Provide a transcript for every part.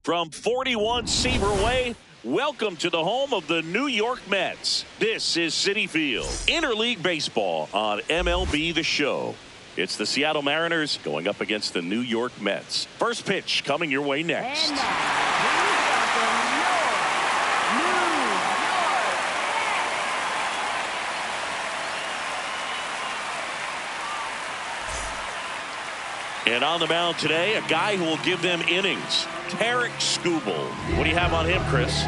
From 41 Seaver Way, welcome to the home of the New York Mets. This is Citi Field. Interleague Baseball on MLB The Show. It's the Seattle Mariners going up against the New York Mets. First pitch coming your way next. And now, And on the mound today, a guy who will give them innings, Tarik Skubal. What do you have on him, Chris?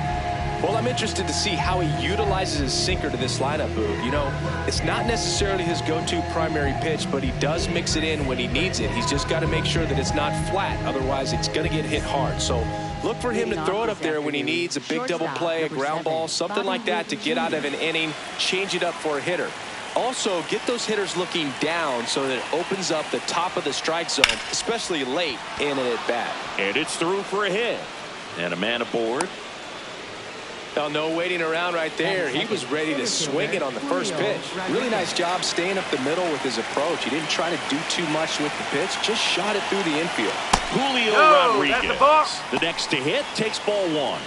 Well, I'm interested to see how he utilizes his sinker to this lineup, Boog. You know, it's not necessarily his go-to primary pitch, but he does mix it in when he needs it. He's just got to make sure that it's not flat. Otherwise, it's going to get hit hard. So look for him to throw it up there when he needs a big double play, a ground ball, something like that to get out of an inning, change it up for a hitter. Also, get those hitters looking down so that it opens up the top of the strike zone, especially late in an at-bat. And it's through for a hit. And a man aboard. Now, no waiting around right there. He was ready to swing it on the first pitch. Really nice job staying up the middle with his approach. He didn't try to do too much with the pitch, just shot it through the infield. Julio Rodriguez, the next to hit, takes ball one.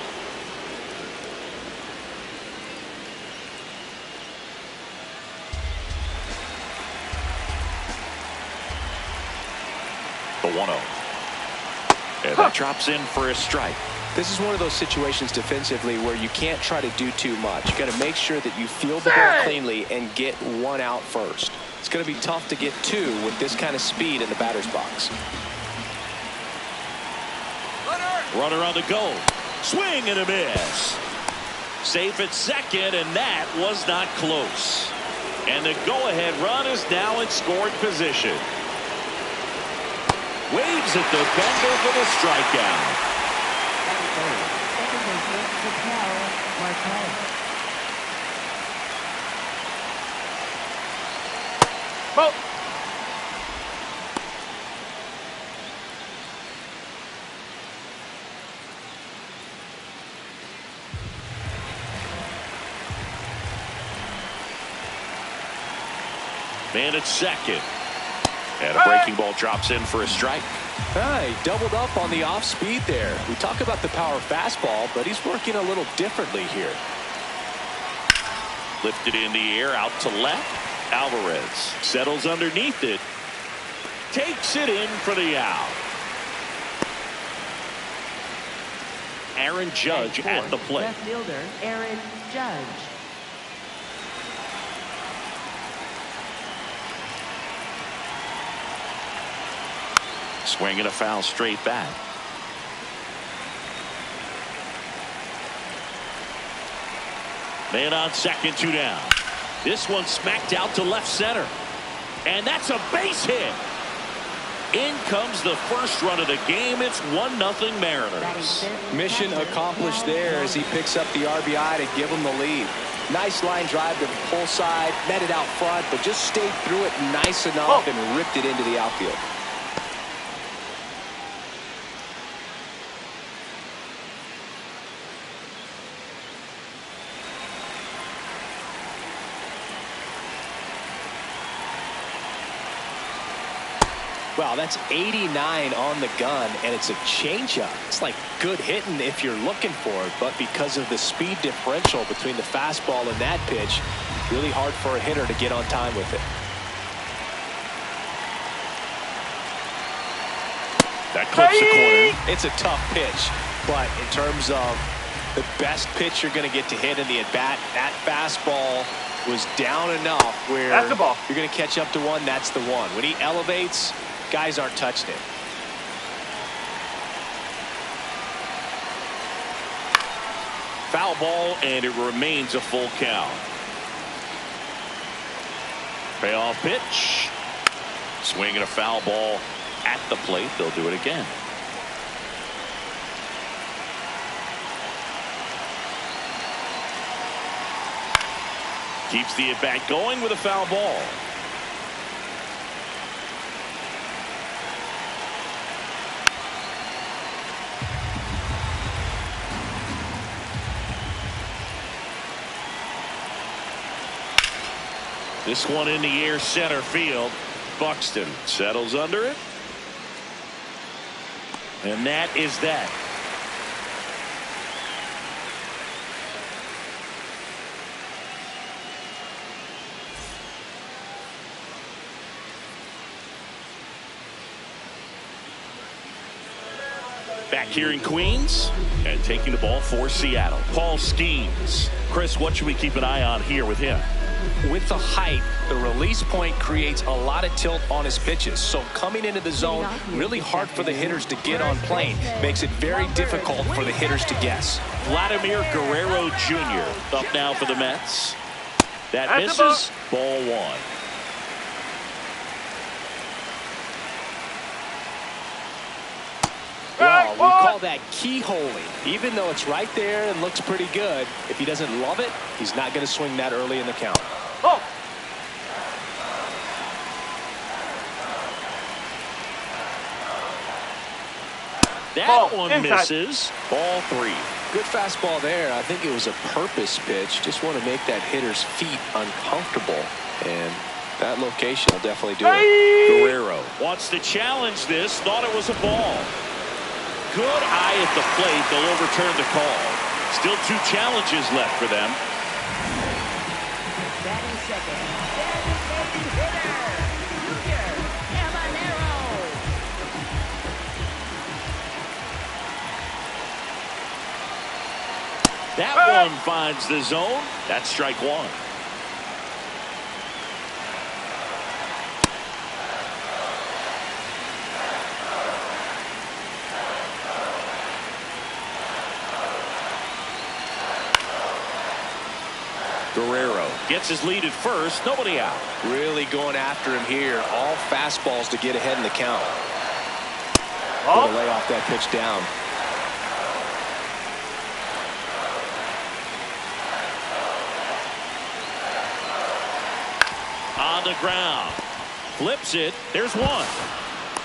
The 1-0. And that drops in for a strike. This is one of those situations defensively where you can't try to do too much. You got to make sure that you field the ball cleanly and get one out first. It's going to be tough to get two with this kind of speed in the batter's box. Runner on the go. Swing and a miss. Safe at second, and that was not close. And the go-ahead run is now in scoring position. Waves at the bender for the strikeout. Ball. Man at second. And a breaking ball drops in for a strike. He doubled up on the off speed there. We talk about the power fastball, but he's working a little differently here. Lifted in the air out to left. Alvarez settles underneath it. Takes it in for the out. Aaron Judge at the plate. Left fielder Aaron Judge. Swing and a foul straight back. Man on second, two down. This one smacked out to left center. And that's a base hit. In comes the first run of the game. It's 1-0 Mariners. Mission accomplished there as he picks up the RBI to give him the lead. Nice line drive to the pull side, met it out front, but just stayed through it nice enough and ripped it into the outfield. Wow, that's 89 on the gun, and it's a changeup. It's like good hitting if you're looking for it, but because of the speed differential between the fastball and that pitch, really hard for a hitter to get on time with it. That clips the corner. It's a tough pitch, but in terms of the best pitch you're going to get to hit in the at-bat, that fastball was down enough where that's the ball. You're going to catch up to one. That's the one. When he elevates, guys aren't touching it. Foul ball, and it remains a full count. Payoff pitch. Swing and a foul ball at the plate. They'll do it again. Keeps the at-bat going with a foul ball. This one in the air, center field. Buxton settles under it. And that is that. Back here in Queens and taking the ball for Seattle, Paul Skeens. Chris, what should we keep an eye on here with him? With the height, the release point creates a lot of tilt on his pitches. So coming into the zone, really hard for the hitters to get on plane. Makes it very difficult for the hitters to guess. Vladimir Guerrero Jr. up now for the Mets. That misses. Ball one. Well, we call that keyholing. Even though it's right there and looks pretty good, if he doesn't love it, he's not going to swing that early in the count. Oh. That one misses. Ball three. Good fastball there. I think it was a purpose pitch. Just want to make that hitter's feet uncomfortable. And that location will definitely do it. Guerrero wants to challenge this. Thought it was a ball. Good eye at the plate. They'll overturn the call. Still two challenges left for them. Batting second, designated hitter, Junior Caminero. That one finds the zone. That's strike one. Guerrero gets his lead at first. Nobody out. Really going after him here. All fastballs to get ahead in the count. Oh. Gonna lay off that pitch down. On the ground. Flips it. There's one.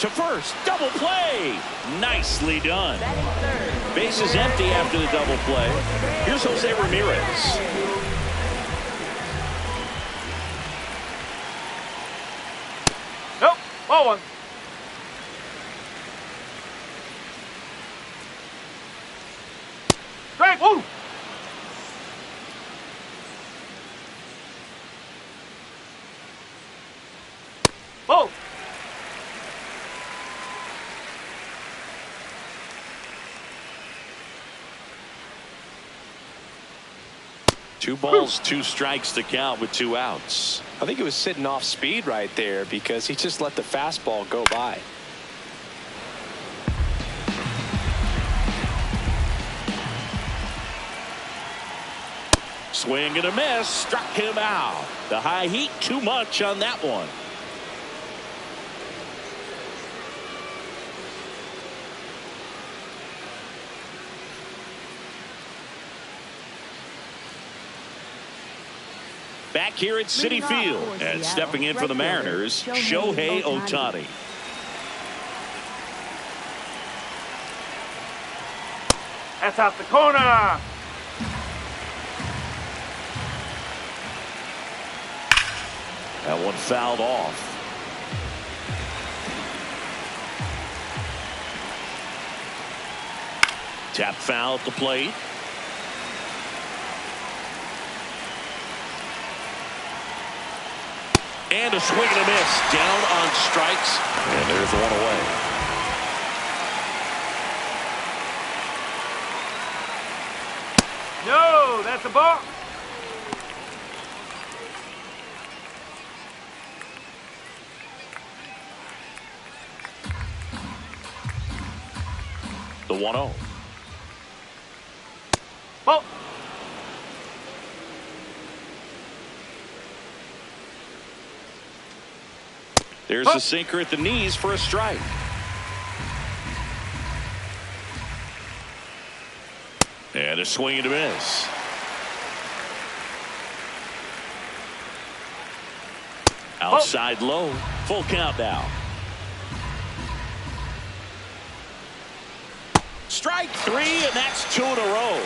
To first. Double play. Nicely done. Batting third. Bases empty after the double play. Here's Jose Ramirez. Nope. Ball one. Strike. Woo. Ball. Two balls, two strikes to count with two outs. I think it was sitting off speed right there because he just let the fastball go by. Swing and a miss. Struck him out. The high heat too much on that one. Back here at Citi Field and stepping in for the Mariners, Shohei Ohtani. That's out the corner. That one fouled off. Tap foul at the plate. And a swing and a miss. Down on strikes. And there's one away. No, that's a ball. The 1-0. Ball. There's a sinker at the knees for a strike. And a swing and a miss. Outside low. Full count now. Strike three, and that's two in a row.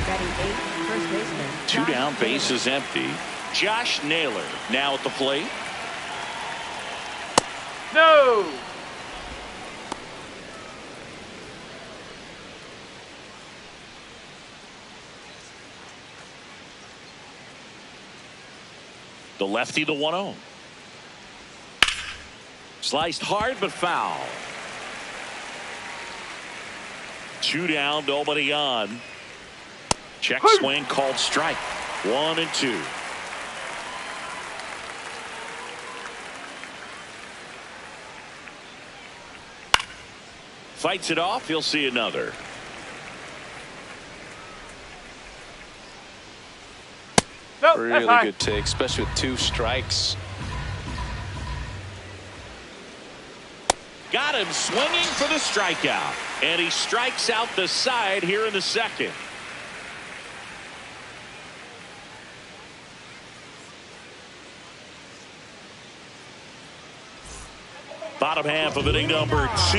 Batting eighth, first baseman. Two down, bases empty. Josh Naylor now at the plate. No. The lefty, the 1-0. Sliced hard but foul. 2 down, nobody on. Check swing called strike. 1-2. Fights it off. He'll see another. No, Really good take, especially with 2 strikes. Got him swinging for the strikeout. And he strikes out the side here in the second. Bottom half of inning number 2.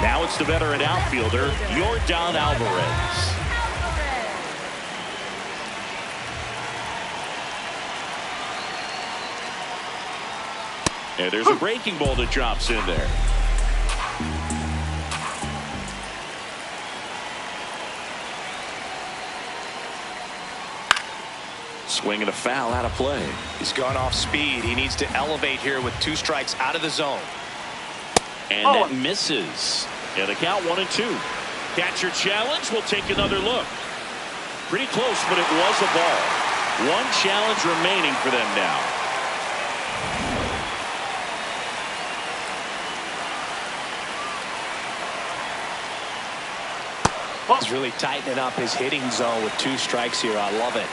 Now it's the veteran outfielder, Yordan Alvarez. And there's a breaking ball that drops in there. Swing and a foul out of play. He's gone off speed. He needs to elevate here with 2 strikes out of the zone. And that misses. And the count 1-2. Catcher challenge. We'll take another look. Pretty close, but it was a ball. 1 challenge remaining for them now. He's really tightening up his hitting zone with 2 strikes here. I love it.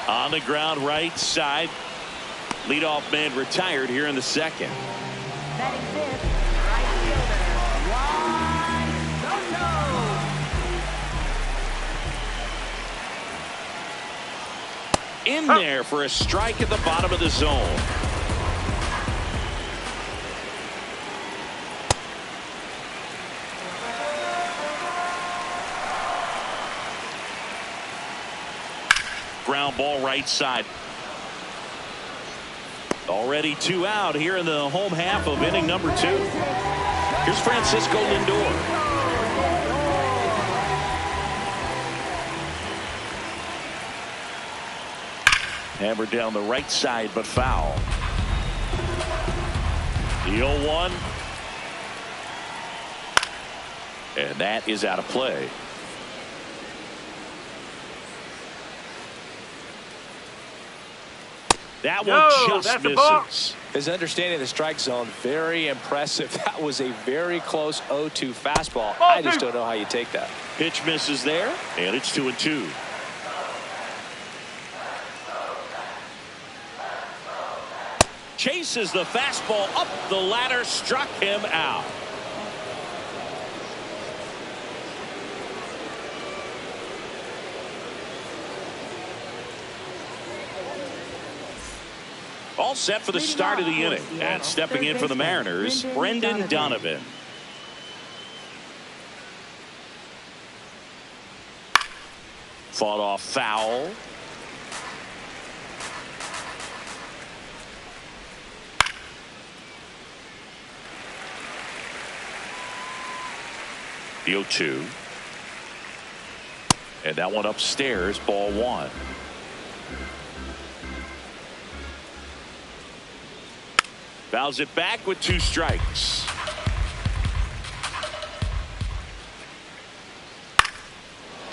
On the ground right side. Leadoff man retired here in the second. Batting fifth, right fielder, In there for a strike at the bottom of the zone. Ground ball right side. Already 2 out here in the home half of inning number 2. Here's Francisco Lindor. Hammered down the right side, but foul. The 0-1. And that is out of play. That one just misses. His understanding of the strike zone, very impressive. That was a very close 0-2 fastball. I just don't know how you take that. Pitch misses there, and it's 2-2. Chases the fastball up the ladder, struck him out. All set for the start of the inning. And stepping in for the Mariners, Brendan Donovan. Fought off foul. The 0-2. And that one upstairs, ball 1. Fouls it back with 2 strikes.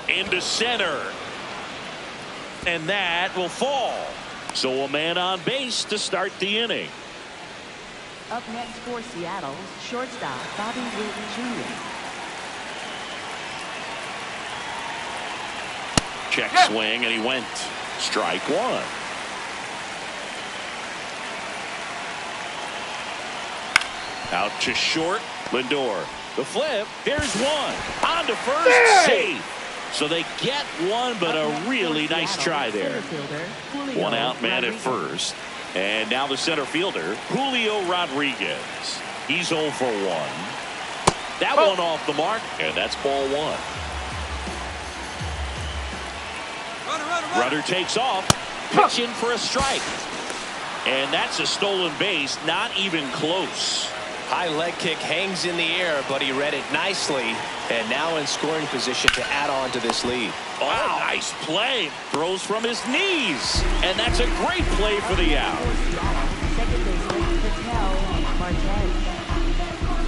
Into center. And that will fall. So a man on base to start the inning. Up next for Seattle, shortstop Bobby Witt Jr. Check swing, and he went. Strike 1. Out to short, Lindor. The flip, here's 1. On to first, safe. So they get 1, but a really nice try there. 1 out, man at first. And now the center fielder, Julio Rodriguez. He's 0 for 1. That one off the mark, and that's ball 1. Runner takes off, pitch in for a strike. And that's a stolen base, not even close. High leg kick hangs in the air, but he read it nicely, and now in scoring position to add on to this lead. Wow, nice play. Throws from his knees, and that's a great play for the out. Second baseman Patel Marquez.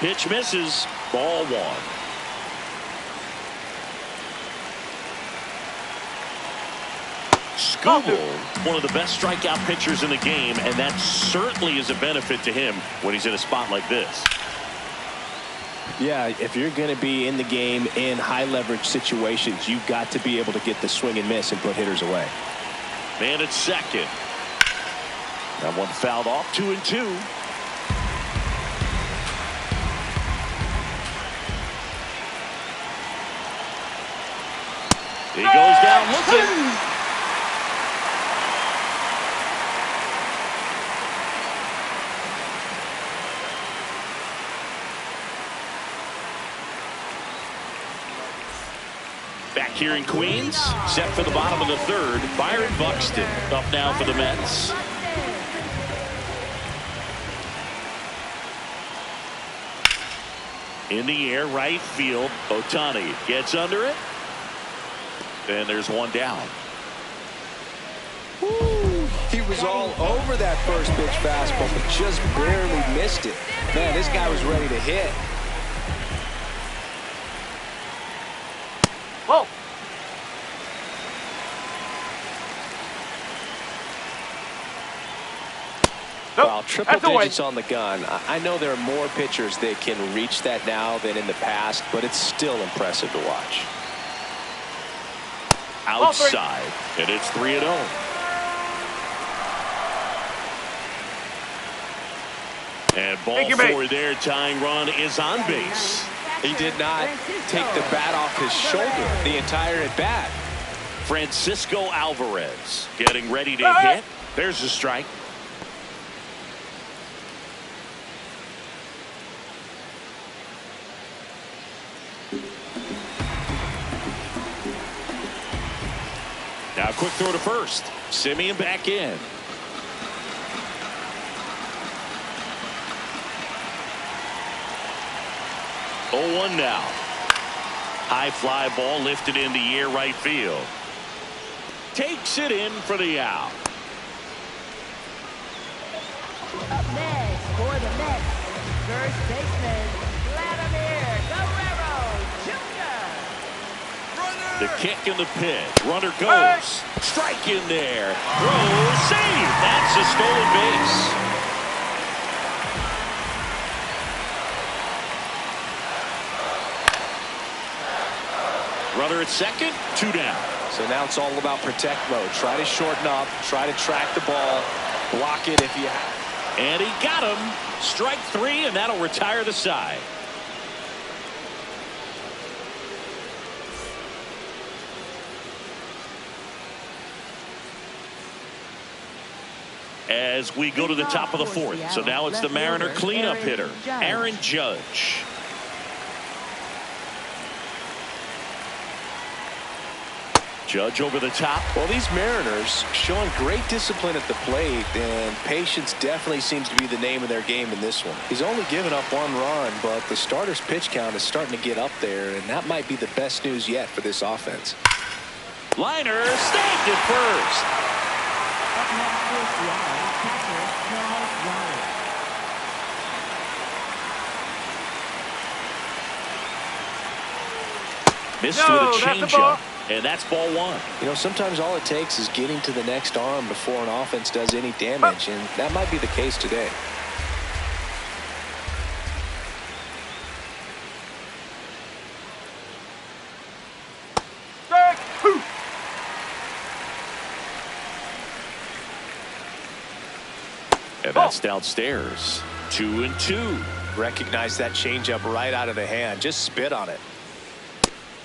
Pitch misses. Ball one. Skubal, one of the best strikeout pitchers in the game, and that certainly is a benefit to him when he's in a spot like this. Yeah, if you're going to be in the game in high leverage situations, you've got to be able to get the swing and miss and put hitters away. Man at second. That one fouled off. 2-2. He goes down looking. Back here in Queens, set for the bottom of the third. Byron Buxton up now for the Mets. In the air, right field. Ohtani gets under it. And there's one down. Woo. He was all over that first pitch fastball, but just barely missed it. Man, this guy was ready to hit. Whoa. Well, triple digits on the gun. I know there are more pitchers that can reach that now than in the past, but it's still impressive to watch. Outside, and it's 3-0. And ball four there. Tying run is on base. He did not take the bat off his shoulder the entire at bat. Francisco Alvarez getting ready to hit. There's a strike. Now quick throw to first. Simeon back in. Oh, 1 now. High fly ball lifted in the air right field. Takes it in for the out. Up next for the Mets, first baseman Vladimir Guerrero Jr. The kick and the pitch. Runner goes. Strike in there. Throw, save. That's a stolen base. Runner at second, 2 down. So now it's all about protect mode. Try to shorten up, try to track the ball, block it if you have. And he got him. Strike 3, and that'll retire the side. As we go to the top of the fourth. So now it's the Mariner cleanup hitter, Aaron Judge. Judge over the top. Well, these Mariners showing great discipline at the plate, and patience definitely seems to be the name of their game in this one. He's only given up 1 run, but the starter's pitch count is starting to get up there, and that might be the best news yet for this offense. Liner snagged it first. Up next for Seattle, catcher Kyle Wright. Missed with a changeup. And that's ball 1. You know, sometimes all it takes is getting to the next arm before an offense does any damage, and that might be the case today. And that's downstairs. 2-2. Recognize that changeup right out of the hand. Just spit on it.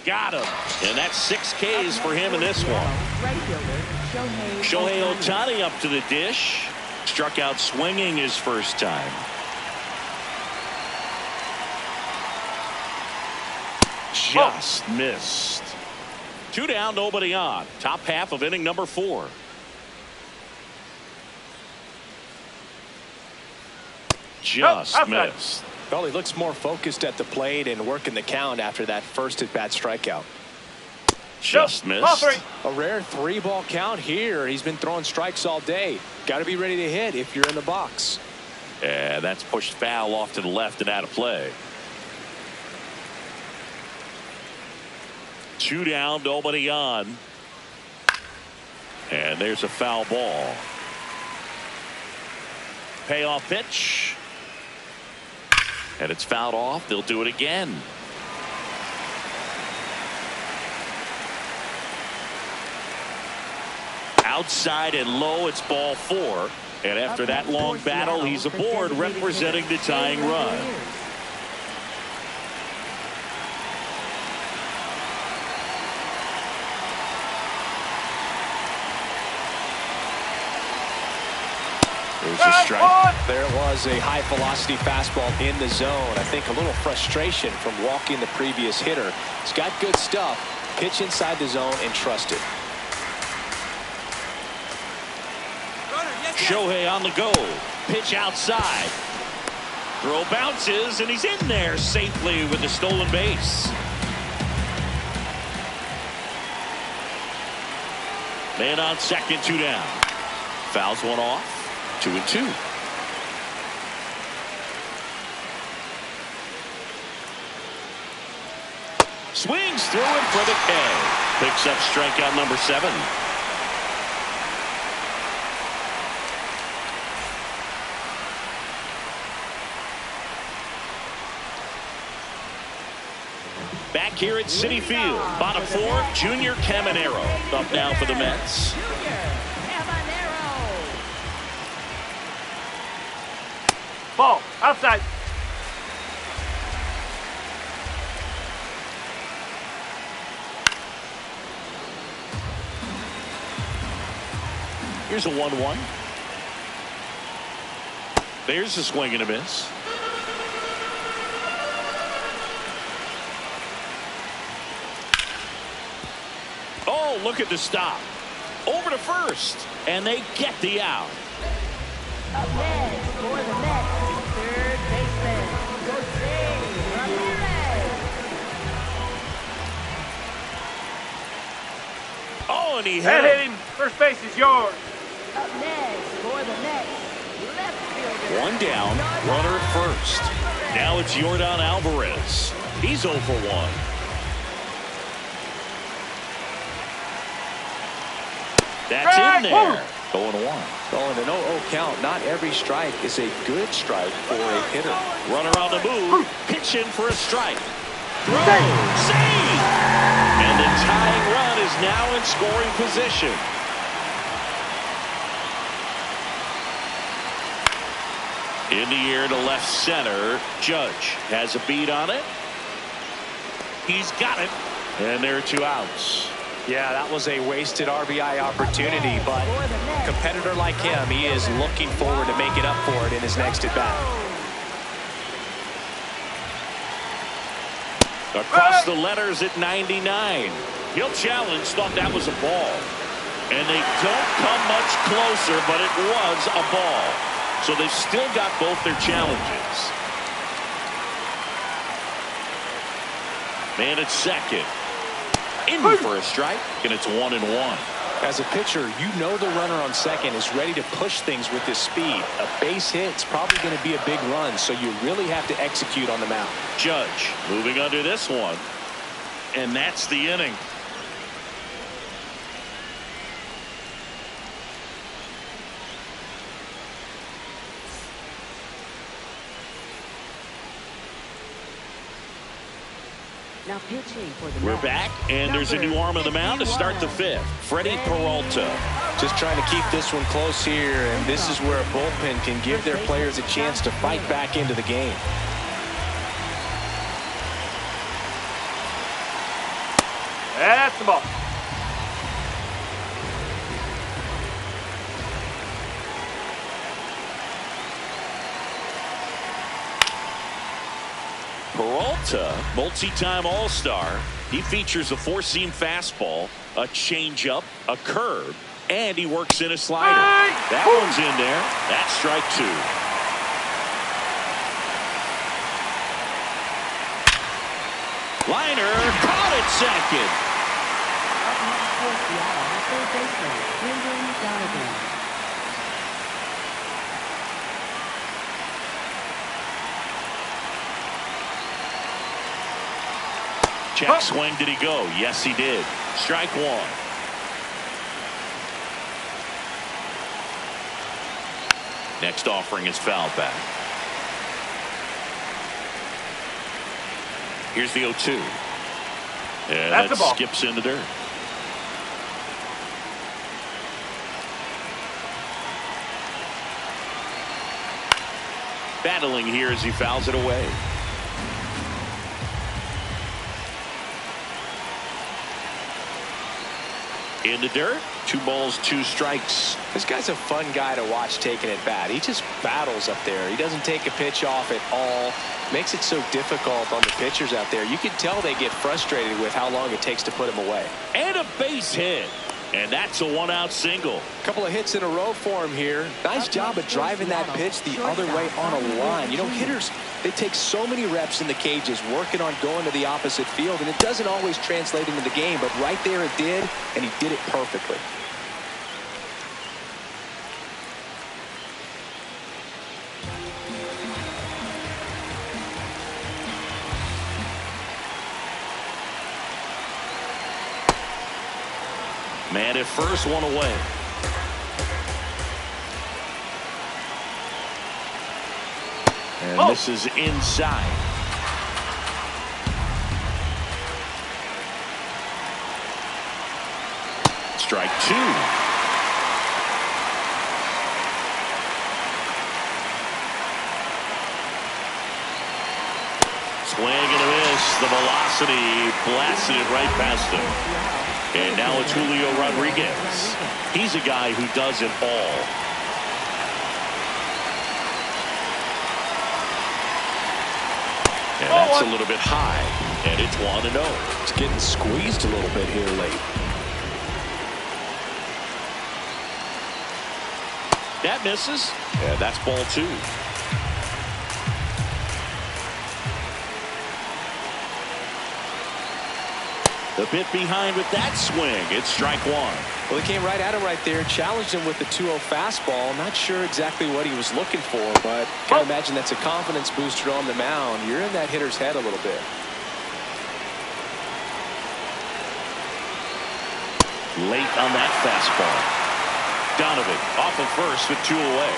Got him. And that's 6 Ks for him in this one. Right fielder Shohei Ohtani up to the dish. Struck out swinging his first time. Just missed. 2 down, nobody on. Top half of inning number 4. Just missed. Well, he looks more focused at the plate and working the count after that first at-bat strikeout. Just missed. A rare 3-ball count here. He's been throwing strikes all day. Got to be ready to hit if you're in the box. And that's pushed foul off to the left and out of play. 2 down, nobody on. And there's a foul ball. Payoff pitch. And it's fouled off. They'll do it again. Outside and low, it's ball 4. And after that long battle, he's aboard representing the tying run. There's a strike. There was a high velocity fastball in the zone. I think a little frustration from walking the previous hitter. He's got good stuff. Pitch inside the zone and trust it. Shohei on the go. Pitch outside. Throw bounces, and he's in there safely with the stolen base. Man on second, 2 down. Fouls one off. 2-2. Swings through it for the K. Picks up strikeout number 7. Back here at Citi Field, bottom 4, Junior Caminero up now for the Mets. Ball outside. Here's a 1-1. There's a swing and a miss. Oh, look at the stop. Over to first, and they get the out. Up next for the Mets, third baseman, Jose Ramirez. Oh, and he That hit hit him. First base is yours. Up next for the Mets, left fielder. 1 down, runner at first. Now it's Yordan Alvarez. He's 0 for 1. That's in there. 0-1. Well, in an 0-0 count, not every strike is a good strike for a hitter. Runner on the move, pitching for a strike. Throw, save! And the tying run is now in scoring position. In the air to left center, Judge has a beat on it. He's got it, and there are 2 outs. Yeah, that was a wasted RBI opportunity, but a competitor like him, he is looking forward to making up for it in his next at-bat. Across the letters at 99. He'll challenge, thought that was a ball. And they don't come much closer, but it was a ball. So they've still got both their challenges. Man at second. In for a strike, and it's 1-1. As a pitcher, you know the runner on second is ready to push things with his speed. A base hit's probably going to be a big run, so you really have to execute on the mound. Judge moving under this one, and that's the inning. Now pitching for the We're Mets, back, and there's a new arm of the mound to start the 5th. Freddie Peralta. Just trying to keep this one close here, and this is where a bullpen can give their players a chance to fight back into the game. That's the ball. Peralta, multi-time All-Star. He features a 4-seam fastball, a changeup, a curve, and he works in a slider. That one's in there. That's strike 2. Liner caught at second. up next for Seattle, third baseman, Brendan Donovan. Check swing. Did he go? Yes, he did. Strike one. Next offering is foul back. Here's the 0-2. And that's that the ball. Skips in the dirt. Battling here as he fouls it away. In the dirt. 2 balls, 2 strikes. This guy's a fun guy to watch taking at bat. He just battles up there. He doesn't take a pitch off at all. Makes it so difficult on the pitchers out there. You can tell they get frustrated with how long it takes to put him away. And a base hit. And that's a 1-out single. A couple of hits in a row for him here. Nice job of driving that pitch the other way on a line. You know, hitters, they take so many reps in the cages working on going to the opposite field, and it doesn't always translate into the game, but right there it did, and he did it perfectly. Man at first, 1 away. And this is inside. Strike 2. Swing and a miss. The velocity blasted it right past him. And now it's Julio Rodriguez. He's a guy who does it all. And that's a little bit high. And it's 1-0. It's getting squeezed a little bit here late. That misses. And that's ball 2. The bit behind with that swing. It's strike 1. Well, they came right at him right there, challenged him with the 2-0 fastball. Not sure exactly what he was looking for, but can imagine that's a confidence booster on the mound. You're in that hitter's head a little bit. Late on that fastball. Donovan off of first with 2 away.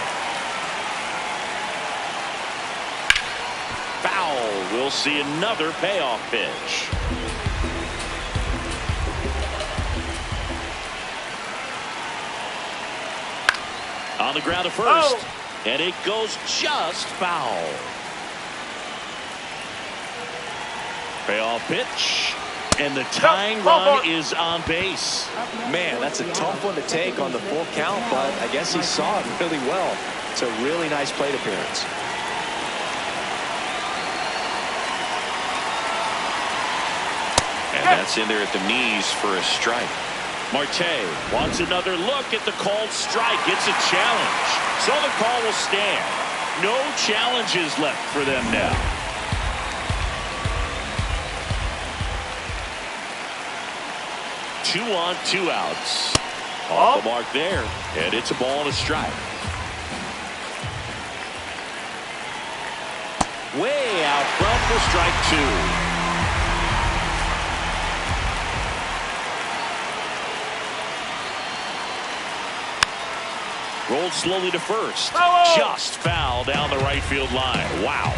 Foul. We'll see another payoff pitch. On the ground to first. And it goes just foul. Payoff pitch. And the tying run is on base. Man, that's a tough one to take on the full count, but I guess he saw it really well. It's a really nice plate appearance. And that's in there at the knees for a strike. Marte wants another look at the called strike. It's a challenge. So the call will stand. No challenges left for them now. Two on, 2 outs. Off the mark there. And it's a ball and a strike. Way out front for strike 2. Rolled slowly to first. Just foul down the right field line. Wow.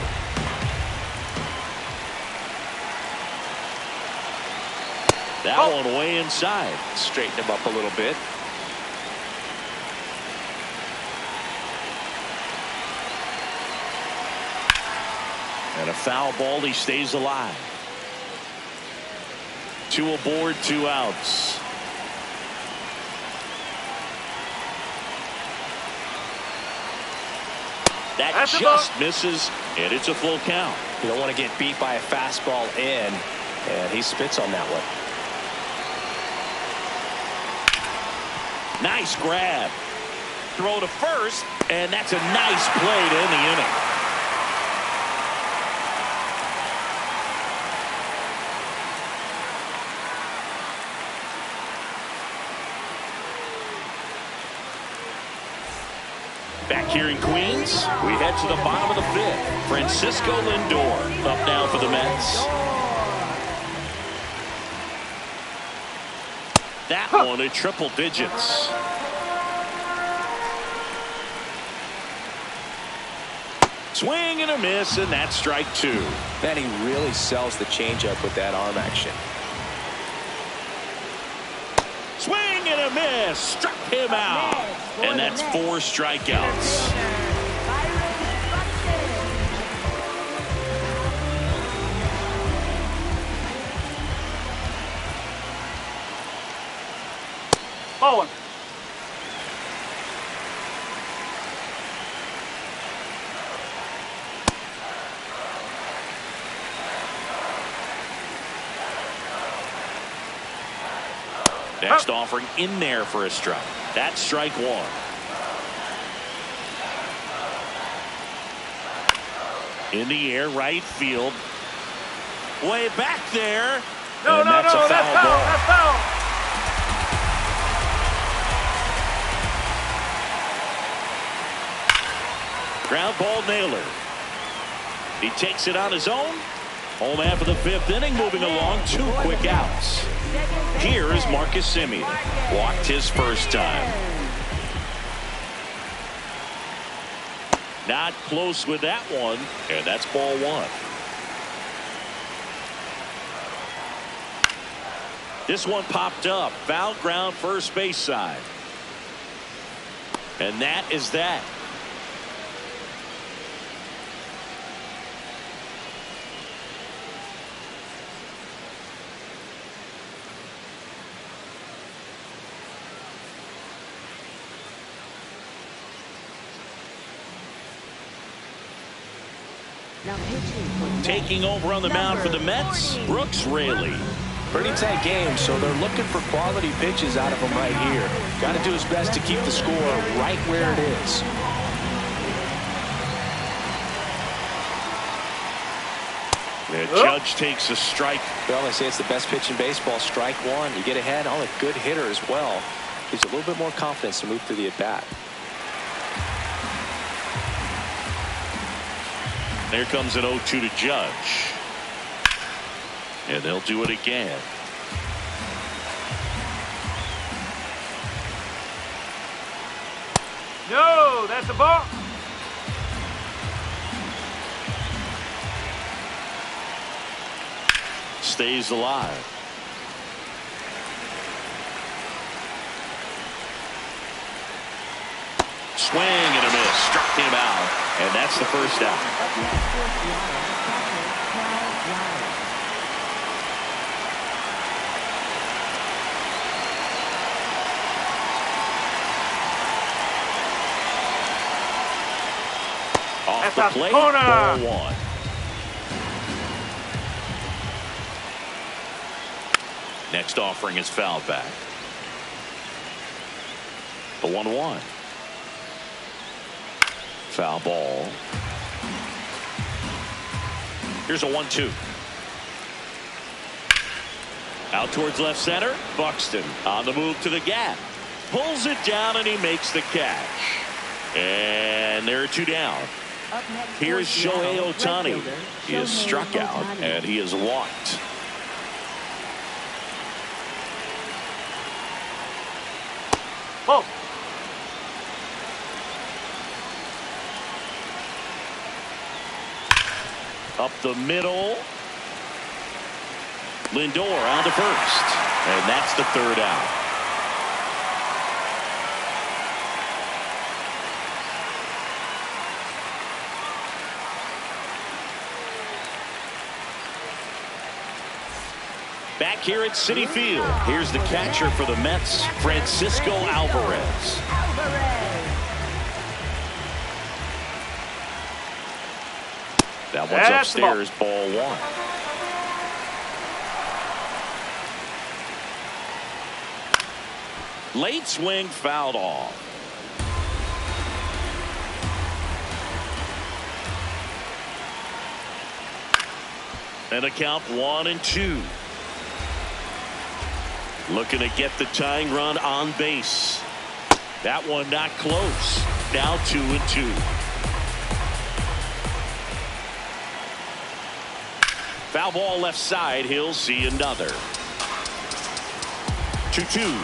That one way inside. Straighten him up a little bit. And a foul ball. He stays alive. 2 aboard, 2 outs. That just misses, and it's a full count. You don't want to get beat by a fastball in, and he spits on that one. Nice grab. Throw to first, and that's a nice play to end the inning. Back here in Queens, we head to the bottom of the 5th. Francisco Lindor up now for the Mets. that one to triple digits. Swing and a miss, and that's strike two. Man, he really sells the changeup with that arm action. Swing and a miss. Struck him out. And that's 4 strikeouts. Ball one. Next offering in there for a strike. That's strike one. In the air, right field. Way back there. No, and that's a foul ball. That's foul. Ground ball Naylor. He takes it on his own. Home half of the 5th inning, moving along, 2 quick outs. Here is Marcus Semien. Walked his first time. Not close with that one, and that's ball one. This one popped up. Foul ground first base side. And that is that. Taking over on the mound for the Mets, Brooks Raley. Pretty tight game, so they're looking for quality pitches out of him right here. Got to do his best to keep the score right where it is. The Judge takes a strike. Well, they say it's the best pitch in baseball. Strike one. You get ahead on a good hitter as well. Gives you a little bit more confidence to move through the at-bat. There comes an 0-2 to Judge. And they'll do it again. No, that's a ball. Stays alive. Swing and a miss. Struck him out. And that's the first out. Off the plate, ball one. Next offering is fouled back. The 1-1. Foul ball. Here's a 1-2. Out towards left center. Buxton on the move to the gap. Pulls it down and he makes the catch. And there are 2 down. Here's Shohei Ohtani. He is struck out and he is walked. Ball. Up the middle. Lindor on to first. And that's the 3rd out. Back here at Citi Field, here's the catcher for the Mets, Francisco Alvarez. That one's upstairs, ball one. Late swing fouled off. And a count 1-2. Looking to get the tying run on base. That one not close. Now 2-2. Foul ball left side. He'll see another. 2-2.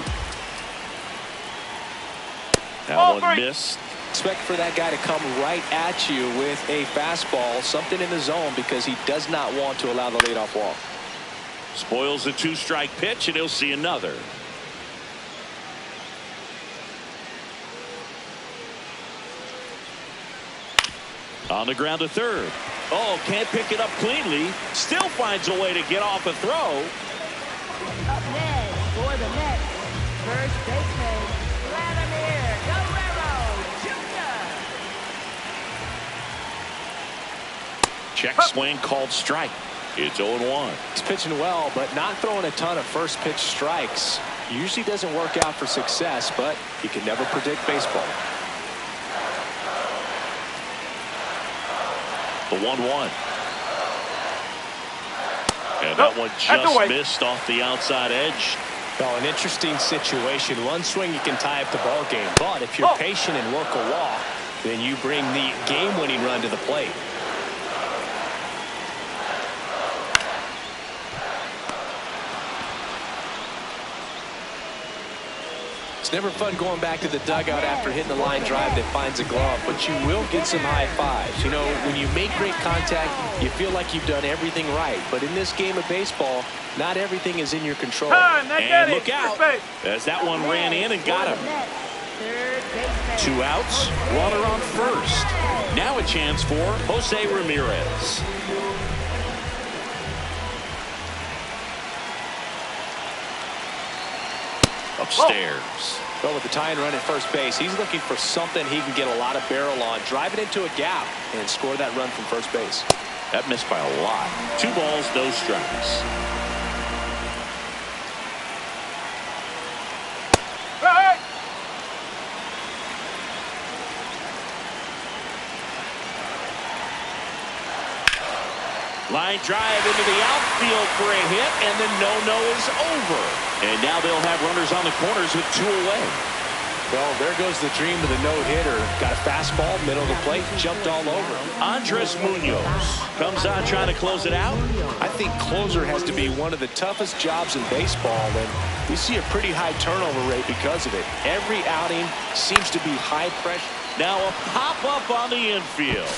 That one missed. Expect for that guy to come right at you with a fastball, something in the zone, because he does not want to allow the leadoff walk. Spoils the 2-strike pitch, and he'll see another. On the ground to third. Oh, can't pick it up cleanly. Still finds a way to get off a throw. Up next for the Mets, first baseman, Vladimir Guerrero Jr. Check swing called strike. It's 0-1. He's pitching well, but not throwing a ton of first pitch strikes. Usually doesn't work out for success, but you can never predict baseball. The 1-1. And that one just missed off the outside edge. Well, an interesting situation. One swing you can tie up the ball game, but if you're patient and work a walk, then you bring the game-winning run to the plate. It's never fun going back to the dugout after hitting the line drive that finds a glove, but you will get some high fives. You know, when you make great contact, you feel like you've done everything right. But in this game of baseball, not everything is in your control. And look out, as that one ran in and got him. 2 outs, runner on first. Now a chance for Jose Ramirez. Upstairs. Well, with the tying run at first base, he's looking for something he can get a lot of barrel on, drive it into a gap, and score that run from first base. That missed by a lot. 2 balls, no strikes. Hey! Line drive into the outfield for a hit, and the no-no is over. And now they'll have runners on the corners with 2 away. Well, there goes the dream of the no-hitter. Got a fastball, middle of the plate, jumped all over. Andres Munoz comes on trying to close it out. I think closer has to be one of the toughest jobs in baseball, and we see a pretty high turnover rate because of it. Every outing seems to be high pressure. Now a pop-up on the infield.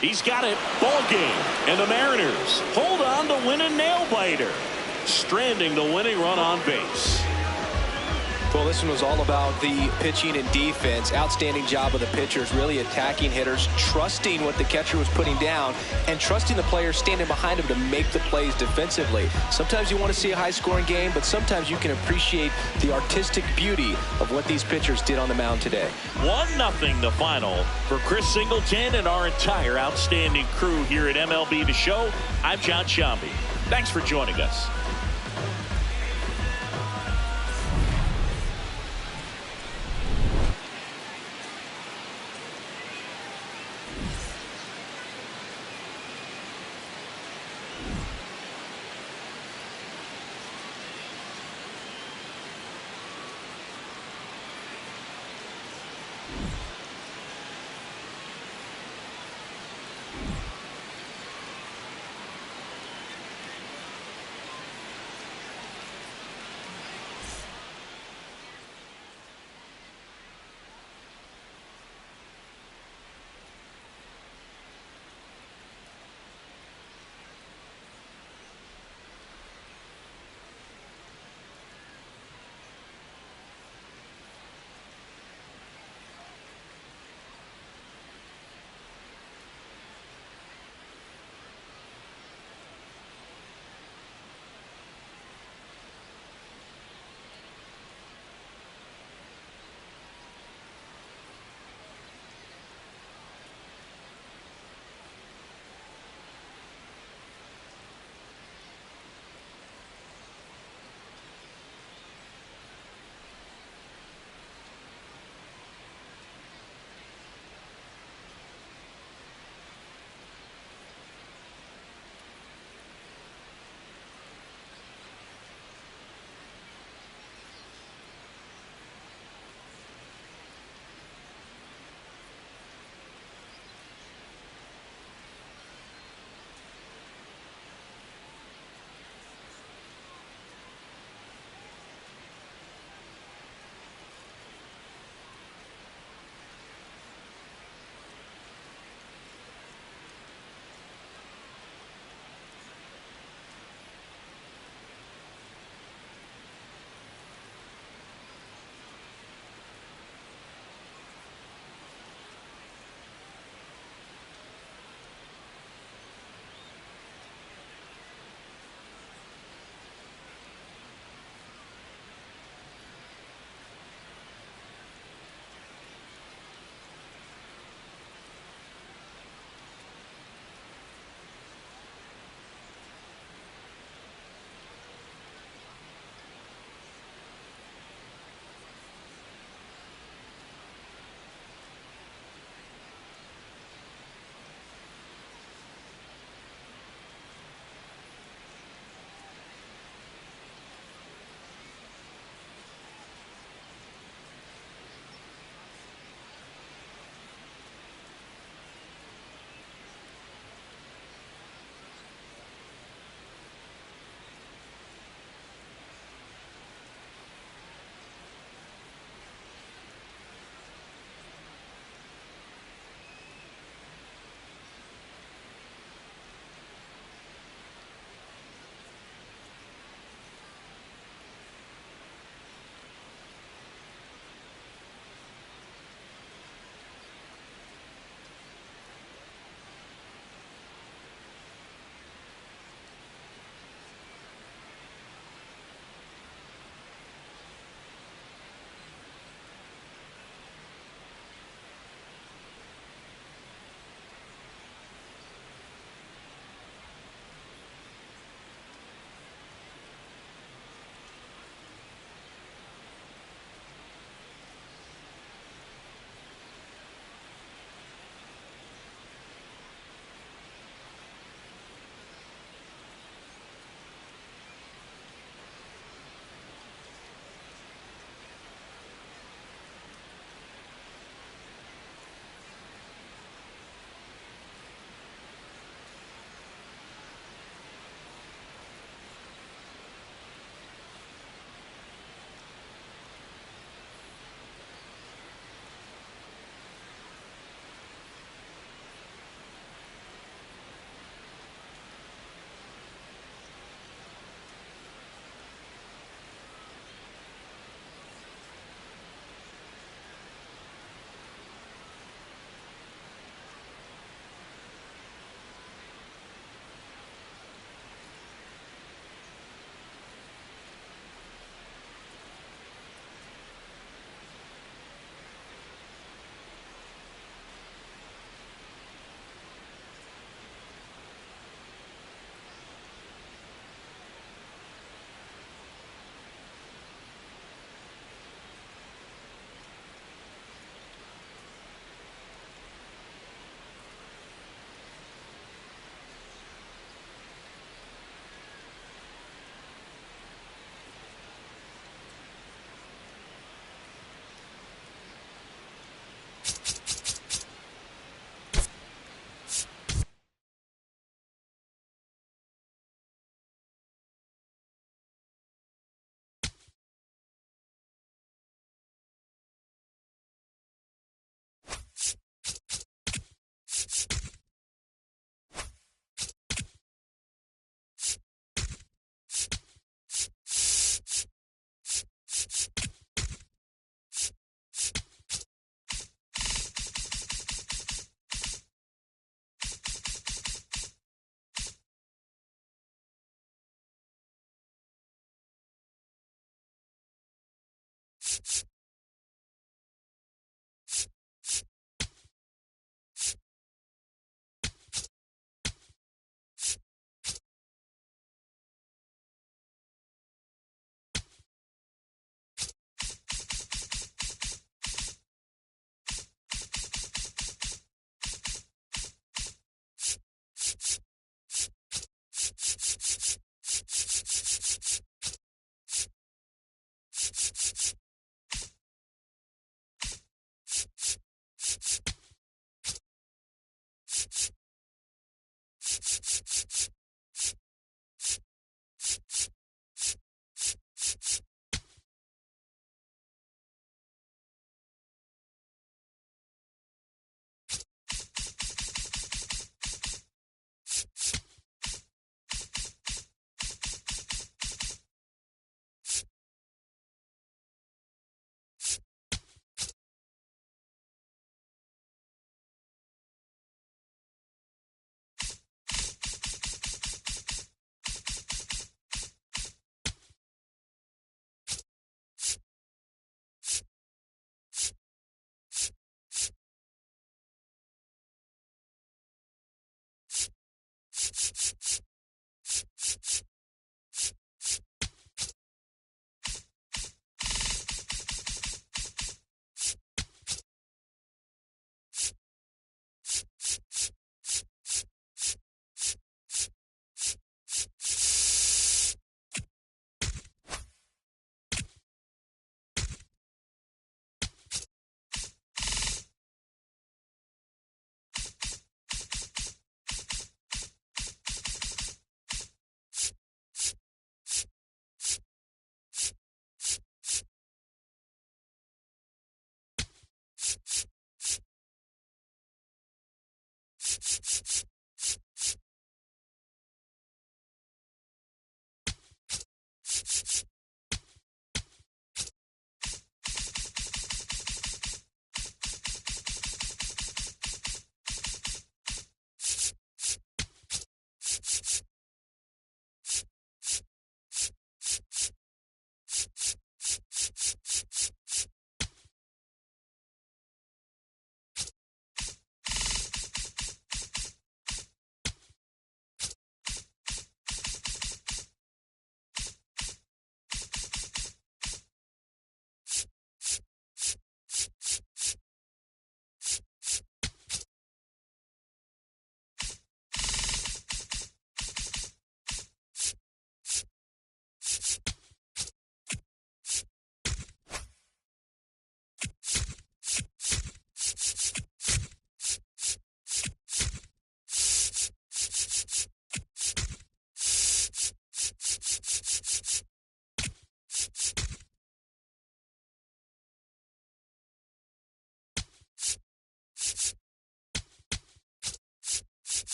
He's got it. Ball game. And the Mariners hold on to win a nail-biter, stranding the winning run on base. Well, this one was all about the pitching and defense. Outstanding job of the pitchers, really attacking hitters, trusting what the catcher was putting down, and trusting the players standing behind him to make the plays defensively. Sometimes you want to see a high-scoring game, but sometimes you can appreciate the artistic beauty of what these pitchers did on the mound today. 1-0 the final for Chris Singleton and our entire outstanding crew here at MLB The Show. I'm John Shambi. Thanks for joining us.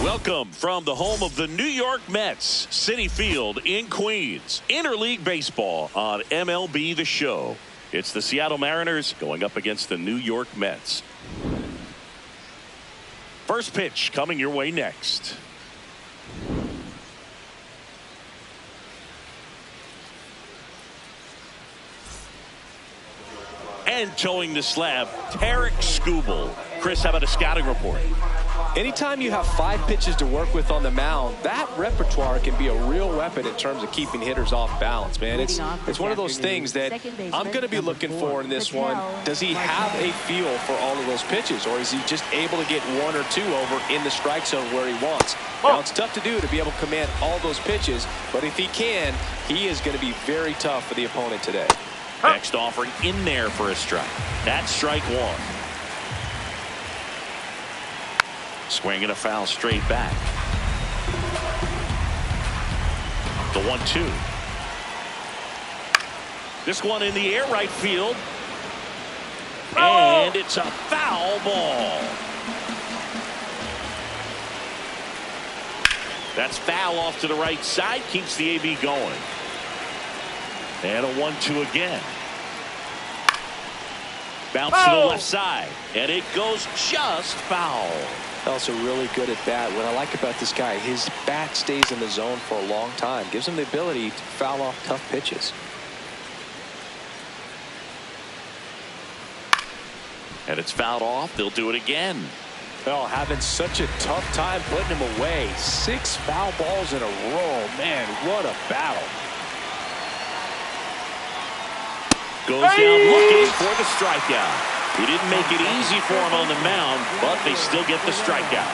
Welcome from the home of the New York Mets, Citi Field in Queens. Interleague Baseball on MLB The Show. It's the Seattle Mariners going up against the New York Mets. First pitch coming your way next. And towing the slab, Tarik Skubal. Chris, how about a scouting report? Anytime you have 5 pitches to work with on the mound, that repertoire can be a real weapon in terms of keeping hitters off balance, man. It's one of those things that I'm going to be looking for in this one. Does he have a feel for all of those pitches, or is he just able to get 1 or 2 over in the strike zone where he wants? Now, it's tough to do to be able to command all those pitches, but if he can, he is going to be very tough for the opponent today. Next offering in there for a strike. That's strike 1. Swing and a foul straight back. The 1-2. This one in the air right field. And it's a foul ball. That's foul off to the right side. Keeps the AB going. And a 1-2 again. Bounce to the left side. And it goes just foul. Also really good at bat. What I like about this guy, his bat stays in the zone for a long time. Gives him the ability to foul off tough pitches. And it's fouled off. They'll do it again. Oh, having such a tough time putting him away. 6 foul balls in a row. Man, what a battle. Goes down looking for the strikeout. He didn't make it easy for him on the mound, but they still get the strikeout.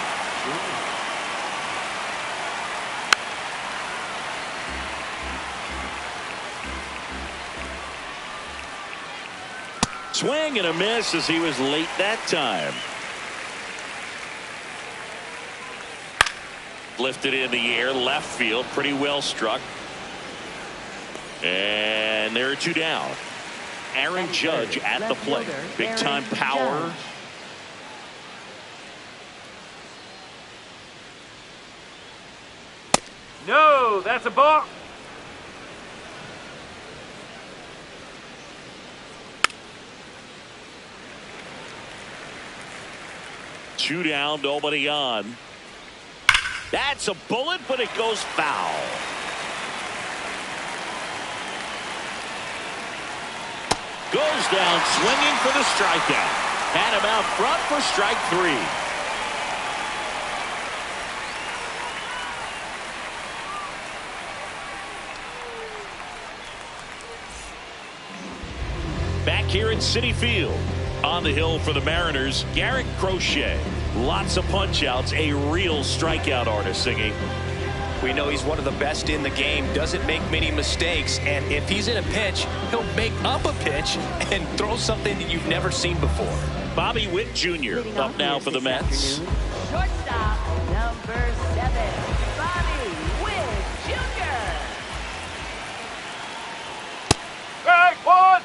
Swing and a miss as he was late that time. Lifted in the air, left field, pretty well struck. And there are 2 down. Aaron Judge at the plate. Big time power. No, that's a ball. Two down, nobody on. That's a bullet, but it goes foul. Goes down swinging for the strikeout. Had him out front for strike 3. Back here at Citi Field. On the hill for the Mariners, Garrett Crochet. Lots of punch outs, a real strikeout artist singing. We know he's one of the best in the game, doesn't make many mistakes, and if he's in a pinch, he'll make up a pitch and throw something that you've never seen before. Bobby Witt Jr. up now for the Mets. Shortstop, number 7, Bobby Witt Jr. Hey, 1.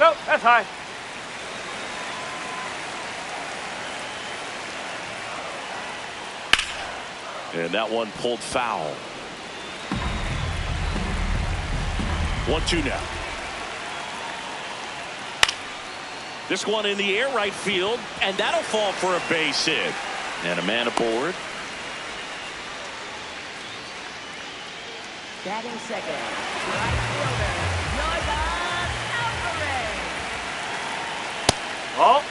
Nope, that's high. And that one pulled foul. 1-2 now. This one in the air right field, and that'll fall for a base hit. And a man aboard. Batting second, right fielder, Jordan Alvarez. Oh.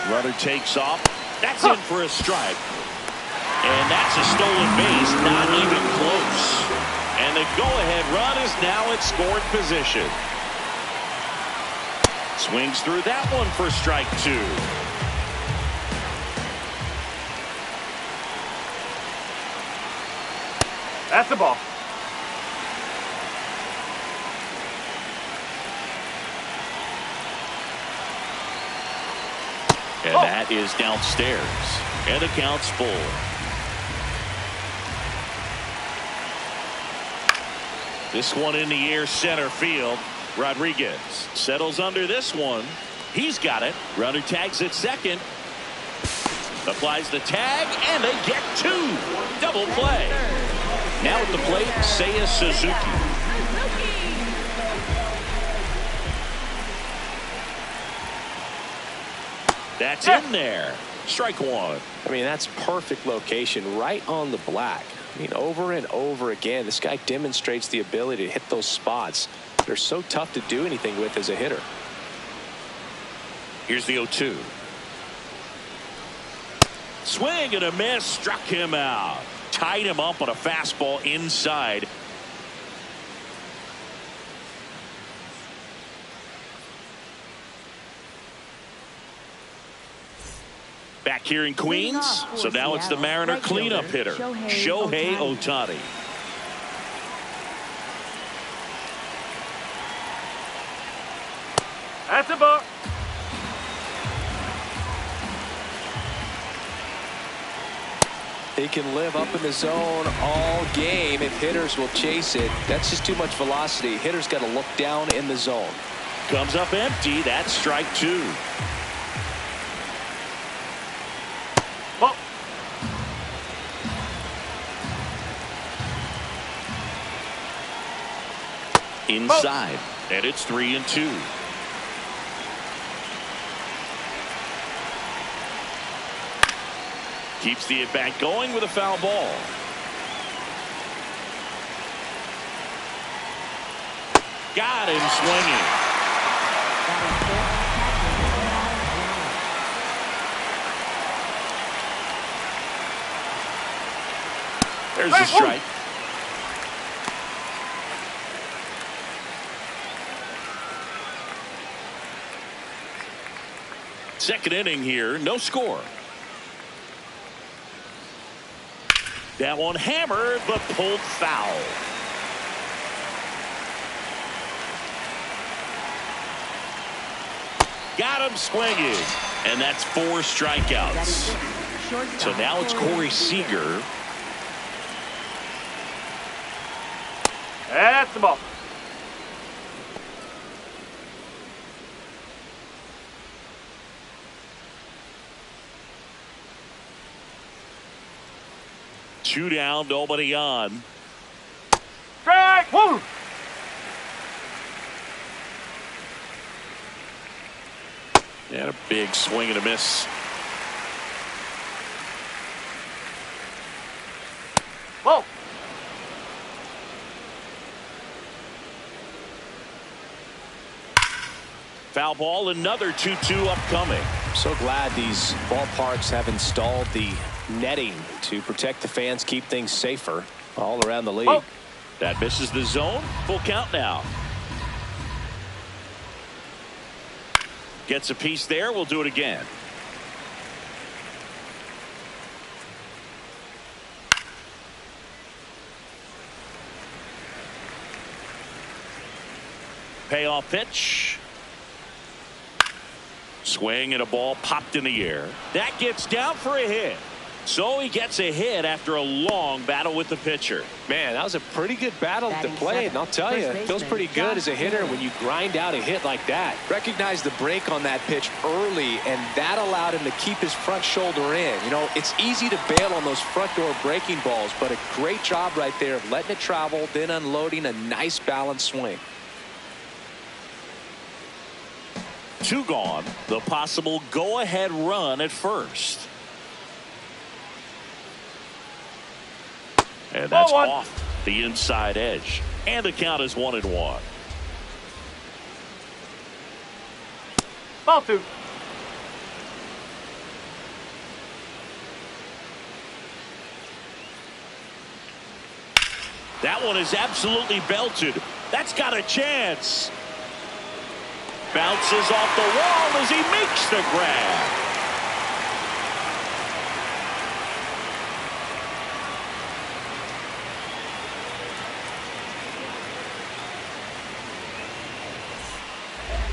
Runner takes off. That's in for a strike. And that's a stolen base, not even close. And the go-ahead run is now in scoring position. Swings through that one for strike 2. That's the ball. And that is downstairs. And the count's full. This one in the air, center field. Rodriguez settles under this one. He's got it. Runner tags at second. Applies the tag, and they get two. Double play. Now at the plate, Seiya Suzuki. That's in there. Strike one. I mean, that's perfect location, right on the black. I mean, over and over again, this guy demonstrates the ability to hit those spots. They're so tough to do anything with as a hitter. Here's the 0-2. Swing and a miss. Struck him out. Tied him up on a fastball inside. Back here in Queens. So now it's the Mariner cleanup hitter, Shohei Ohtani. That's a ball. He can live up in the zone all game if hitters will chase it. That's just too much velocity. Hitters got to look down in the zone. Comes up empty. That's strike two. Ball. Inside. And it's 3-2. Keeps the at-bat going with a foul ball. Got him swinging. There's the strike. Second inning here, no score. That one hammered, but pulled foul. Got him swinging. And that's 4 strikeouts. So now it's Corey Seager. That's the ball. Two down, nobody on. Strike one. And a big swing and a miss. Whoa. Foul ball, another 2-2 upcoming. So glad these ballparks have installed the netting to protect the fans, keep things safer all around the league. Oh. That misses the zone. Full count now. Gets a piece there. We'll do it again. Payoff pitch. Swing and a ball popped in the air. That gets down for a hit. So he gets a hit after a long battle with the pitcher. Man, that was a pretty good battle to play, and I'll tell you, it feels pretty good as a hitter when you grind out a hit like that. Recognize the break on that pitch early, and that allowed him to keep his front shoulder in. You know, it's easy to bail on those front door breaking balls, but a great job right there of letting it travel, then unloading a nice balanced swing. 2 gone. The possible go-ahead run at first. And that's off the inside edge. And the count is 1-1. Ball 2. That one is absolutely belted. That's got a chance. Bounces off the wall as he makes the grab.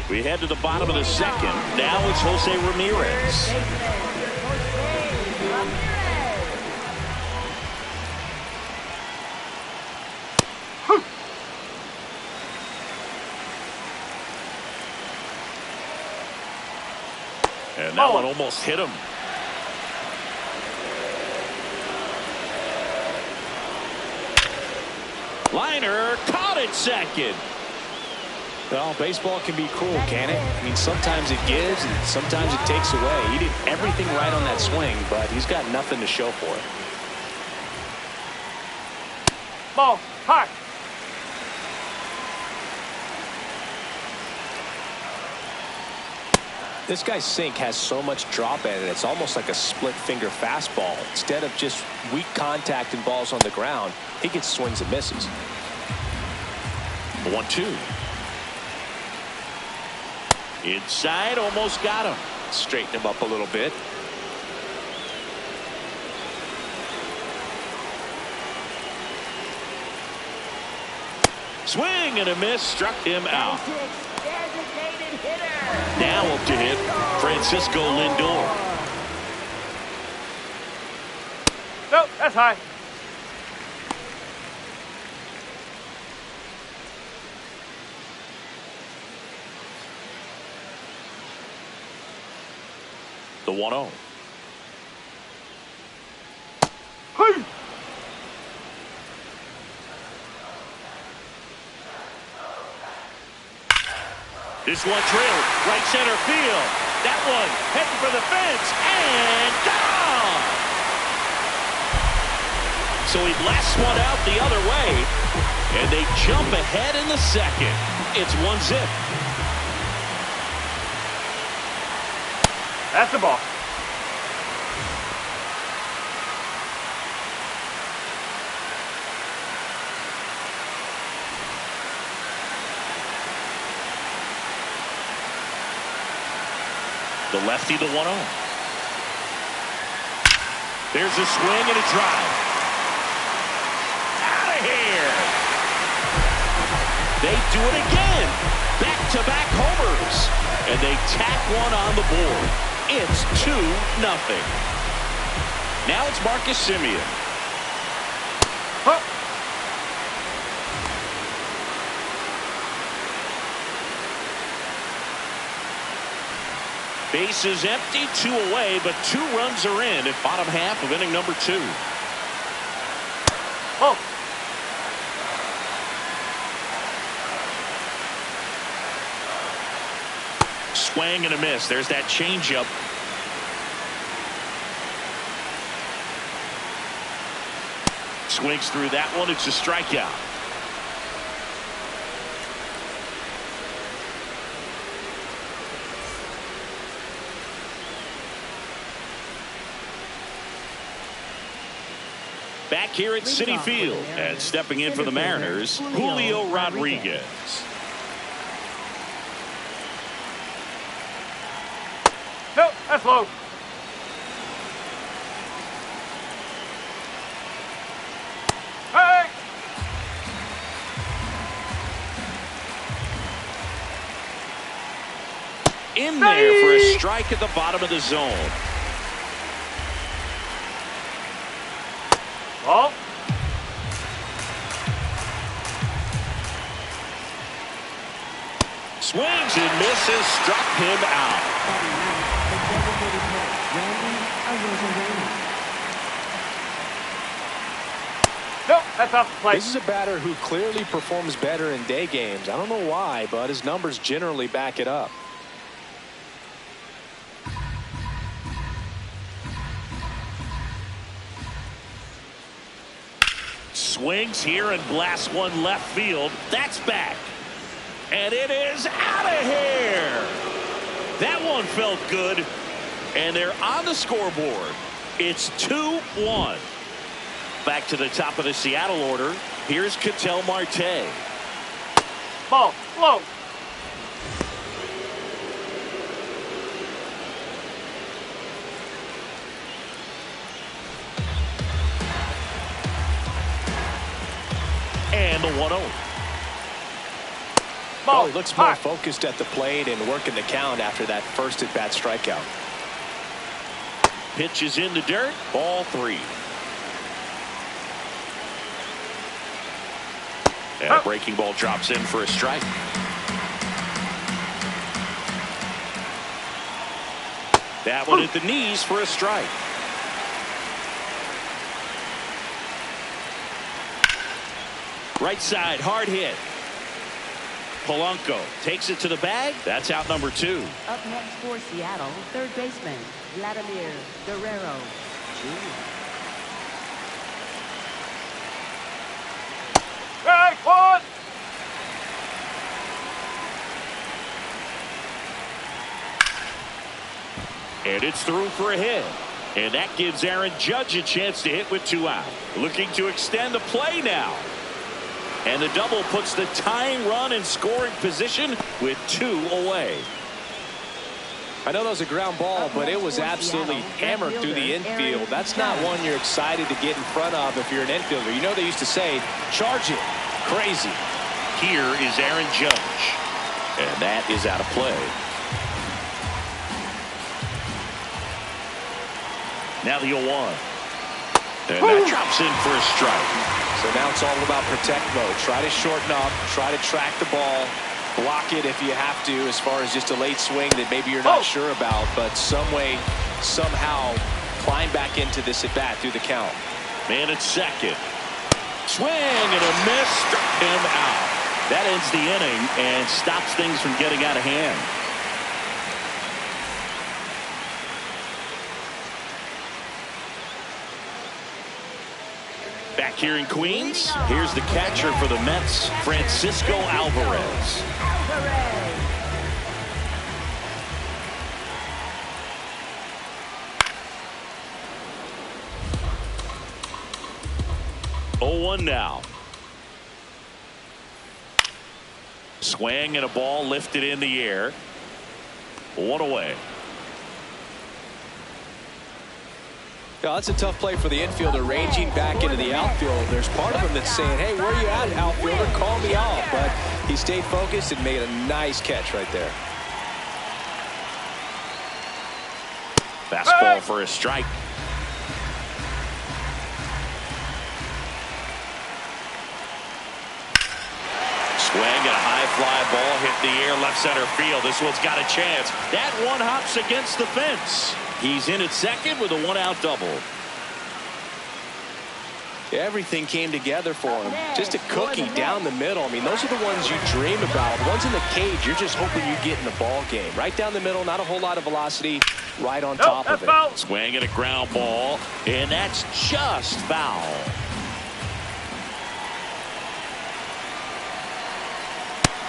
We head to the bottom of the second. Now it's Jose Ramirez. And that one almost hit him. Liner caught it second. Well, baseball can be cruel, can it? I mean, sometimes it gives and sometimes it takes away. He did everything right on that swing, but he's got nothing to show for it. Ball, high. This guy's sink has so much drop at it, it's almost like a split finger fastball. Instead of just weak contact and balls on the ground, he gets swings and misses. 1-2. Inside, almost got him. Straighten him up a little bit. Swing and a miss, struck him out. Now up to hit Francisco Lindor. Nope, that's high. The 1-0. Hey. This one trailed right center field. That one heading for the fence and gone. So he blasts one out the other way, and they jump ahead in the second. It's 1-0. That's the ball. The lefty, the 1-0. There's a swing and a drive. Out of here. They do it again. Back-to-back homers. And they tack one on the board. It's 2-0. Now it's Marcus Semien. Huh. Base is empty, 2 away, but 2 runs are in at bottom half of inning number 2. Oh. Swing and a miss. There's that changeup. Swings through that one. It's a strikeout. Back here at Citi Field, and stepping in for the Mariners, Julio Rodriguez. Nope, that's low. Hey! In there for a strike at the bottom of the zone. Ball. Swings and misses, struck him out. Nope, that's off the plate. This is a batter who clearly performs better in day games. I don't know why, but his numbers generally back it up. Swings here and blasts one left field. That's back. And it is out of here. That one felt good. And they're on the scoreboard. It's 2-1. Back to the top of the Seattle order. Here's Ketel Marte. Ball, low. And the 1-0. Well, he looks more focused at the plate and working the count after that first at-bat strikeout. Pitch is in the dirt. Ball 3. And a breaking ball drops in for a strike. That one at the knees for a strike. Right side, hard hit. Polanco takes it to the bag. That's out number 2. Up next for Seattle, third baseman, Vladimir Guerrero Jr. Strike 1. And it's through for a hit. And that gives Aaron Judge a chance to hit with 2 out. Looking to extend the play now. And the double puts the tying run in scoring position with 2 away. I know that was a ground ball, but it was absolutely hammered through the infield. That's not one you're excited to get in front of if you're an infielder. You know they used to say, charge it. Crazy. Here is Aaron Judge. And that is out of play. Now the 0-1. And that drops in for a strike. So now it's all about protect mode. Try to shorten up, try to track the ball, block it if you have to, as far as just a late swing that maybe you're not sure about, but some way, somehow climb back into this at bat through the count. Man at second. Swing and a miss, struck him out. That ends the inning and stops things from getting out of hand. Back here in Queens, here's the catcher for the Mets, Francisco Alvarez. 0-1 now. Swing and a ball lifted in the air. 1 away. Yeah, that's a tough play for the infielder, ranging back into the outfield. There's part of him that's saying, hey, where are you at, outfielder? Call me off. But he stayed focused and made a nice catch right there. Fastball for a strike. Swing and a high fly ball hit the air, left center field. This one's got a chance. That one hops against the fence. He's in at second with a 1-out double. Everything came together for him. Just a cookie down the middle. I mean, those are the ones you dream about. The ones in the cage, you're just hoping you get in the ball game. Right down the middle, not a whole lot of velocity, right on top of it. Foul. Swing and a ground ball, and that's just foul.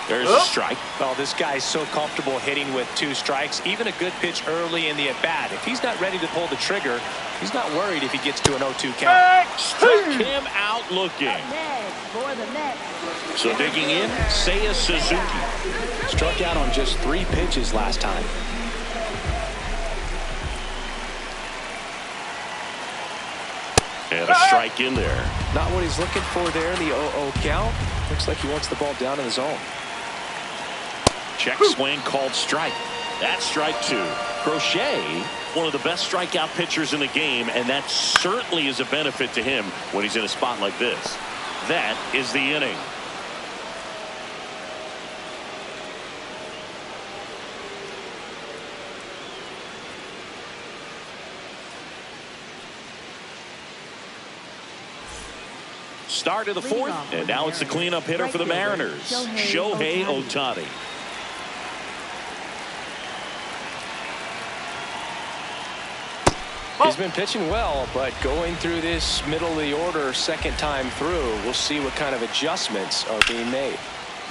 There's a strike. Oh, this guy's so comfortable hitting with 2 strikes. Even a good pitch early in the at-bat. If he's not ready to pull the trigger, he's not worried if he gets to an 0-2 count. Struck him out looking. Next for the Mets. So digging in, Seiya Suzuki. Struck out on just 3 pitches last time. And a strike in there. Not what he's looking for there in the 0-0 count. Looks like he wants the ball down in the zone. Check swing called strike. That's strike 2. Crochet, one of the best strikeout pitchers in the game, and that certainly is a benefit to him when he's in a spot like this. That is the inning. Start of the 4th, and now it's the cleanup hitter for the Mariners, Shohei Ohtani. He's been pitching well, but going through this middle of the order second time through, we'll see what kind of adjustments are being made.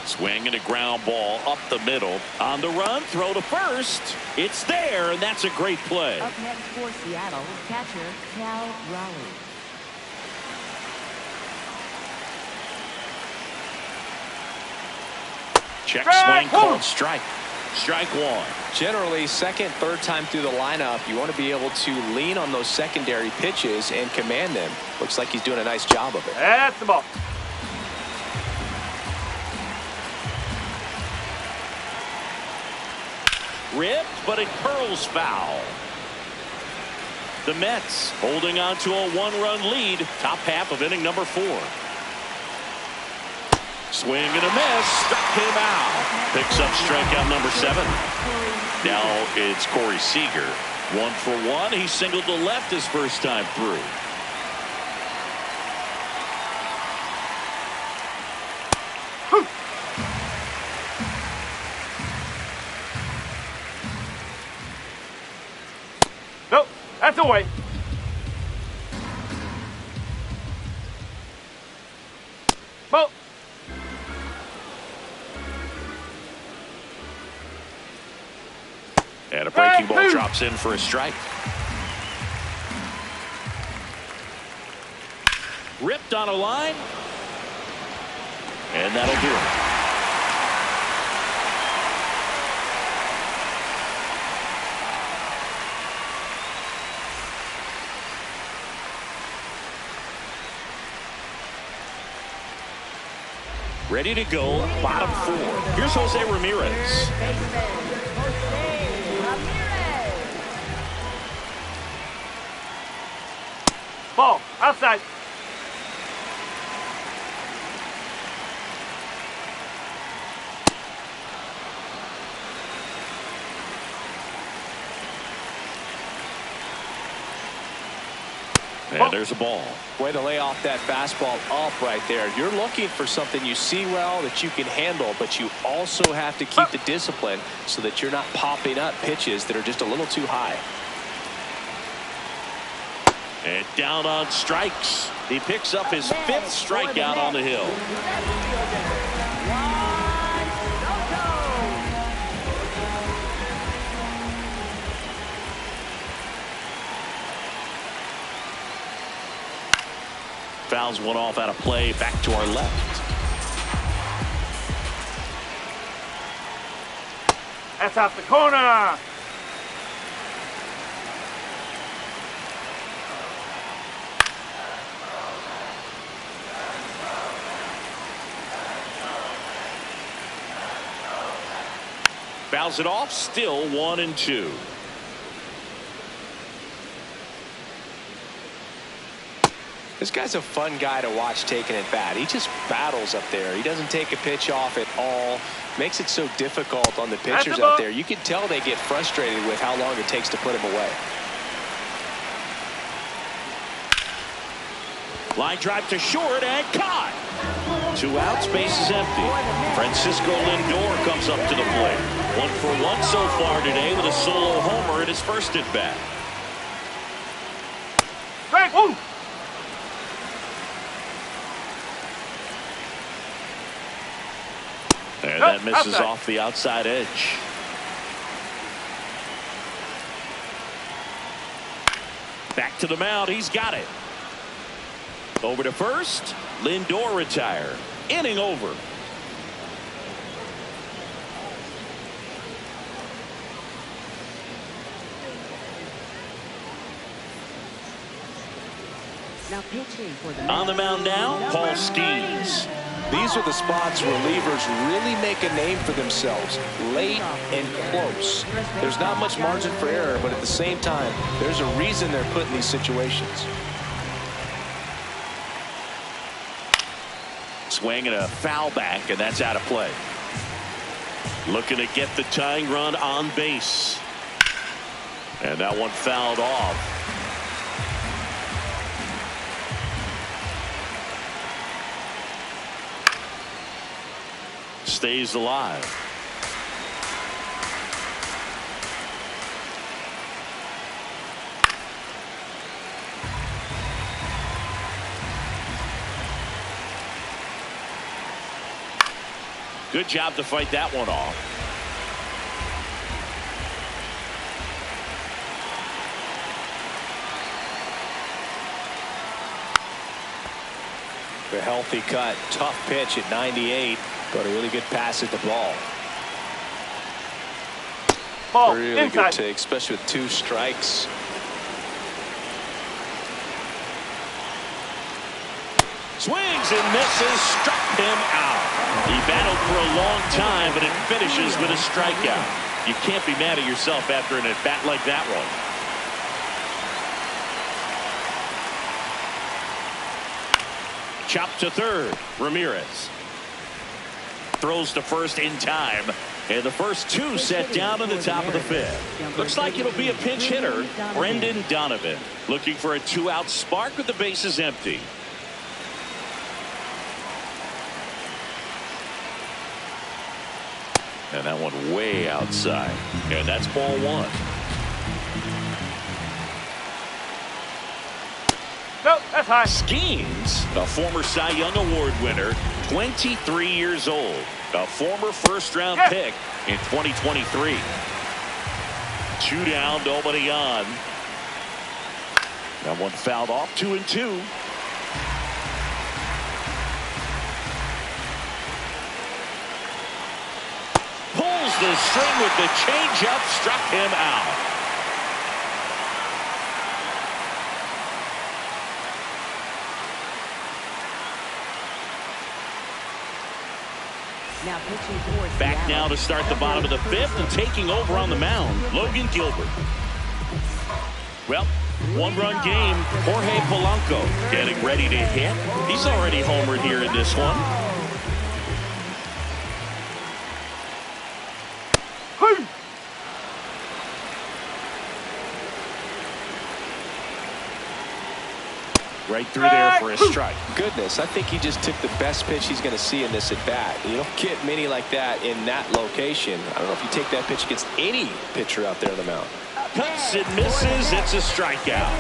Swing and a ground ball up the middle. On the run, throw to first. It's there, and that's a great play. Up next for Seattle, catcher Cal Raleigh. Check swing called strike. Strike 1. Generally, second, third time through the lineup, you want to be able to lean on those secondary pitches and command them. Looks like he's doing a nice job of it. That's the ball. Ripped, but it curls foul. The Mets holding on to a one-run lead, top half of inning number 4. Swing and a miss, struck him out. Picks up strikeout number 7. Now it's Corey Seager. 1 for 1. He singled to left his first time through. Nope, that's away. Ball. And a breaking ball drops in for a strike. Ripped on a line. And that'll do it. Ready to go, bottom 4. Here's Jose Ramirez. Ball. Outside. And there's a ball. Way to lay off that fastball up right there. You're looking for something you see well that you can handle, but you also have to keep the discipline so that you're not popping up pitches that are just a little too high. And down on strikes. He picks up his 5th strikeout on the hill. Fouls one off out of play. Back to our left. That's out the corner. Fouls it off. Still 1-2. This guy's a fun guy to watch taking at bat. He just battles up there. He doesn't take a pitch off at all. Makes it so difficult on the pitchers out there. You can tell they get frustrated with how long it takes to put him away. Line drive to short and caught. 2 outs, base is empty. Francisco Lindor comes up to the plate. 1 for 1 so far today with a solo homer at his first at bat. Strike. Woo. And that misses off the outside edge. Back to the mound. He's got it. Over to first. Lindor retire. Inning over. Now pitching for the On the mound now, Paul Skeens. These are the spots relievers really make a name for themselves, late and close. There's not much margin for error, but at the same time, there's a reason they're put in these situations. Swing and a foul back, and that's out of play. Looking to get the tying run on base. And that one fouled off. Stays alive. Good job to fight that one off. A healthy cut, tough pitch at 98, but a really good pass at the ball. Ball. Really Inside. good take, especially with 2 strikes. Swings and misses, struck him out. He battled for a long time, but it finishes with a strikeout. You can't be mad at yourself after an at-bat like that one. Chopped to third. Ramirez throws to first in time. And the first two set down in the top of the fifth. Looks like it'll be a pinch hitter, Brendan Donovan, looking for a two-out spark with the bases empty. And that one way outside. And that's ball one. No, that's high. Skeens, a former Cy Young Award winner, 23 years old. A former first-round pick in 2023. 2 down, nobody on. That one fouled off, 2-2. Pulls the string with the changeup, struck him out. Now pitching for Back Seattle. now to start the bottom of the fifth and taking over on the mound, Logan Gilbert. Well, one-run game. Jorge Polanco getting ready to hit. He's already homered here in this one. Hey. Right through there for a strike. Goodness, I think he just took the best pitch he's going to see in this at bat. You don't get many like that in that location. I don't know if you take that pitch against any pitcher out there on the mound. Cuts and misses. It's a strikeout.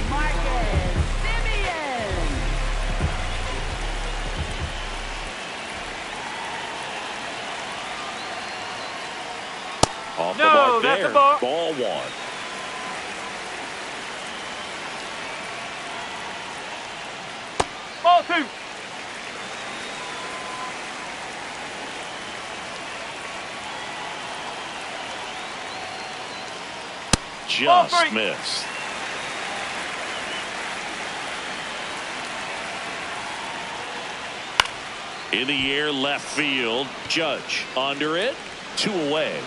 Marcus Semien. Off the No, mark that's there. a ball. Ball one. Ball two. Just three. missed. In the air, left field. Judge under it. 2 away.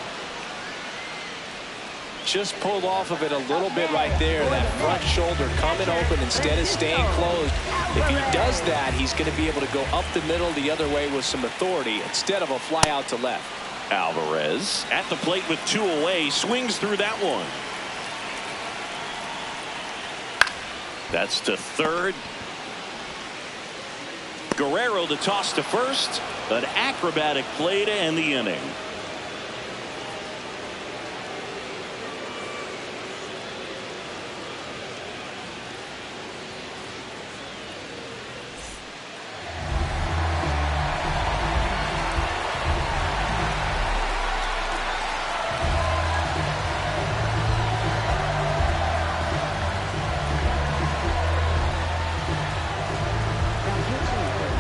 Just pulled off of it a little bit right there. That front shoulder coming open instead of staying closed. If he does that, he's going to be able to go up the middle the other way with some authority instead of a fly out to left. Alvarez at the plate with 2 away. Swings through that one. That's to third. Guerrero the toss to first. An acrobatic play to end the inning.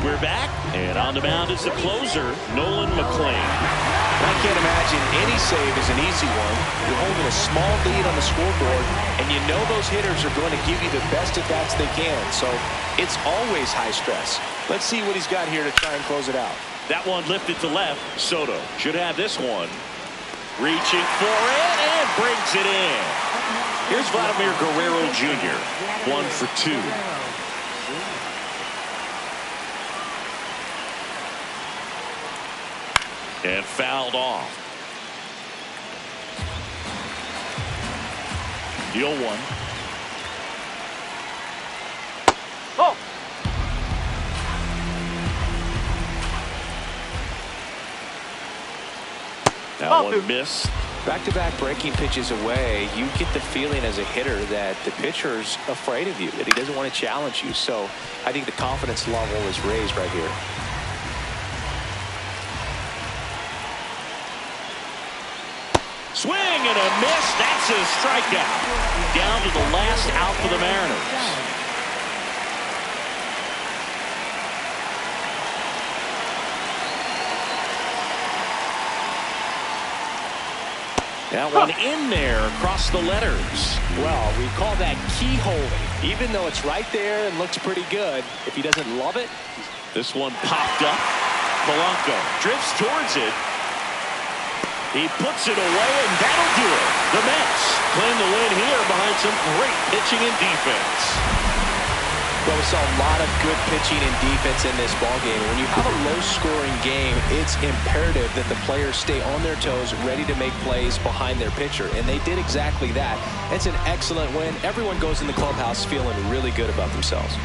We're back, and on the mound is the closer, Nolan McLean. I can't imagine any save is an easy one. You're holding a small lead on the scoreboard, and you know those hitters are going to give you the best at-bats they can, so it's always high stress. Let's see what he's got here to try and close it out. That one lifted to left. Soto should have this one. Reaching for it and brings it in. Here's Vladimir Guerrero Jr. 1 for 2. And fouled off. The 0-1. Oh. That Ball one two. missed. Back-to-back breaking pitches away, you get the feeling as a hitter that the pitcher's afraid of you, that he doesn't want to challenge you. So I think the confidence level is raised right here. Swing and a miss. That's a strikeout. Down to the last out for the Mariners. That one in there across the letters. Well, we call that key holding. Even though it's right there and looks pretty good, if he doesn't love it. This one popped up. Polanco drifts towards it. He puts it away, and that'll do it. The Mets claim the win here behind some great pitching and defense. Well, we saw a lot of good pitching and defense in this ballgame. When you have a low-scoring game, it's imperative that the players stay on their toes, ready to make plays behind their pitcher, and they did exactly that. It's an excellent win. Everyone goes in the clubhouse feeling really good about themselves.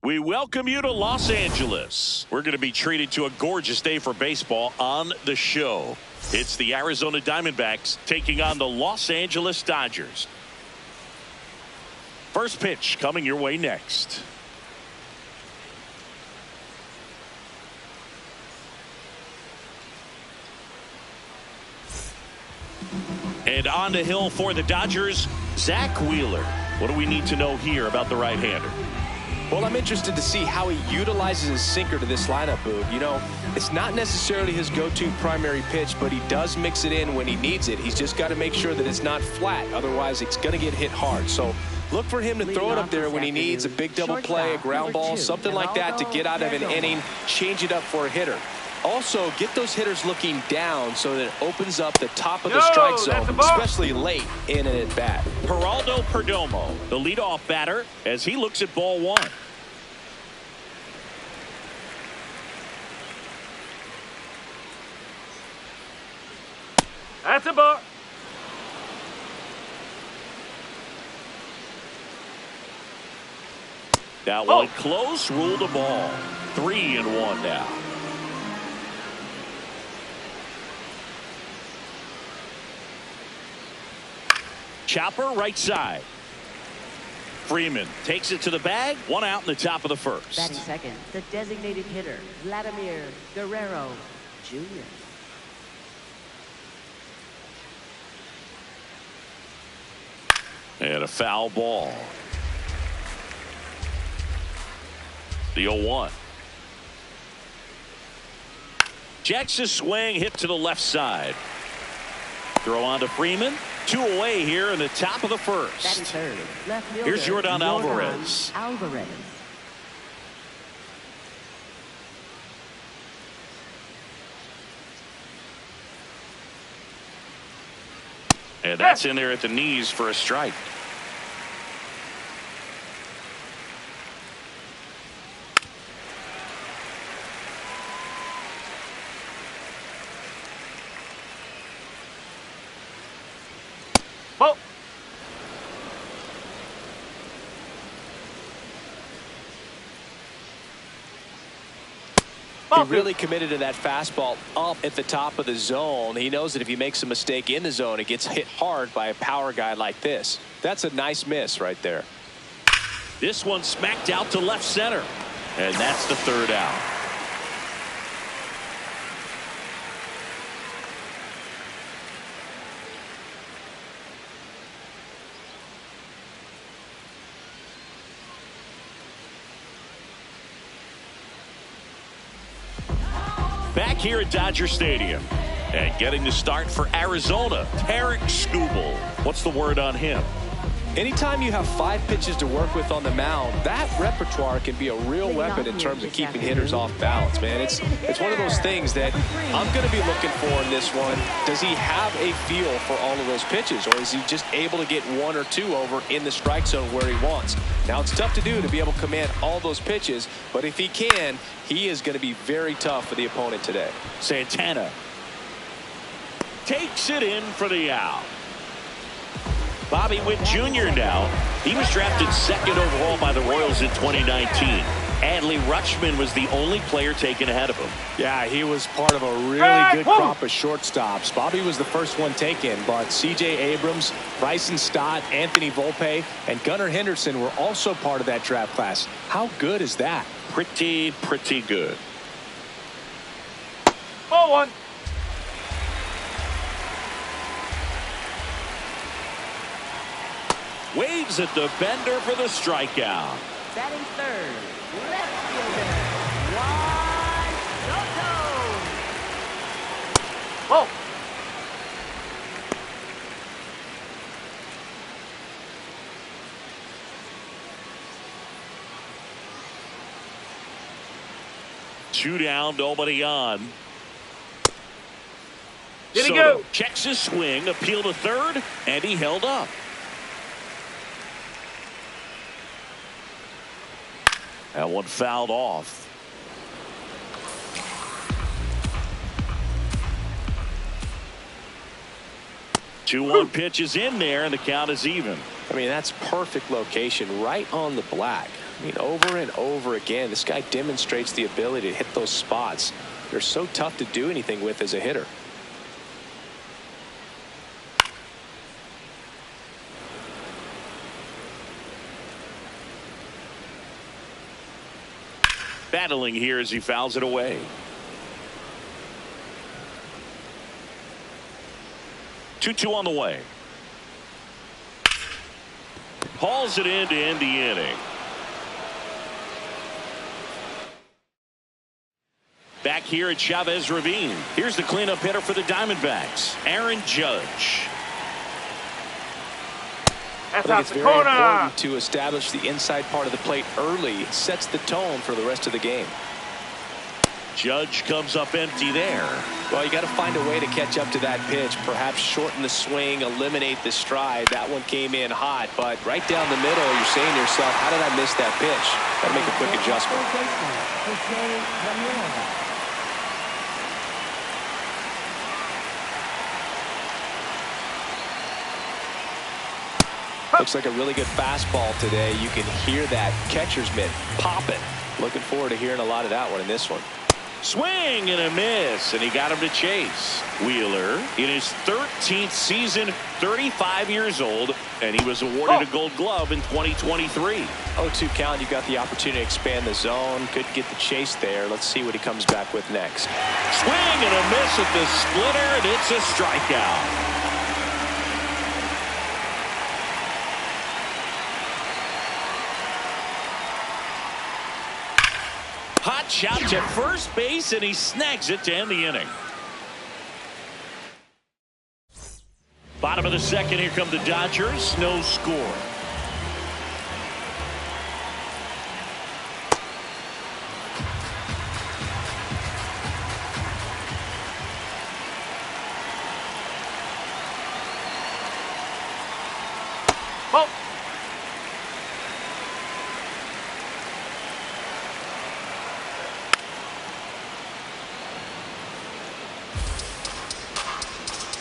We welcome you to Los Angeles. We're going to be treated to a gorgeous day for baseball on the show. It's the Arizona Diamondbacks taking on the Los Angeles Dodgers. First pitch coming your way next. And on the hill for the Dodgers, Zach Wheeler. What do we need to know here about the right-hander? Well, I'm interested to see how he utilizes his sinker to this lineup, Boog. You know, it's not necessarily his go-to primary pitch, but he does mix it in when he needs it. He's just got to make sure that it's not flat. Otherwise, it's going to get hit hard. So look for him to throw it up there when he needs a big double play, a ground ball, something like that to get out of an inning, change it up for a hitter. Also, get those hitters looking down so that it opens up the top of the strike zone, especially late in an at-bat. Geraldo Perdomo, the leadoff batter, as he looks at ball one. That's a ball. That one close, ruled a ball. 3-1 now. Chopper right side. Freeman takes it to the bag. 1 out in the top of the first. Batting second, the designated hitter, Vladimir Guerrero Jr. And a foul ball. The 0-1. Jackson swing hit to the left side. Throw on to Freeman. 2 away here in the top of the first. Batting third, left fielder, Here's Jordan Alvarez. And that's in there at the knees for a strike. Ball. He really committed to that fastball up at the top of the zone. He knows that if he makes a mistake in the zone, it gets hit hard by a power guy like this. That's a nice miss right there. This one smacked out to left center. And that's the 3rd out. Back here at Dodger Stadium. And getting the start for Arizona, Tarik Skubal. What's the word on him? Anytime you have 5 pitches to work with on the mound, that repertoire can be a real weapon in terms of keeping hitters off balance, man. It's one of those things that I'm going to be looking for in this one. Does he have a feel for all of those pitches, or is he just able to get 1 or 2 over in the strike zone where he wants? Now, it's tough to do to be able to command all those pitches, but if he can, he is going to be very tough for the opponent today. Santana takes it in for the out. Bobby Witt Jr. now. He was drafted 2nd overall by the Royals in 2019. Adley Rutschman was the only player taken ahead of him. Yeah, he was part of a really good crop of shortstops. Bobby was the first one taken, but C.J. Abrams, Bryson Stott, Anthony Volpe, and Gunnar Henderson were also part of that draft class. How good is that? Pretty good. Ball 1. Waves at the bender for the strikeout. Batting third, left fielder, Juan Soto. Ball. Two down, nobody on. Did he Soto go? checks his swing, appeal to third, and he held up. That one fouled off. Two 1 pitch is in there, and the count is even. I mean, that's perfect location right on the black. I mean, over and over again, this guy demonstrates the ability to hit those spots. They're so tough to do anything with as a hitter. Battling here as he fouls it away. Two on the way. Hauls it in to end the inning. Back here at Chavez Ravine. Here's the cleanup hitter for the Diamondbacks, Aaron Judge. I think it's very important to establish the inside part of the plate early. It sets the tone for the rest of the game. Judge comes up empty there. Well, you got to find a way to catch up to that pitch. Perhaps shorten the swing, eliminate the stride. That one came in hot, but right down the middle, you're saying to yourself, how did I miss that pitch? Got to make a quick adjustment. Looks like a really good fastball today. You can hear that catcher's mitt popping. Looking forward to hearing a lot of that one in this one. Swing and a miss, and he got him to chase. Wheeler in his 13th season, 35 years old, and he was awarded a Gold Glove in 2023. 0-2 count. You got the opportunity to expand the zone. Couldn't get the chase there. Let's see what he comes back with next. Swing and a miss at the splitter, and it's a strikeout. Hot shot to first base, and he snags it to end the inning. Bottom of the second, here come the Dodgers. No score. Ball.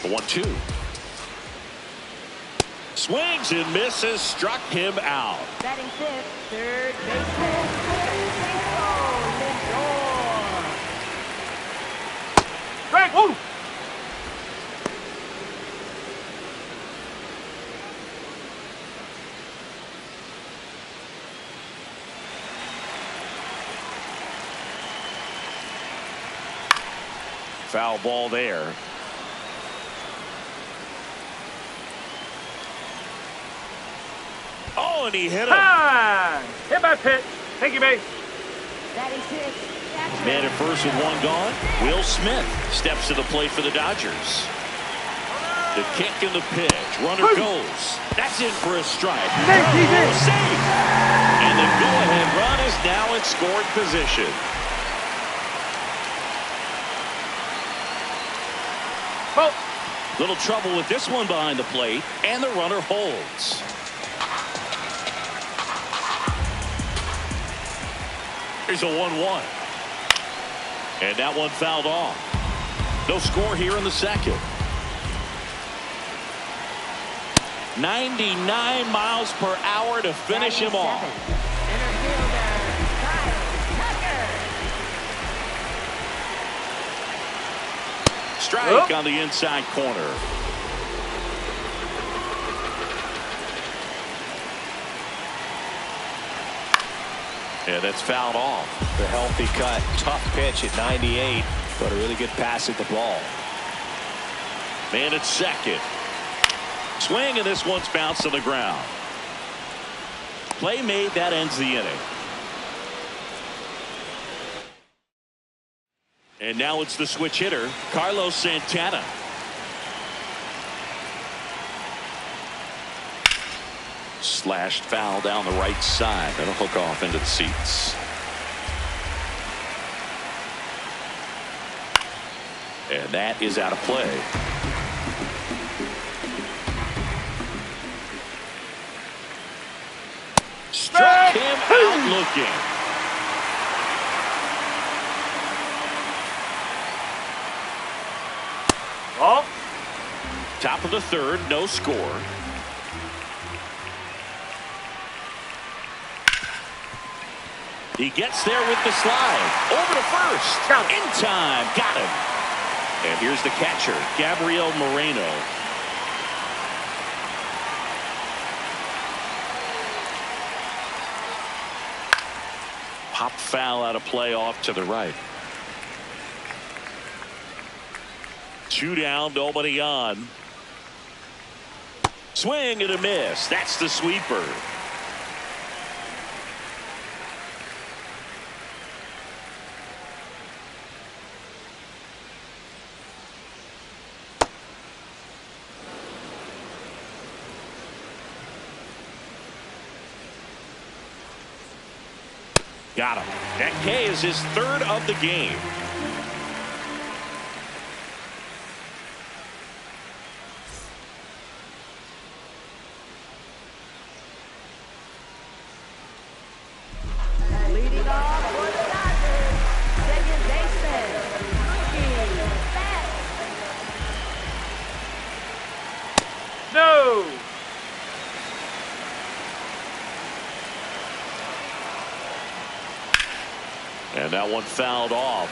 The 1-2. Swings and misses, struck him out. Batting fifth, third baseman, Francisco Lindor. Greg, woo! Foul ball there. Oh, and he hit him. Hit by pitch. Thank you, base. Batting sixth, catcher. Man at first with one gone. Will Smith steps to the plate for the Dodgers. The kick and the pitch. Runner goes. That's in for a strike. Safe. And the go-ahead run is now in scoring position. Ball. Little trouble with this one behind the plate, and the runner holds. Here's a 1-1. And that one fouled off. No score here in the second. 99 miles per hour to finish him off. Center fielder, Kyle Tucker. Strike on the inside corner. And that's fouled off. The healthy cut. Tough pitch at 98, but a really good pass at the ball. Man at second. Swing, and this one's bounced to the ground. Play made, that ends the inning. And now it's the switch hitter, Carlos Santana. Slashed foul down the right side. That'll hook off into the seats. And that is out of play. Struck him out looking. Ball. Top of the third, no score. He gets there with the slide. Over to first. Count. In time. Got him. And here's the catcher, Gabriel Moreno. Pop foul out of play off to the right. 2 down, nobody on. Swing and a miss. That's the sweeper. Got him. That K is his 3rd of the game. Leading off for the Dodgers, second baseman, Mookie Betts. No. And that one fouled off.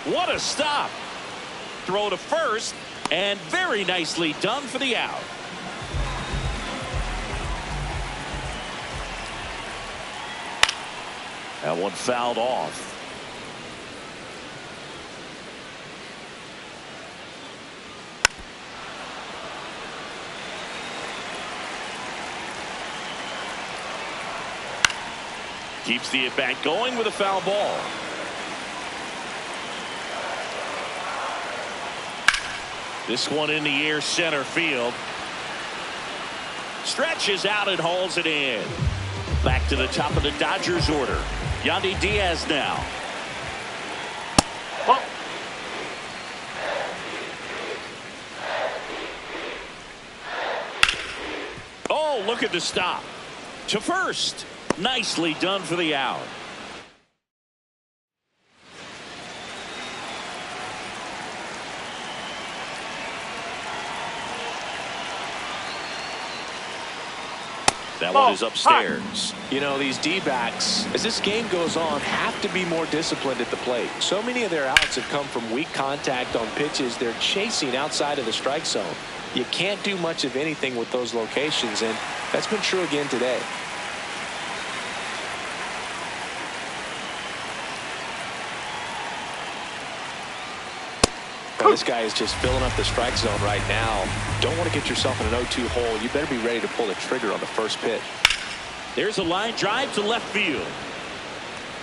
What a stop. Throw to first, and very nicely done for the out. That one fouled off. Keeps the at-bat going with a foul ball. This one in the air, center field. Stretches out and hauls it in. Back to the top of the Dodgers order. Yandy Diaz now. Ball. Oh, look at the stop. To first. Nicely done for the out. That one is upstairs. You know, these D-backs, as this game goes on, have to be more disciplined at the plate. So many of their outs have come from weak contact on pitches they're chasing outside of the strike zone. You can't do much of anything with those locations, and that's been true again today. Well, this guy is just filling up the strike zone right now. Don't want to get yourself in an 0-2 hole. You better be ready to pull the trigger on the first pitch. There's a line drive to left field.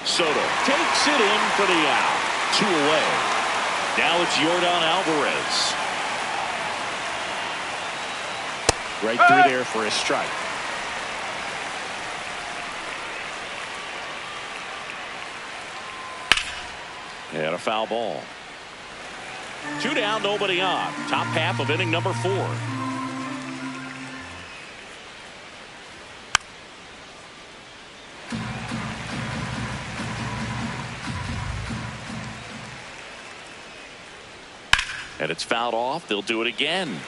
Soto takes it in for the out. 2 away. Now it's Yordan Alvarez. Right through there for a strike. And a foul ball. 2 down, nobody on. Top half of inning number 4. And it's fouled off. They'll do it again.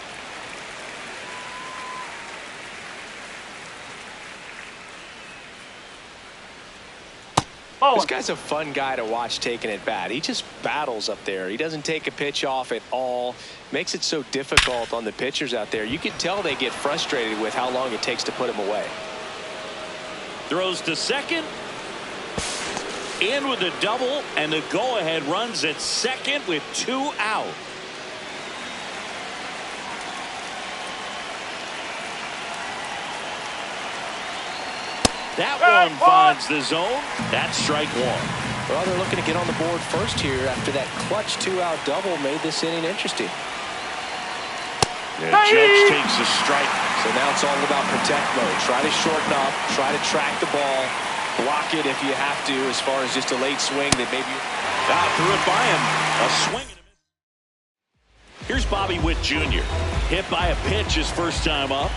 This guy's a fun guy to watch taking at bat. He just battles up there. He doesn't take a pitch off at all. Makes it so difficult on the pitchers out there. You can tell they get frustrated with how long it takes to put him away. Throws to second. In with a double, and the go-ahead runs at second with 2 out. That one finds the zone. That's strike 1. Well, they're looking to get on the board first here after that clutch 2-out double made this inning interesting. The Judge takes a strike. So now it's all about protect mode. Try to shorten up, try to track the ball, block it if you have to, as far as just a late swing that maybe Threw it by him. A swing and a miss. Here's Bobby Witt Jr. Hit by a pitch his first time up.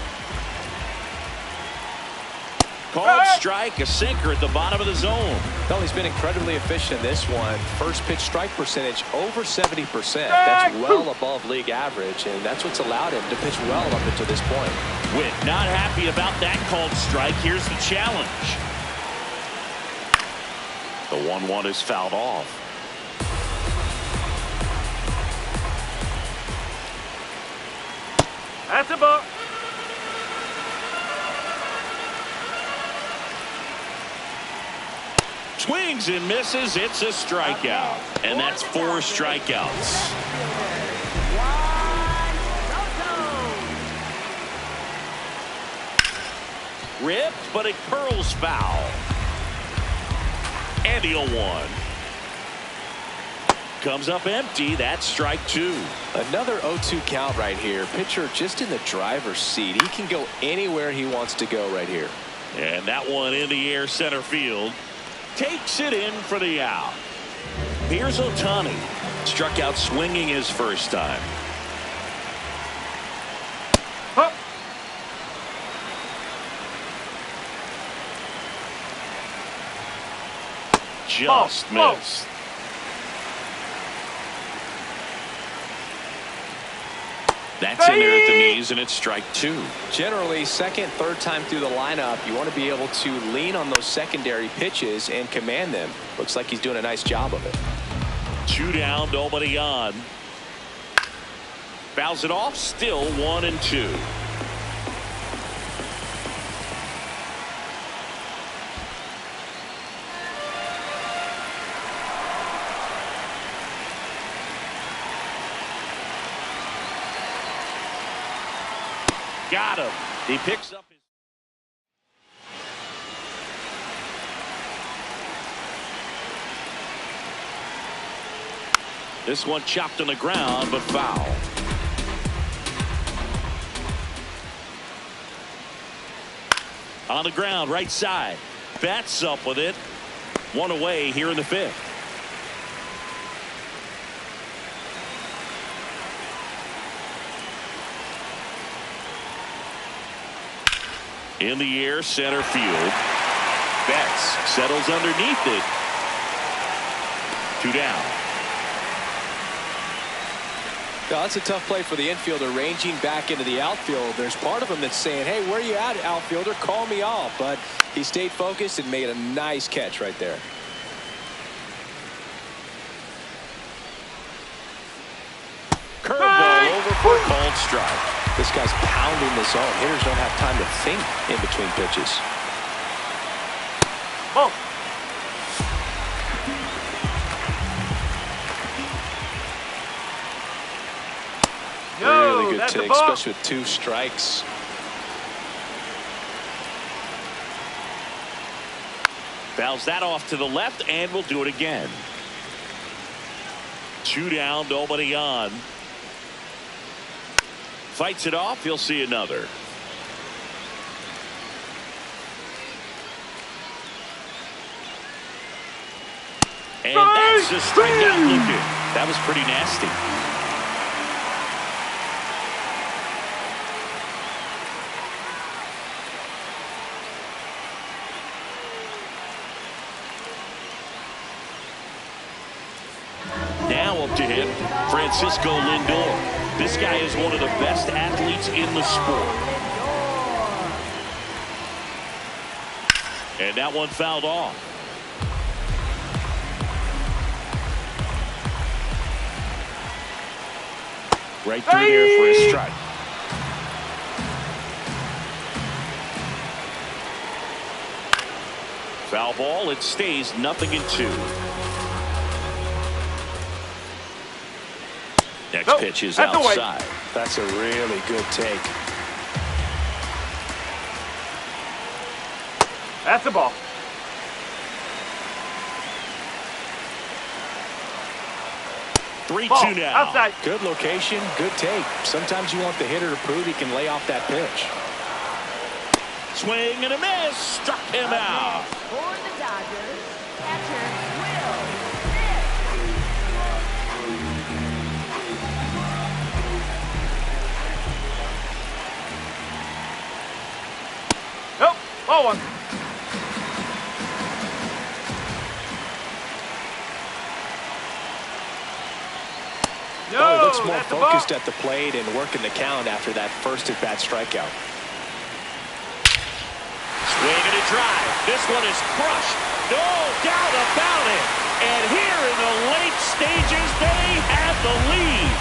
Called strike, a sinker at the bottom of the zone. Well, he's been incredibly efficient in this one. First pitch strike percentage over 70%. That's well above league average, and that's what's allowed him to pitch well up until this point. Witt not happy about that called strike. Here's the challenge. The 1-1 is fouled off. That's a ball. Swings and misses. It's a strikeout. And that's 4 strikeouts. Ripped, but it curls foul. And the 0-1. Comes up empty. That's strike 2. Another 0-2 count right here. Pitcher just in the driver's seat. He can go anywhere he wants to go right here. And that one in the air center field. Takes it in for the out. Here's Ohtani. Struck out swinging his first time. Huh. Just missed. That's in there at the knees, and it's strike 2. Generally, second, third time through the lineup, you want to be able to lean on those secondary pitches and command them. Looks like he's doing a nice job of it. 2 down, nobody on. Fouls it off, still 1-2. Got him. He picks up his. This one chopped on the ground, but foul. On the ground, right side. Bats up with it. 1 away here in the 5th. In the air, center field. Betts settles underneath it. 2 down. Now, that's a tough play for the infielder, ranging back into the outfield. There's part of him that's saying, hey, where you at, outfielder? Call me off. But he stayed focused and made a nice catch right there. Curveball over for a called strike. This guy's pounding the zone. Hitters don't have time to think in between pitches. Ball. Really good that's a take, ball. especially with 2 strikes. Fouls that off to the left, and we'll do it again. 2 down, nobody on. Fights it off. He'll see another. And that's a strikeout looking. That was pretty nasty. Now up to him, Francisco Lindor. This guy is one of the best athletes in the sport. And that one fouled off. Right through there for a strike. Foul ball. It stays 0-2. Next pitch is outside. That's a really good take. That's the ball. Ball. 3-2 now. Outside. Good location, good take. Sometimes you want the hitter to prove he can lay off that pitch. Swing and a miss. Struck him out. For the Dodgers, catcher Will Smith. Nope. Ball 1. looks more that's a focused ball. at the plate and working the count after that first at-bat strikeout. Swing and a drive. This one is crushed. No doubt about it. And here in the late stages, they have the lead.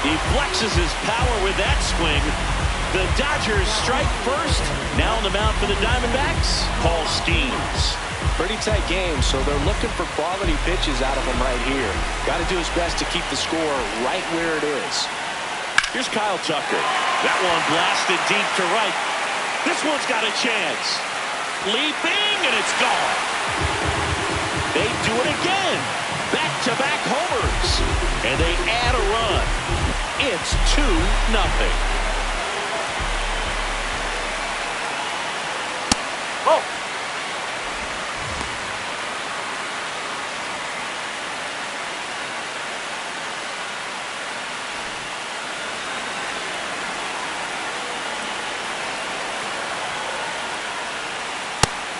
He flexes his power with that swing. The Dodgers strike first. Now on the mound for the Diamondbacks, Paul Skeens. Pretty tight game, so they're looking for quality pitches out of him right here. Got to do his best to keep the score right where it is. Here's Kyle Tucker. That one blasted deep to right. This one's got a chance. Leaping, and it's gone. They do it again. Back-to-back homers. And they add a run. It's 2-0. Oh.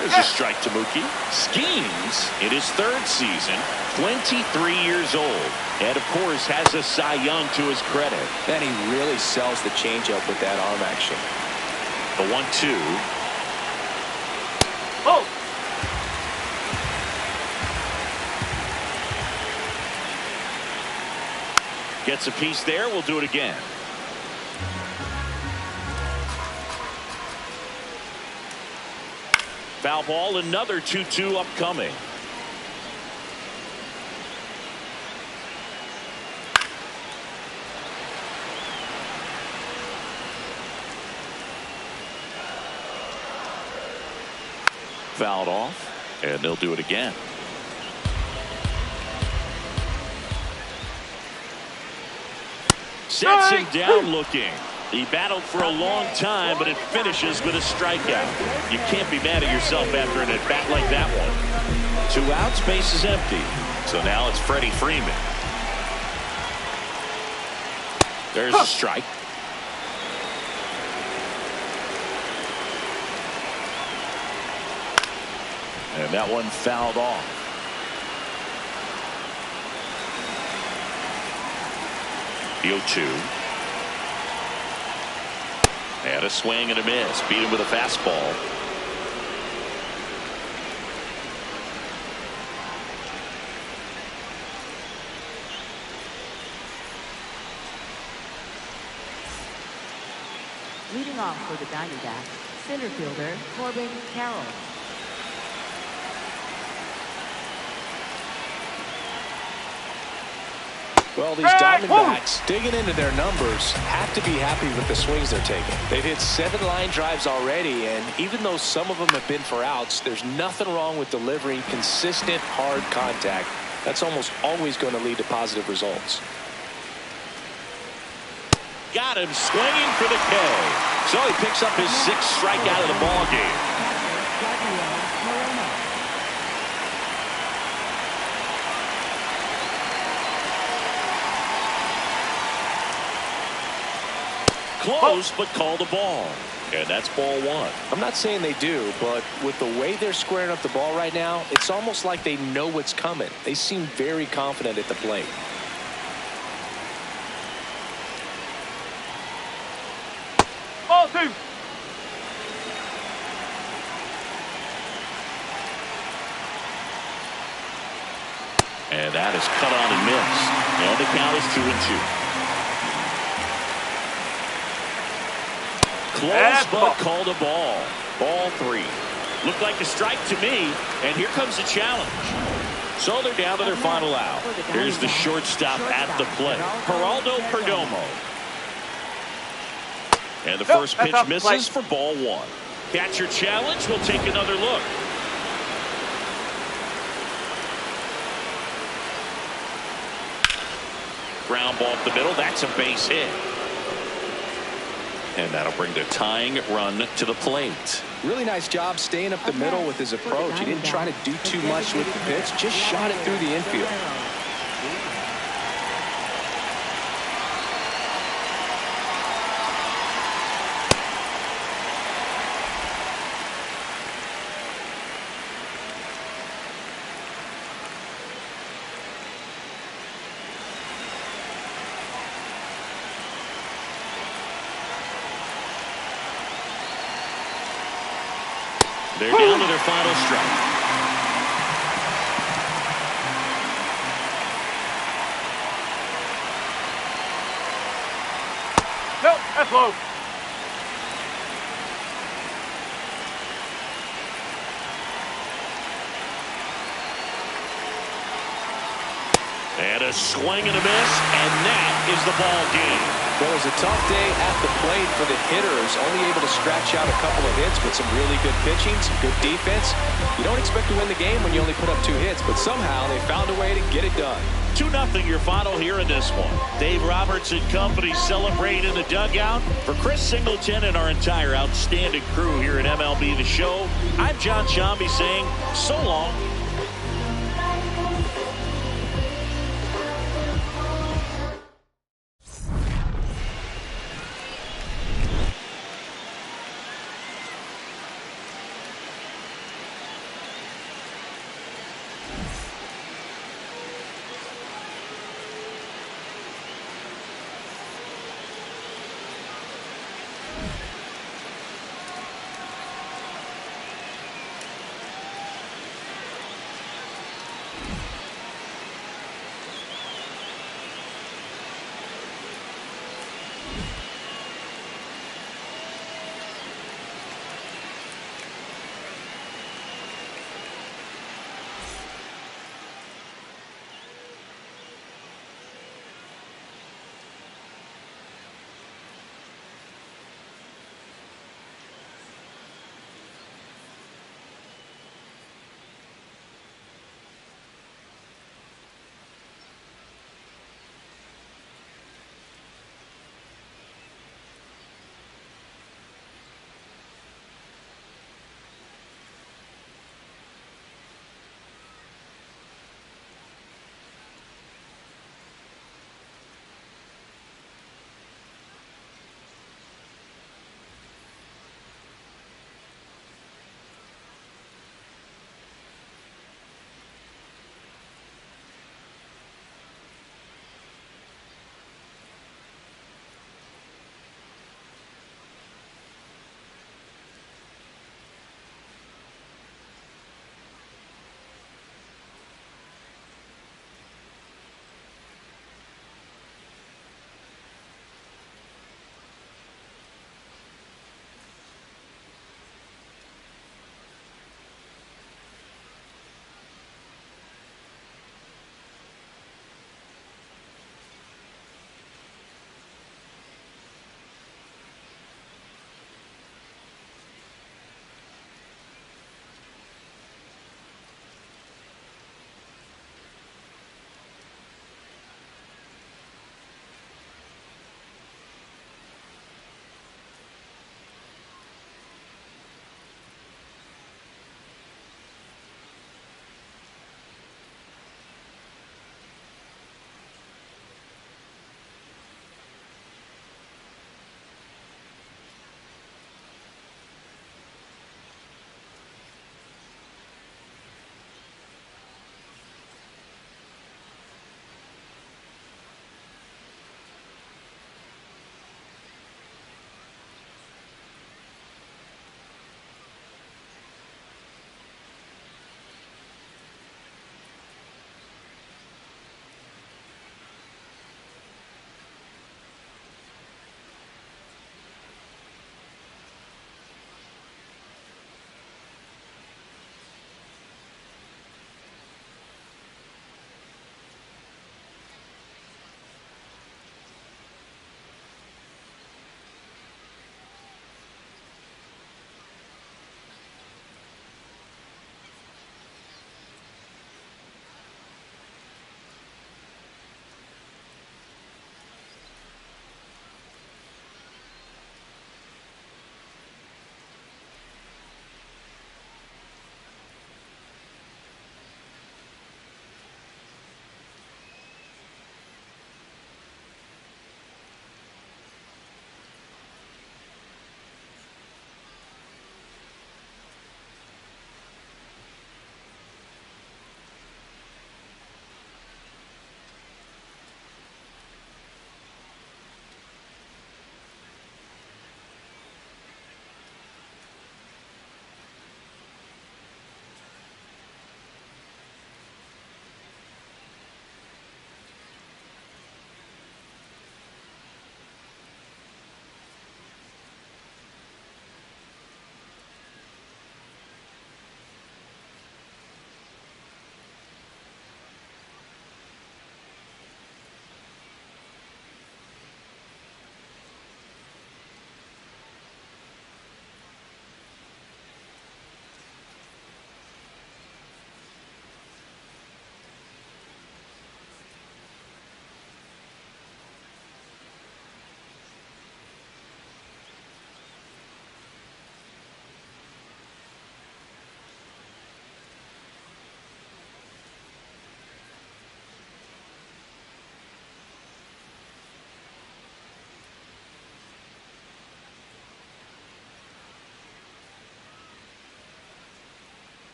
There's a strike to Mookie. Skeens in his third season, 23 years old. And, of course, has a Cy Young to his credit. And he really sells the changeup with that arm action. The 1-2. Oh. Gets a piece there. We'll do it again. Foul ball, another 2-2 upcoming. Fouled off, and they'll do it again. Sets him down looking. He battled for a long time, but it finishes with a strikeout. You can't be mad at yourself after an at-bat like that one. 2 outs, base is empty. So now it's Freddie Freeman. There's a strike. And that one fouled off. The 0-2. And a swing and a miss. Beat him with a fastball. Leading off for the Diamondbacks, center fielder Corbin Carroll. Well, these Diamondbacks digging into their numbers have to be happy with the swings they're taking. They've hit 7 line drives already, and even though some of them have been for outs, there's nothing wrong with delivering consistent, hard contact. That's almost always going to lead to positive results. Got him swinging for the K. So he picks up his 6th strikeout of the ball game. Close, but called a ball. And that's ball 1. I'm not saying they do, but with the way they're squaring up the ball right now, it's almost like they know what's coming. They seem very confident at the plate. Ball 2. And that is cut on and missed. And the count is 2-2. Close, but called a ball. Ball 3. Looked like a strike to me, and here comes the challenge. So they're down to their final out. Here's the shortstop at the plate, Geraldo Perdomo. And the first pitch misses for ball 1. Catcher challenge. We'll take another look. Ground ball up the middle. That's a base hit. And that'll bring the tying run to the plate. Really nice job staying up the middle with his approach. He didn't try to do too much with the pitch, just shot it through the infield. They're down to their final strike. Nope, that's low. And a swing and a miss, and that is the ball game. Well, it was a tough day at the plate for the hitters. Only able to scratch out a couple of hits, but some really good pitching, some good defense. You don't expect to win the game when you only put up 2 hits, but somehow they found a way to get it done. 2-0 your final here in this one. Dave Roberts and company celebrate in the dugout. For Chris Singleton and our entire outstanding crew here at MLB The Show, I'm John Shambi saying so long.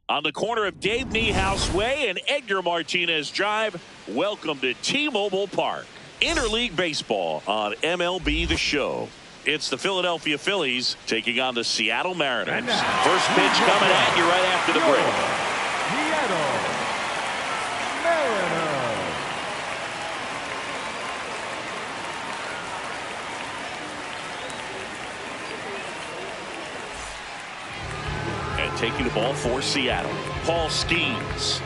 On the corner of Dave Niehaus Way and Edgar Martinez Drive, welcome to T-Mobile Park. Interleague Baseball on MLB The Show. It's the Philadelphia Phillies taking on the Seattle Mariners. First pitch coming at you right after the break. Seattle Mariners. And taking the ball for Seattle, Paul Skeens.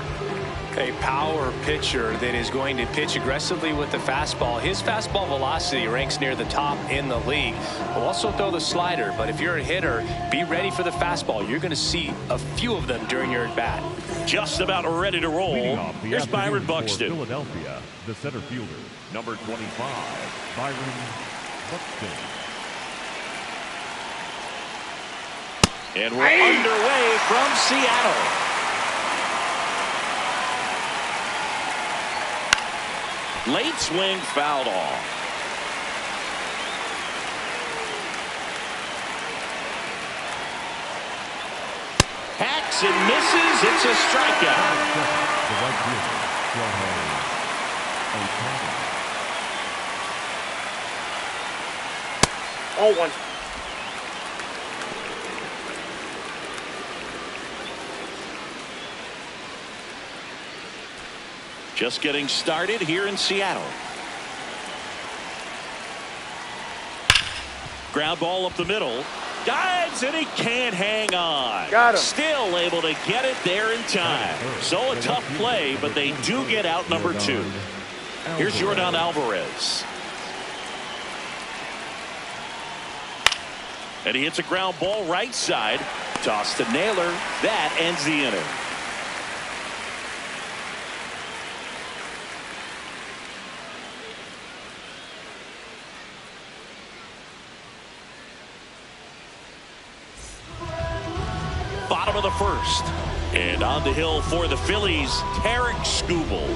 A power pitcher that is going to pitch aggressively with the fastball. His fastball velocity ranks near the top in the league. Will also throw the slider, but if you're a hitter, be ready for the fastball. You're going to see a few of them during your at-bat. Just about ready to roll. Here's Byron Buxton. Philadelphia, the center fielder, number 25, Byron Buxton. And we're underway from Seattle. Late swing fouled off. Hacks and misses. It's a strikeout. The right fielder, Shohei Ohtani. 0-1. Just getting started here in Seattle. Ground ball up the middle. Dives and he can't hang on. Got him. Still able to get it there in time. So a tough play, but they do get out number 2. Here's Yordan Alvarez. And he hits a ground ball right side. Toss to Naylor. That ends the inning. Bottom of the first. And on the hill for the Phillies, Tarik Skubal.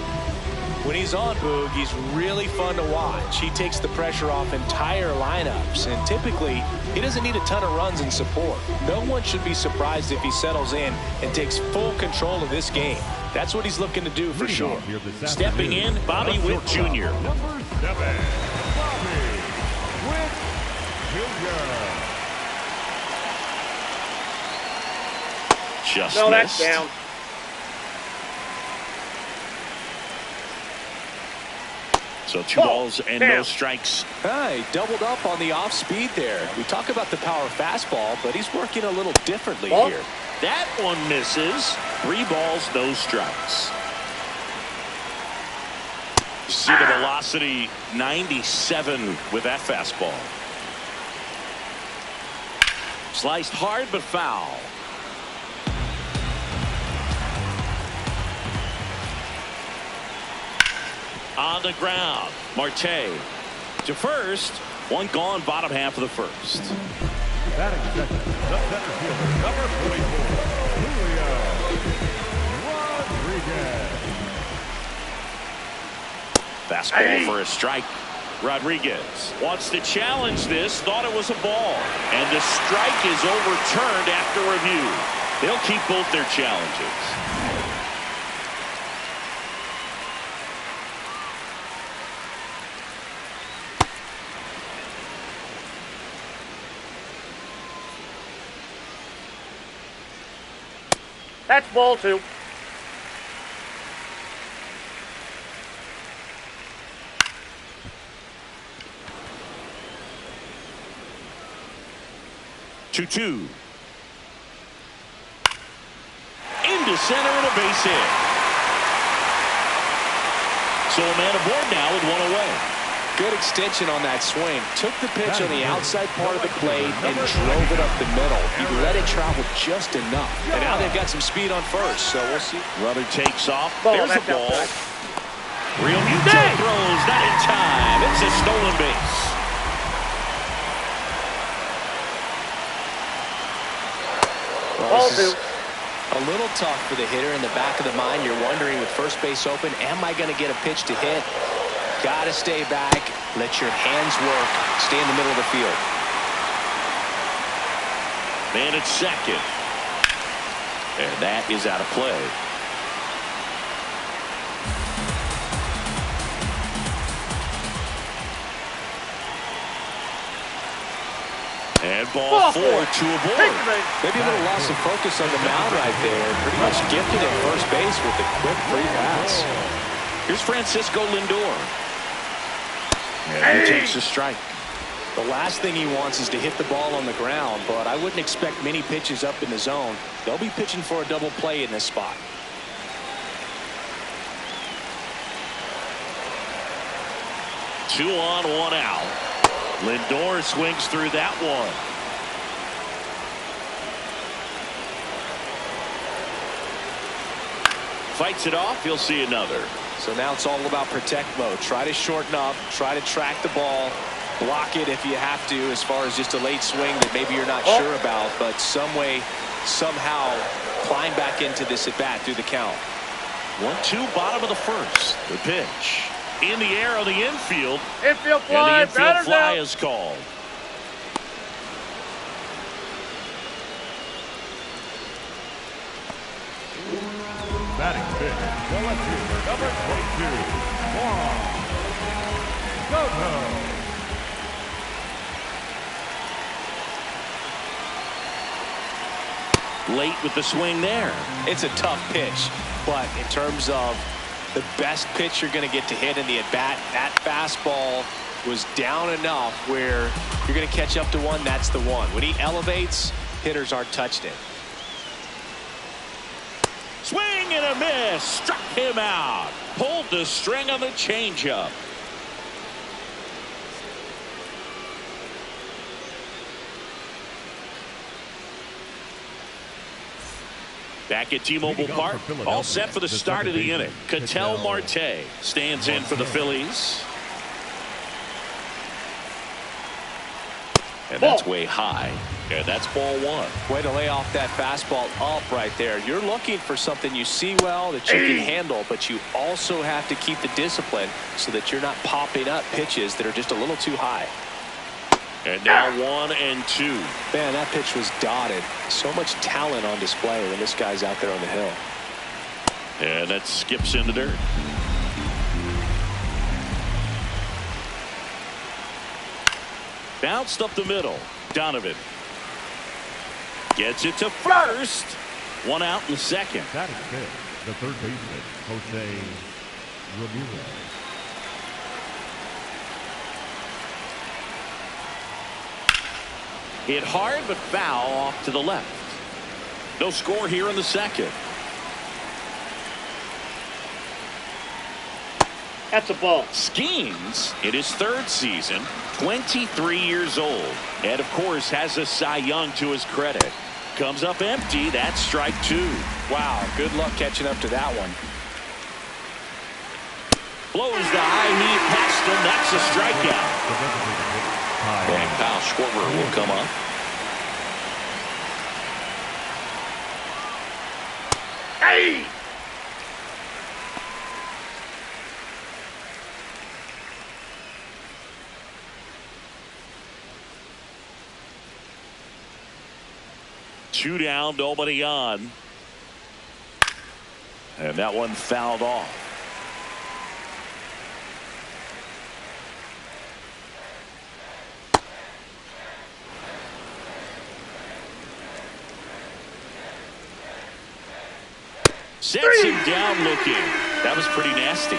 When he's on, Boog, he's really fun to watch. He takes the pressure off entire lineups, and typically he doesn't need a ton of runs and support. No one should be surprised if he settles in and takes full control of this game. That's what he's looking to do for sure. Stepping in, Bobby Witt Jr. Number 7, Bobby Witt Jr. Just No, missed. that's down. So 2 balls and no Down. strikes. He doubled up on the off speed there. We talk about the power fastball, but he's working a little differently Ball. here. That one misses. 3 balls, no strikes. See the velocity, 97 with that fastball. Sliced hard but foul. On the ground, Marte to first. 1 gone, bottom half of the first. Batting second, the center fielder, number 44, Julio Rodriguez. Fastball for a strike. Rodriguez wants to challenge this, thought it was a ball. And the strike is overturned after review. They'll keep both their challenges. That's ball 2. Two. Into center and a base hit. So a man aboard now with 1 away. Good extension on that swing. Took the pitch on the outside part of the plate and drove it up the middle. He let it travel just enough. And now they've got some speed on first, so we'll see. Runner takes off. Ball, There's a that's ball. outside. Real Muto throws, not in time. It's a stolen base. Ball This is 2. a little tough for the hitter in the back of the mind. You're wondering with first base open, am I going to get a pitch to hit? Got to stay back. Let your hands work. Stay in the middle of the field. Man at second. And that is out of play. And ball 4 to a board. Maybe a little loss of focus on the mound right there. Pretty much gifted at first base with a quick free pass. Here's Francisco Lindor. And he takes a strike. The last thing he wants is to hit the ball on the ground, but I wouldn't expect many pitches up in the zone. They'll be pitching for a double play in this spot. Two on, one out. Lindor swings through that one. Fights it off. He'll see another. So now it's all about protect mode. Try to shorten up. Try to track the ball. Block it if you have to, as far as just a late swing that maybe you're not sure about. But some way, somehow, climb back into this at bat through the count. 1-2, bottom of the first. The pitch. In the air on the infield. Infield fly. And the infield Batter's fly out. is called. Batting fifth, the lefty, number 22, Juan Soto. Late with the swing there. It's a tough pitch, but in terms of the best pitch you're going to get to hit in the at-bat, that fastball was down enough where you're going to catch up to one. That's the one. When he elevates, hitters aren't touched it. Swing and a miss. Struck him out. Pulled the string on the changeup. Back at T-Mobile Park, all set for the start of the inning. Ketel Marte stands in for the Phillies. And that's way high. And that's ball 1. Way to lay off that fastball up right there. You're looking for something you see well that you can handle, but you also have to keep the discipline so that you're not popping up pitches that are just a little too high. And now 1-2. Man, that pitch was dotted. So much talent on display when this guy's out there on the hill. And that skips in the dirt. Bounced up the middle. Donovan gets it to first. One out in the second. Batting fifth, the third baseman, Jose Ramirez. Hit hard but foul off to the left. No score here in the second. That's a ball. Skeens in his third season, 23 years old, and of course has a Cy Young to his credit. Comes up empty. That's strike 2. Wow, good luck catching up to that one. Blows the high heat past him. That's a strikeout. And Kyle Schwarber will come up. Hey! Two down, nobody on. And that one fouled off. Sets him down looking. That was pretty nasty.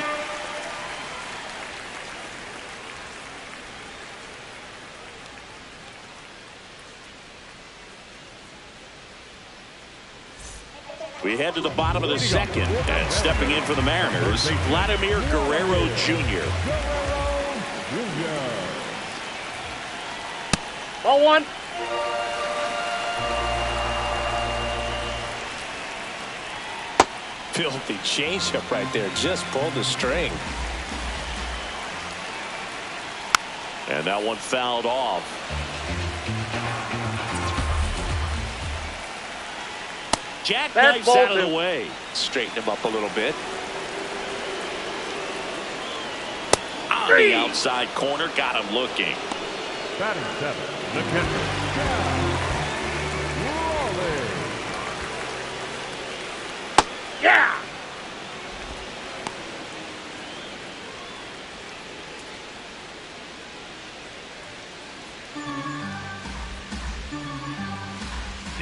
We head to the bottom of the second, and stepping in for the Mariners, Vladimir Guerrero Jr. Ball 1. Filthy changeup right there. Just pulled the string. And that one fouled off. Jackknifes out of the way. Straighten him up a little bit. On the outside corner, got him looking. Batting seventh, the catcher, Cal Raleigh.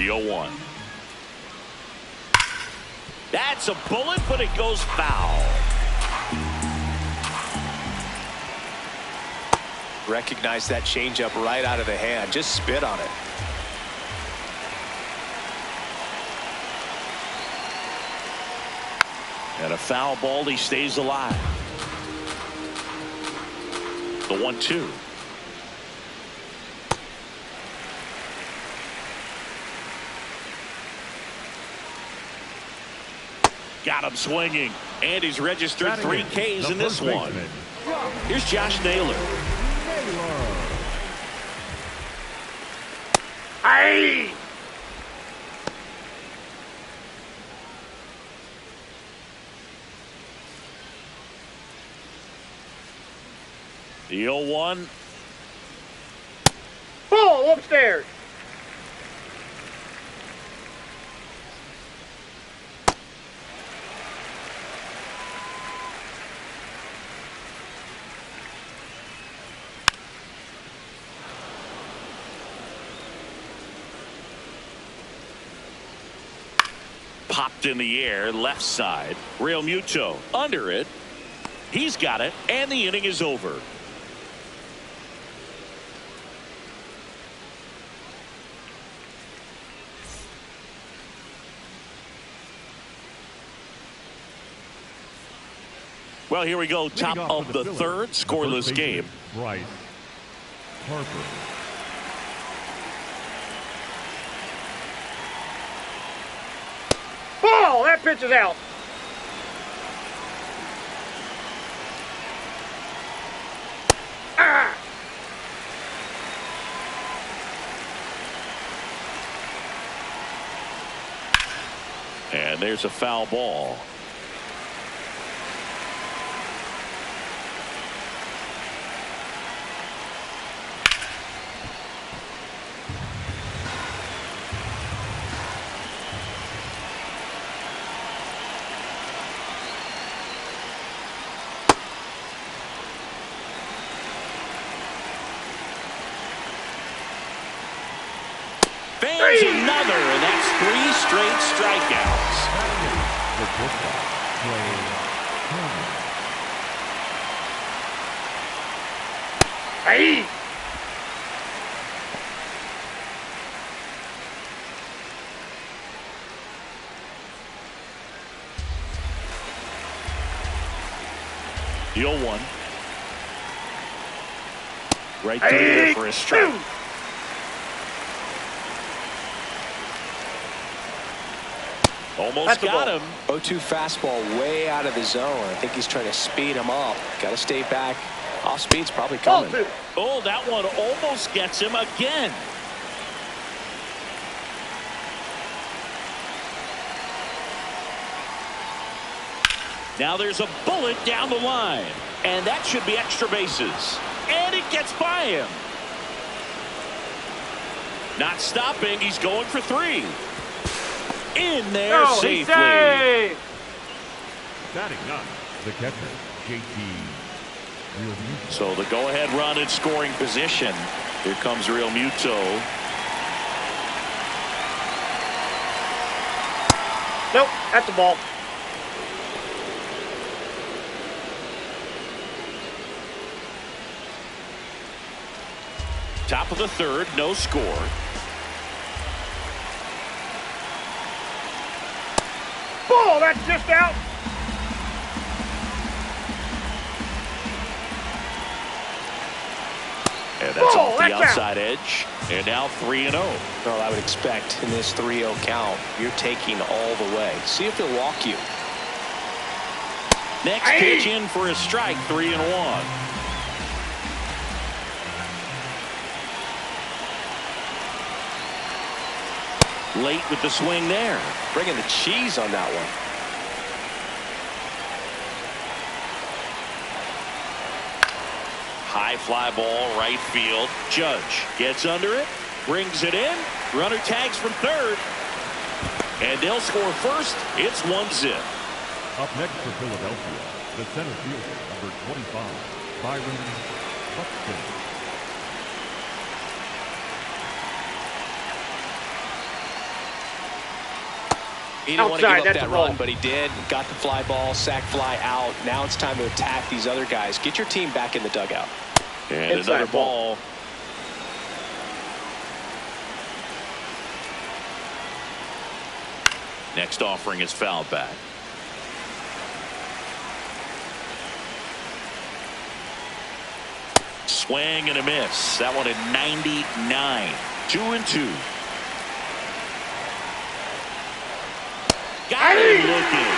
The 0-1. That's a bullet, but it goes foul. Recognize that changeup right out of the hand. Just spit on it. And a foul ball. He stays alive. The 1-2. Got him swinging, and he's registered 3 Ks in this one. Here's Josh Naylor. Hey! The 0-1. Ball upstairs. Popped in the air, left side. Real Muto under it. He's got it, and the inning is over. Well, here we go. Top of the third, scoreless game. Bryce Harper. Ball! That pitch is out. Ah! And there's a foul ball. Fans another, and that's 3 straight strikeouts. The shortstop, Trey Turner. Hey! The 0-1. Right through there for a strike. Almost got him. 0-2 fastball way out of the zone. I think he's trying to speed him up. Got to stay back. Off speed's probably coming. Oh, that one almost gets him again. Now there's a bullet down the line, and that should be extra bases. And it gets by him. Not stopping. He's going for 3. In there safely. Safe. Batting ninth, the catcher, JT Realmuto. So the go-ahead run in scoring position. Here comes Realmuto. Nope, that's a ball. Top of the third, no score. Ball, that's just out. And that's Ball, off the that's outside edge. And now 3-0. Well, I would expect in this 3-0 count, you're taking all the way. See if he'll walk you. Next pitch in for a strike, 3-1. Late with the swing there. Bringing the cheese on that one. High fly ball, right field. Judge gets under it, brings it in. Runner tags from third. And they'll score first. It's 1-0. Up next for Philadelphia, the center fielder, number 25, Byron Buxton. 1 He didn't want to Outside, give up that's that a ball. run, but he did. Got the fly ball, sack fly out. Now it's time to attack these other guys. Get your team back in the dugout. And Inside another ball. Next offering is fouled back. Swing and a miss. That one at 99. 2-2. Got him looking.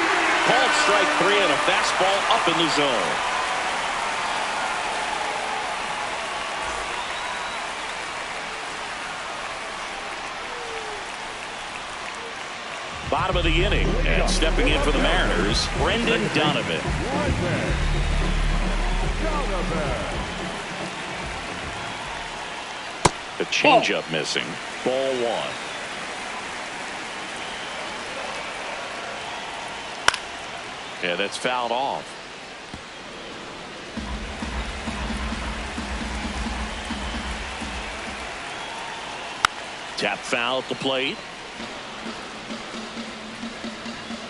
Called strike 3 and a fastball up in the zone. Bottom of the inning, and stepping in for the Mariners, Brendan Donovan. The changeup missing. Ball 1. Yeah, that's fouled off. Tap foul at the plate.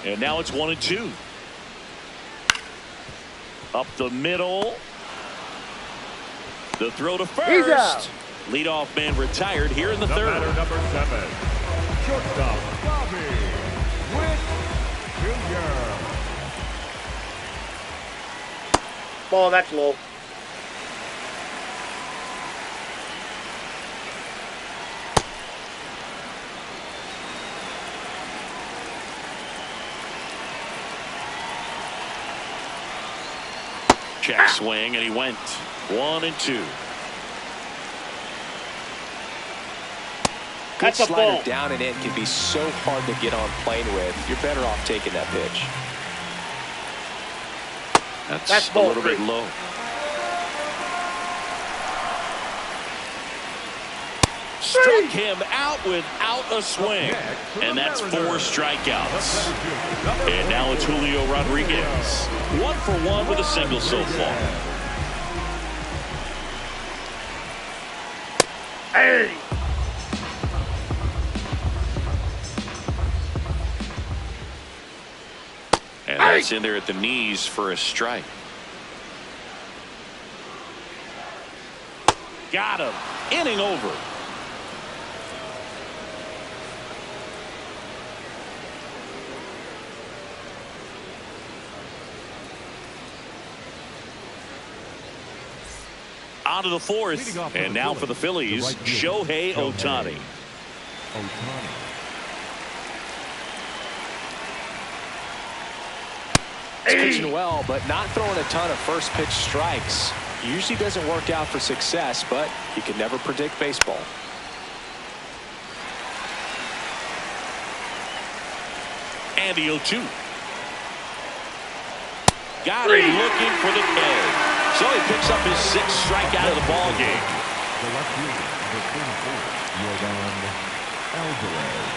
And now it's 1-2. Up the middle. The throw to He's out. first. Leadoff man retired here in the The third. batter, number 7, shortstop Bobby Witt Jr. Ball, that's low. Check swing, and he went 1-2. Good That's a slider ball. down and in can be so hard to get on plane with. You're better off taking that pitch. That's a ball little bit 3. low. Struck him out without a swing. And that's 4 strikeouts. And now it's Julio Rodriguez. 1 for 1 with a single so far. Hey! And that's in there at the knees for a strike. Got him. Inning over. On to the fourth. Leading off for And the now for the Phillies, Phillies, the right Shohei fielder, Ohtani. Ohtani. He's pitching well, but not throwing a ton of first pitch strikes. Usually doesn't work out for success, but you can never predict baseball. Andy 0-2. Got him looking for the K. So he picks up his 6th strikeout of the ball game. The left fielder, number 24, Yordan Alvarez.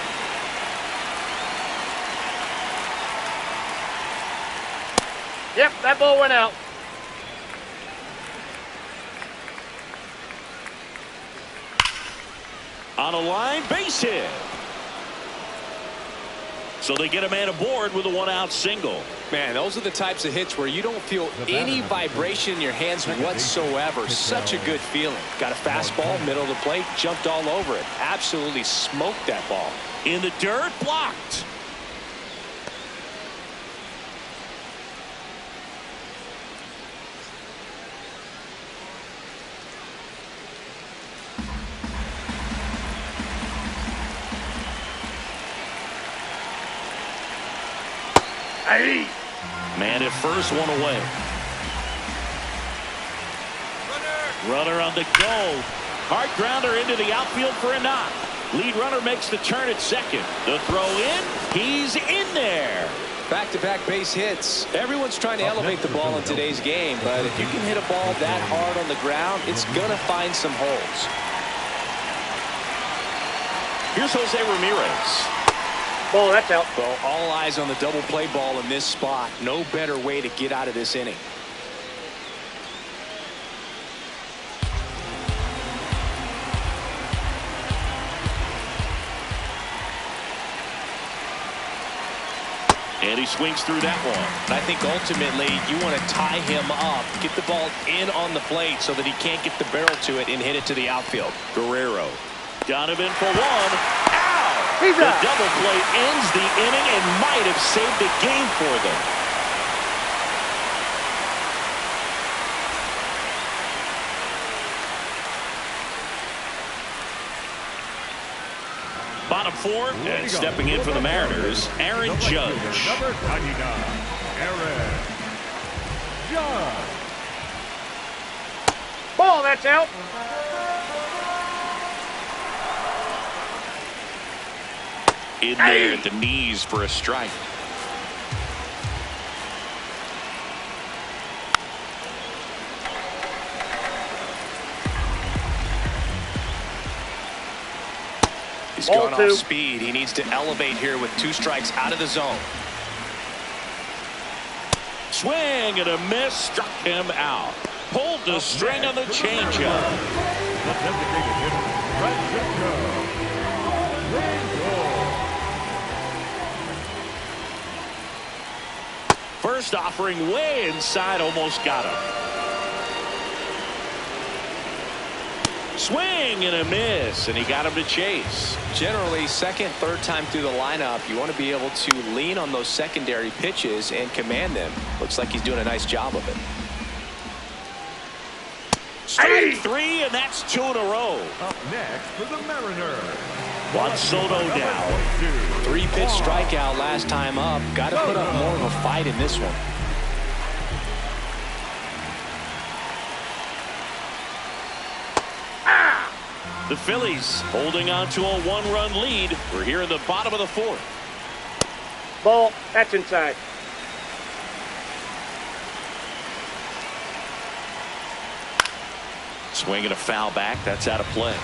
Yep, that ball went out. On a line, base hit. So they get a man aboard with a 1-out single. Man, those are the types of hits where you don't feel any vibration in your hands whatsoever. Such a good feeling. Got a fastball, middle of the plate, jumped all over it. Absolutely smoked that ball. In the dirt, blocked. Hey! Man at first, 1 away. Runner on the go. Hard grounder into the outfield for a knock. Lead runner makes the turn at second. The throw in. He's in there. Back-to-back base hits. Everyone's trying to elevate the ball in today's game, but if you can hit a ball that hard on the ground, it's going to find some holes. Here's Jose Ramirez. Ball, that's out. Well, all eyes on the double play ball in this spot. No better way to get out of this inning. And he swings through that one. And I think ultimately you want to tie him up, get the ball in on the plate so that he can't get the barrel to it and hit it to the outfield. Guerrero. Donovan for one. Ow! He's the out. double play ends the inning and might have saved the game for them. Bottom four, and stepping in for the Mariners, Aaron Judge. Number 99, Aaron Judge. Ball, that's out. In there at the knees for a strike. He's Ball gone two. off speed. He needs to elevate here with 2 strikes out of the zone. Swing and a miss, struck him out. Pulled the string on the changeup. The designated hitter, Francisco Lindor. First offering way inside, almost got him. Swing and a miss, and he got him to chase. Generally, second, third time through the lineup, you want to be able to lean on those secondary pitches and command them. Looks like he's doing a nice job of it. Strike 3, and that's 2 in a row. Up next for the Mariners, Juan Soto now. 3-pitch strikeout last time up. Got to put up more of a fight in this one. The Phillies holding on to a 1-run lead. We're here in the bottom of the 4th. Ball, that's inside. Swing and a foul back. That's out of play.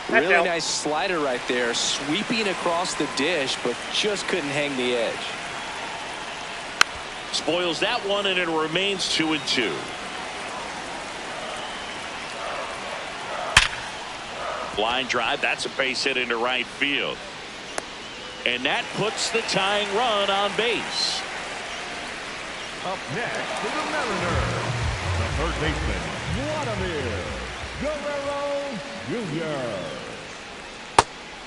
That's Really out. nice slider right there, sweeping across the dish, but just couldn't hang the edge. Spoils that one, and it remains 2-2. Line drive. That's a base hit into right field. And that puts the tying run on base. Up next for the Mariners, the third baseman, Vladimir Guerrero Jr.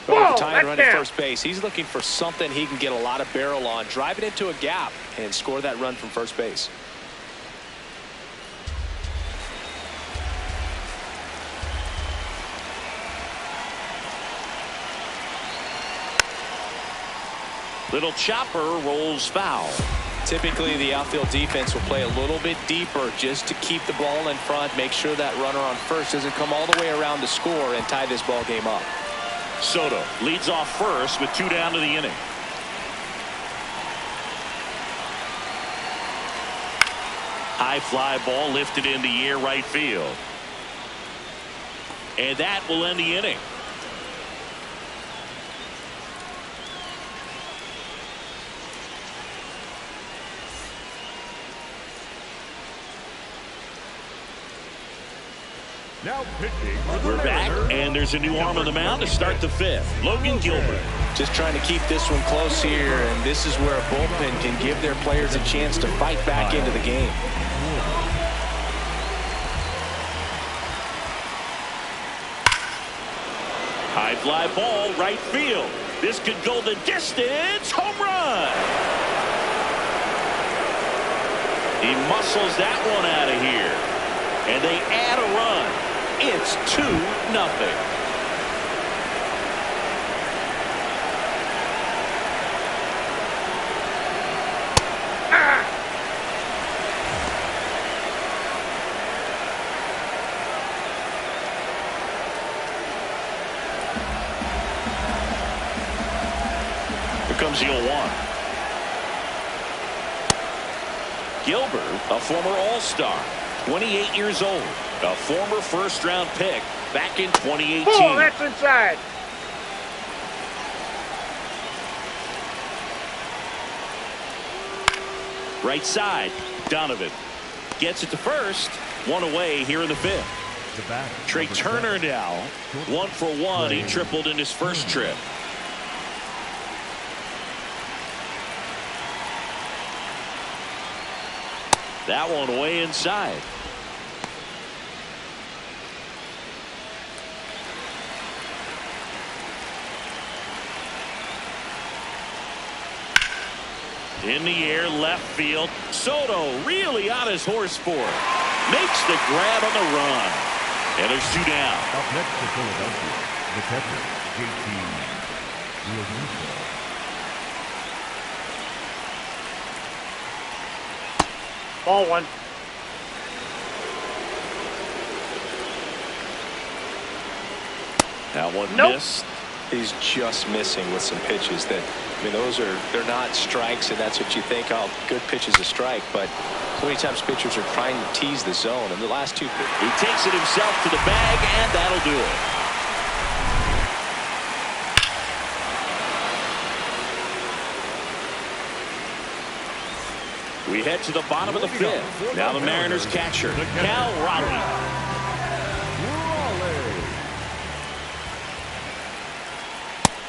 Going to tying that's run at down. first base. He's looking for something he can get a lot of barrel on, drive it into a gap, and score that run from first base. Little chopper rolls foul. Typically, the outfield defense will play a little bit deeper just to keep the ball in front, make sure that runner on first doesn't come all the way around to score and tie this ball game up. Soto leads off first with 2 down to the inning. High fly ball lifted in the air right field. And that will end the inning. Now pitching for the We're back, Mariners, and there's a new arm on the mound to start the 5th. Logan Gilbert. Just trying to keep this one close here, and this is where a bullpen can give their players a chance to fight back into the game. High fly ball right field. This could go the distance. Home run. He muscles that one out of here. And they add a run. It's 2-0. Here comes the 0-1. Gilbert, a former All-Star, 28 years old, a former first-round pick back in 2018. Ball, that's inside. Right side, Donovan gets it to first. 1 away here in the 5th. The batter, Trey number Turner 7. now 1 for 1. He tripled in his first trip. That one way inside. In the air, left field. Soto really on his horse for it. Makes the grab on the run. And there's 2 down. Up next for Philadelphia, the catcher, JT Realmuto. Ball 1. That one Nope. missed. He's just missing with some pitches that, I mean, they're not strikes, and that's what you think, oh, good pitch is a strike, but so many times pitchers are trying to tease the zone, and the last 2 pitches. He takes it himself to the bag, and that'll do it. We head to the bottom of the 5th. Now the Mariners catcher, Cal Raleigh.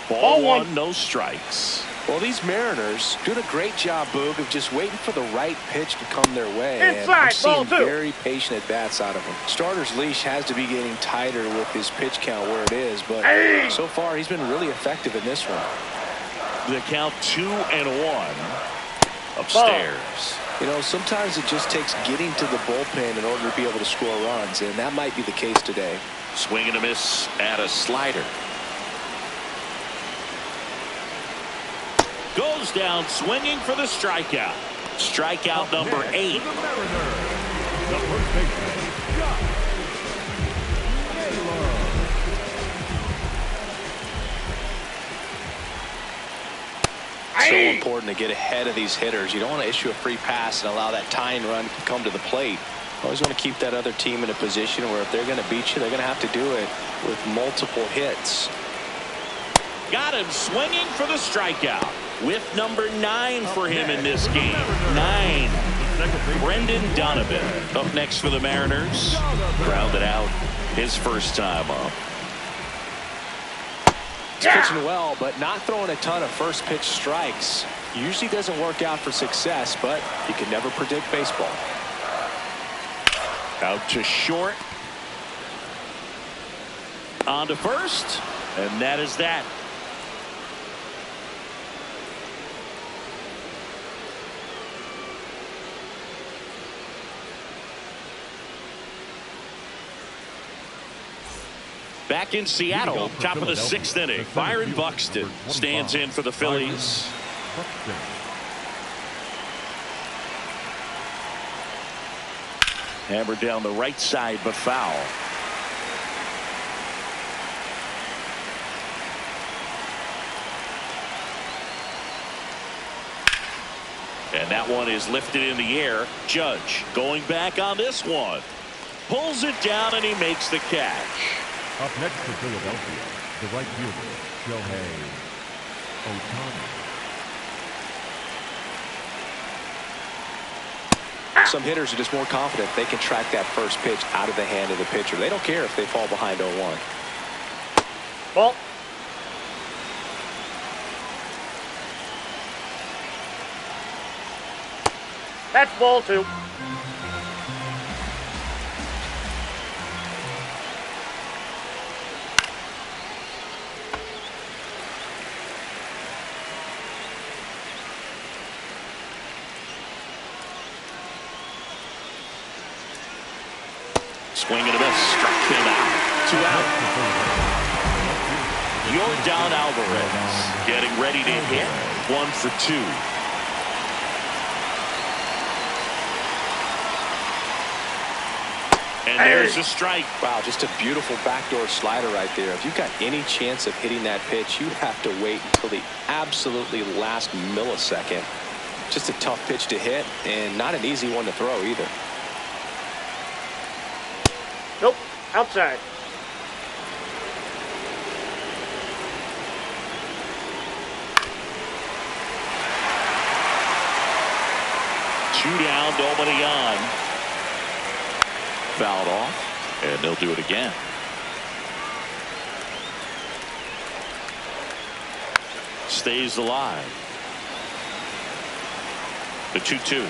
Ball 1, no strikes. Well, these Mariners doing a great job, Boog, of just waiting for the right pitch to come their way. And I'm Inside, ball seeing 2. very patient at-bats out of him. Starter's leash has to be getting tighter with his pitch count where it is, but so far he's been really effective in this one. The count 2-1. Upstairs. You know, sometimes it just takes getting to the bullpen in order to be able to score runs, and that might be the case today. Swing and a miss at a slider. Goes down swinging for the strikeout. Strikeout number 8. For the Mariners, the first baseman, Josh Naylor. So important to get ahead of these hitters. You don't want to issue a free pass and allow that tying run to come to the plate. Always want to keep that other team in a position where if they're going to beat you, they're going to have to do it with multiple hits. Got him swinging for the strikeout. With number 9 for him in this game. 9. Brendan Donovan up next for the Mariners. Grounded out his first time up. He's pitching well, but not throwing a ton of first pitch strikes. Usually doesn't work out for success, but you can never predict baseball. Out to short. On to first. And that is that. Back in Seattle, top of the 6th inning. Byron Buxton stands in for the Phillies. Hammered down the right side, but foul. And that one is lifted in the air. Judge going back on this one. Pulls it down and he makes the catch. Up next for Philadelphia, the right fielder, Shohei Ohtani. Some hitters are just more confident they can track that first pitch out of the hand of the pitcher. They don't care if they fall behind 0-1. Ball. That's ball 2. Swing and a miss. Struck him out. 2 out. Yordan Alvarez getting ready to hit. 1 for 2. And there's a strike. Wow, just a beautiful backdoor slider right there. If you've got any chance of hitting that pitch, you have to wait until the absolutely last millisecond. Just a tough pitch to hit and not an easy one to throw either. Nope. Outside. Two down, nobody on. Fouled off. And they'll do it again. Stays alive. The 2-2.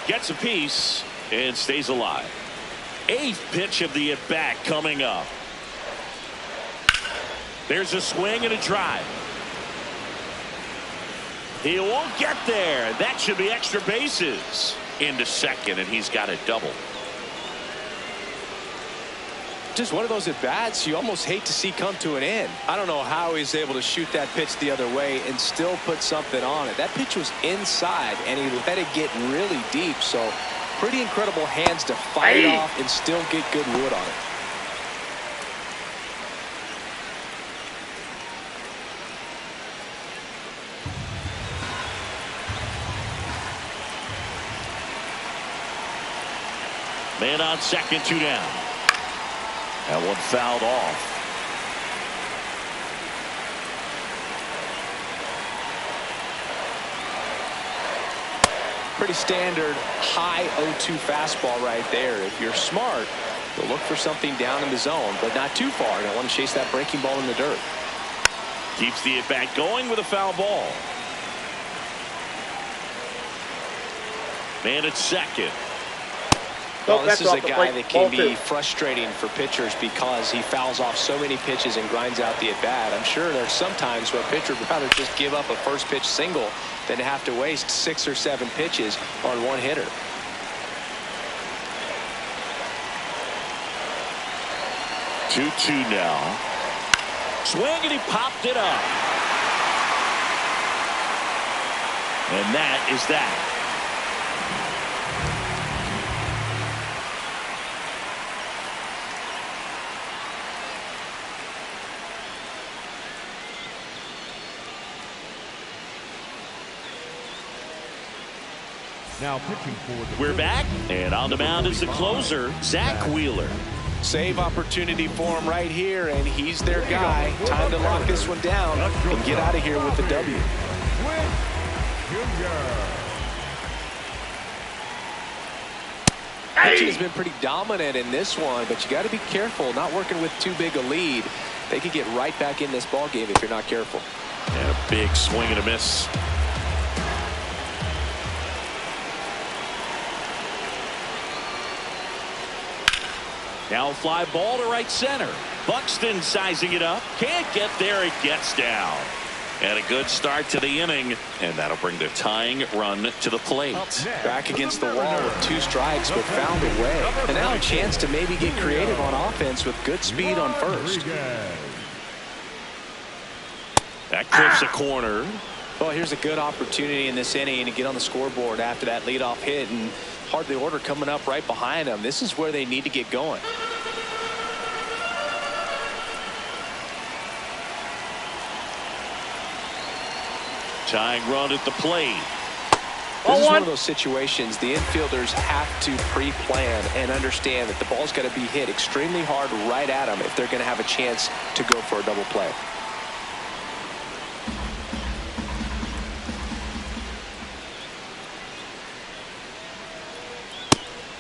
Gets a piece and stays alive. 8th pitch of the at-bat coming up. There's a swing and a drive. He won't get there. That should be extra bases. Into second, and he's got a double. Just one of those at-bats you almost hate to see come to an end. I don't know how he's able to shoot that pitch the other way and still put something on it. That pitch was inside, and he let it get really deep. So pretty incredible hands to fight it off and still get good wood on it. Man on second, 2 down. That one fouled off. Pretty standard high 0-2 fastball right there. If you're smart, you'll look for something down in the zone, but not too far. You don't want to chase that breaking ball in the dirt. Keeps the at-bat going with a foul ball. Man at second. Well, this is a guy that can be frustrating for pitchers because he fouls off so many pitches and grinds out the at-bat. I'm sure there's some times where a pitcher would rather just give up a first pitch single than to have to waste 6 or 7 pitches on one hitter. Two now. Swing and he popped it up. And that is that. Now pitching for the We're back, and on the mound is the closer, Zach Wheeler. Save opportunity for him right here, and he's their guy. Time to lock this one down and get out of here with the W. Pitching has been pretty dominant in this one, but you got to be careful, not working with too big a lead. They could get right back in this ball game if you're not careful. And a big swing and a miss. Now a fly ball to right center. Buxton sizing it up. Can't get there. It gets down. And a good start to the inning. And that'll bring the tying run to the plate. Back against the wall with 2 strikes, but found a way. And now a chance to maybe get creative on offense with good speed on first. That clips a corner. Well, here's a good opportunity in this inning to get on the scoreboard after that leadoff hit, and hardly order coming up right behind them. This is where they need to get going. Tying run at the plate. This is one of those situations the infielders have to pre-plan and understand that the ball's got to be hit extremely hard right at them if they're going to have a chance to go for a double play.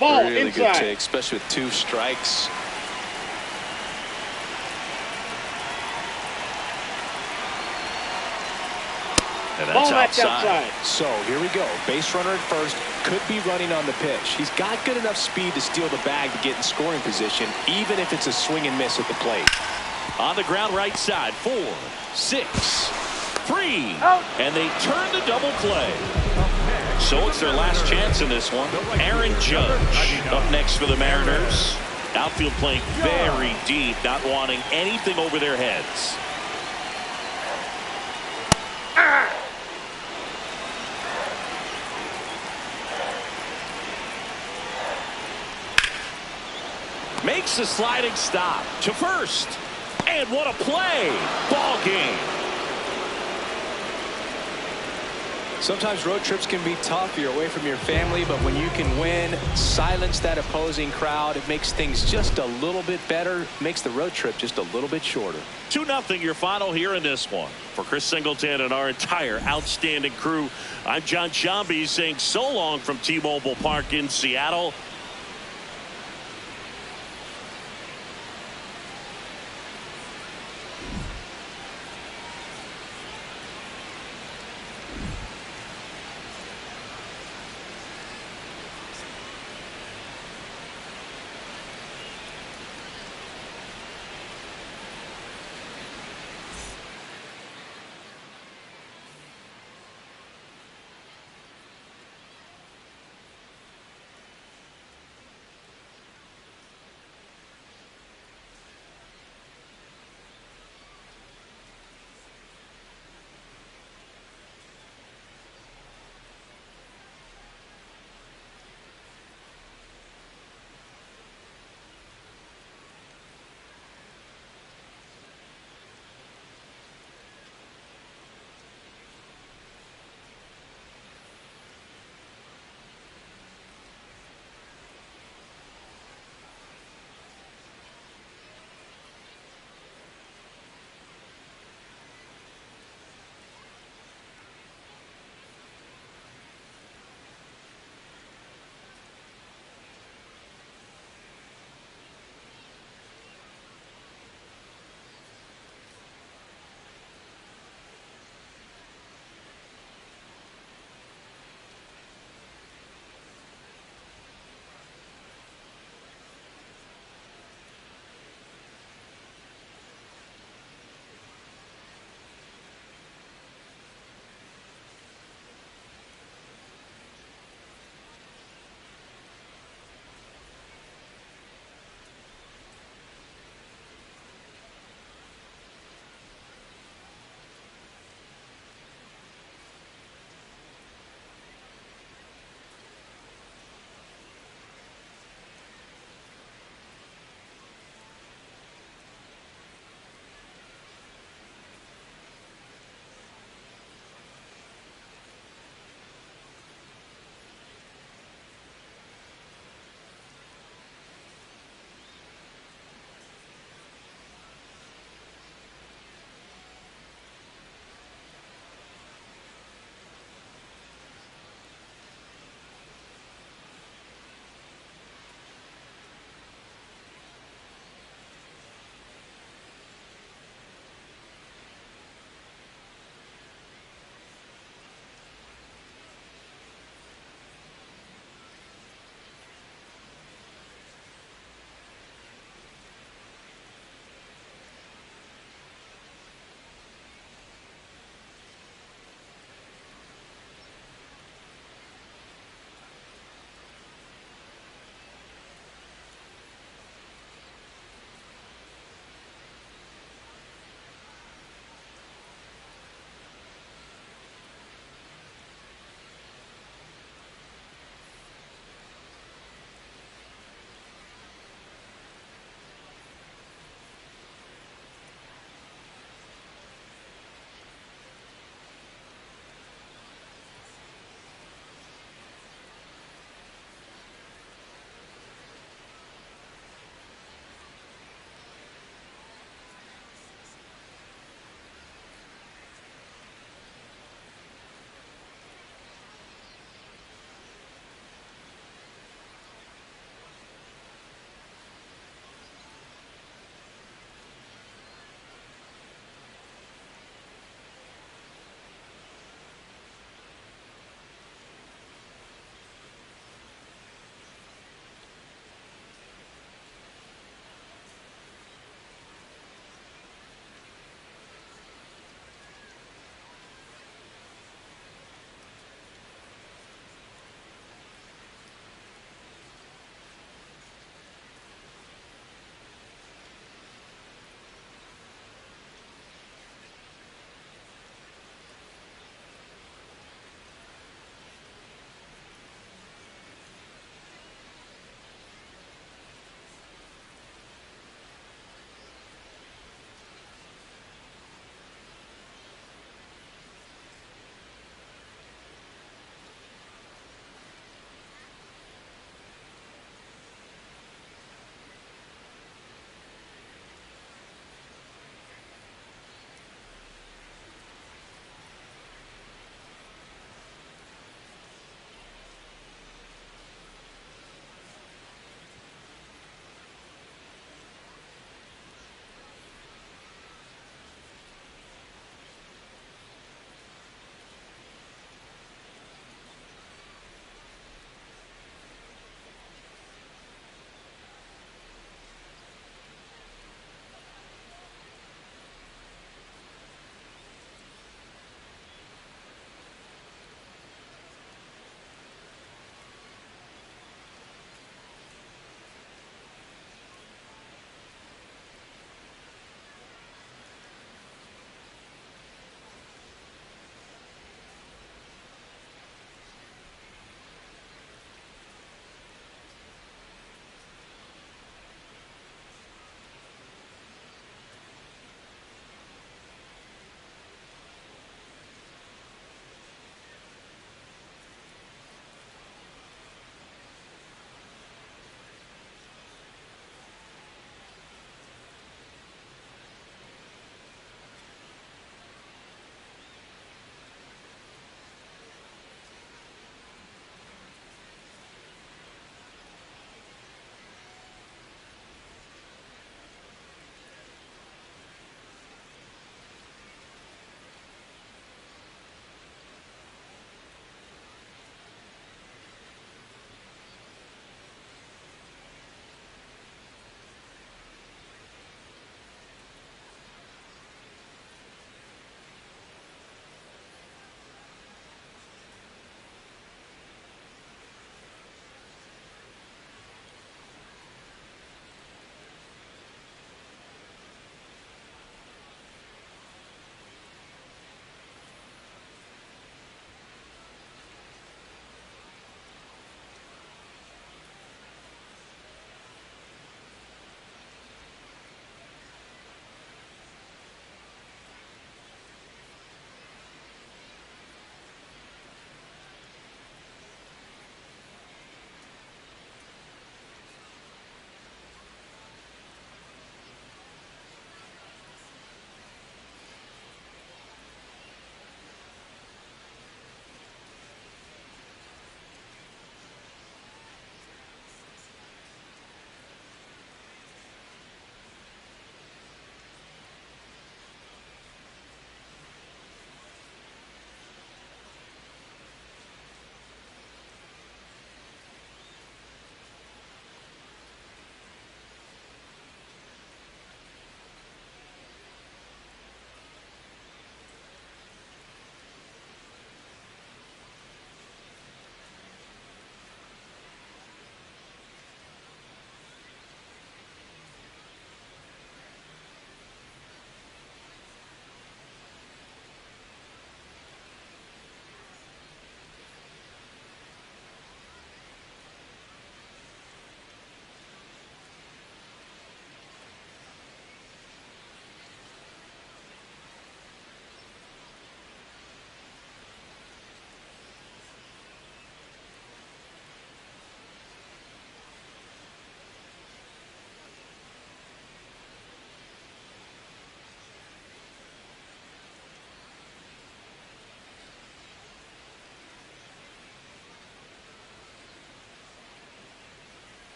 Ball really inside. Good take, especially with 2 strikes. And that's outside. So here we go. Base runner at first, could be running on the pitch. He's got good enough speed to steal the bag to get in scoring position, even if it's a swing and miss at the plate. On the ground right side, 4, 6, 3. Out. And they turn the double play. So it's their last chance in this one. Aaron Judge up next for the Mariners. Outfield playing very deep, not wanting anything over their heads. Makes a sliding stop to first. And what a play. Ball game. Sometimes road trips can be tough. You're away from your family, but when you can win, silence that opposing crowd, it makes things just a little bit better, makes the road trip just a little bit shorter. 2-0 your final here in this one. For Chris Singleton and our entire outstanding crew, I'm John Shambi saying so long from T-Mobile Park in Seattle.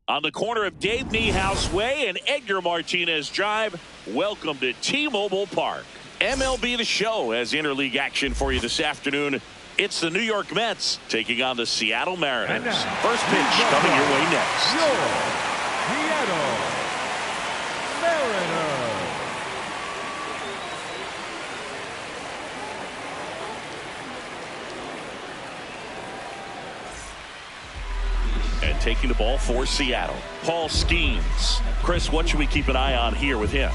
On the corner of Dave Niehaus Way and Edgar Martinez Drive, welcome to T-Mobile Park. MLB The Show has interleague action for you this afternoon. It's the New York Mets taking on the Seattle Mariners. First pitch coming your way next. Your Seattle Mariners. And taking the ball for Seattle, Paul Skeens. Chris, what should we keep an eye on here with him?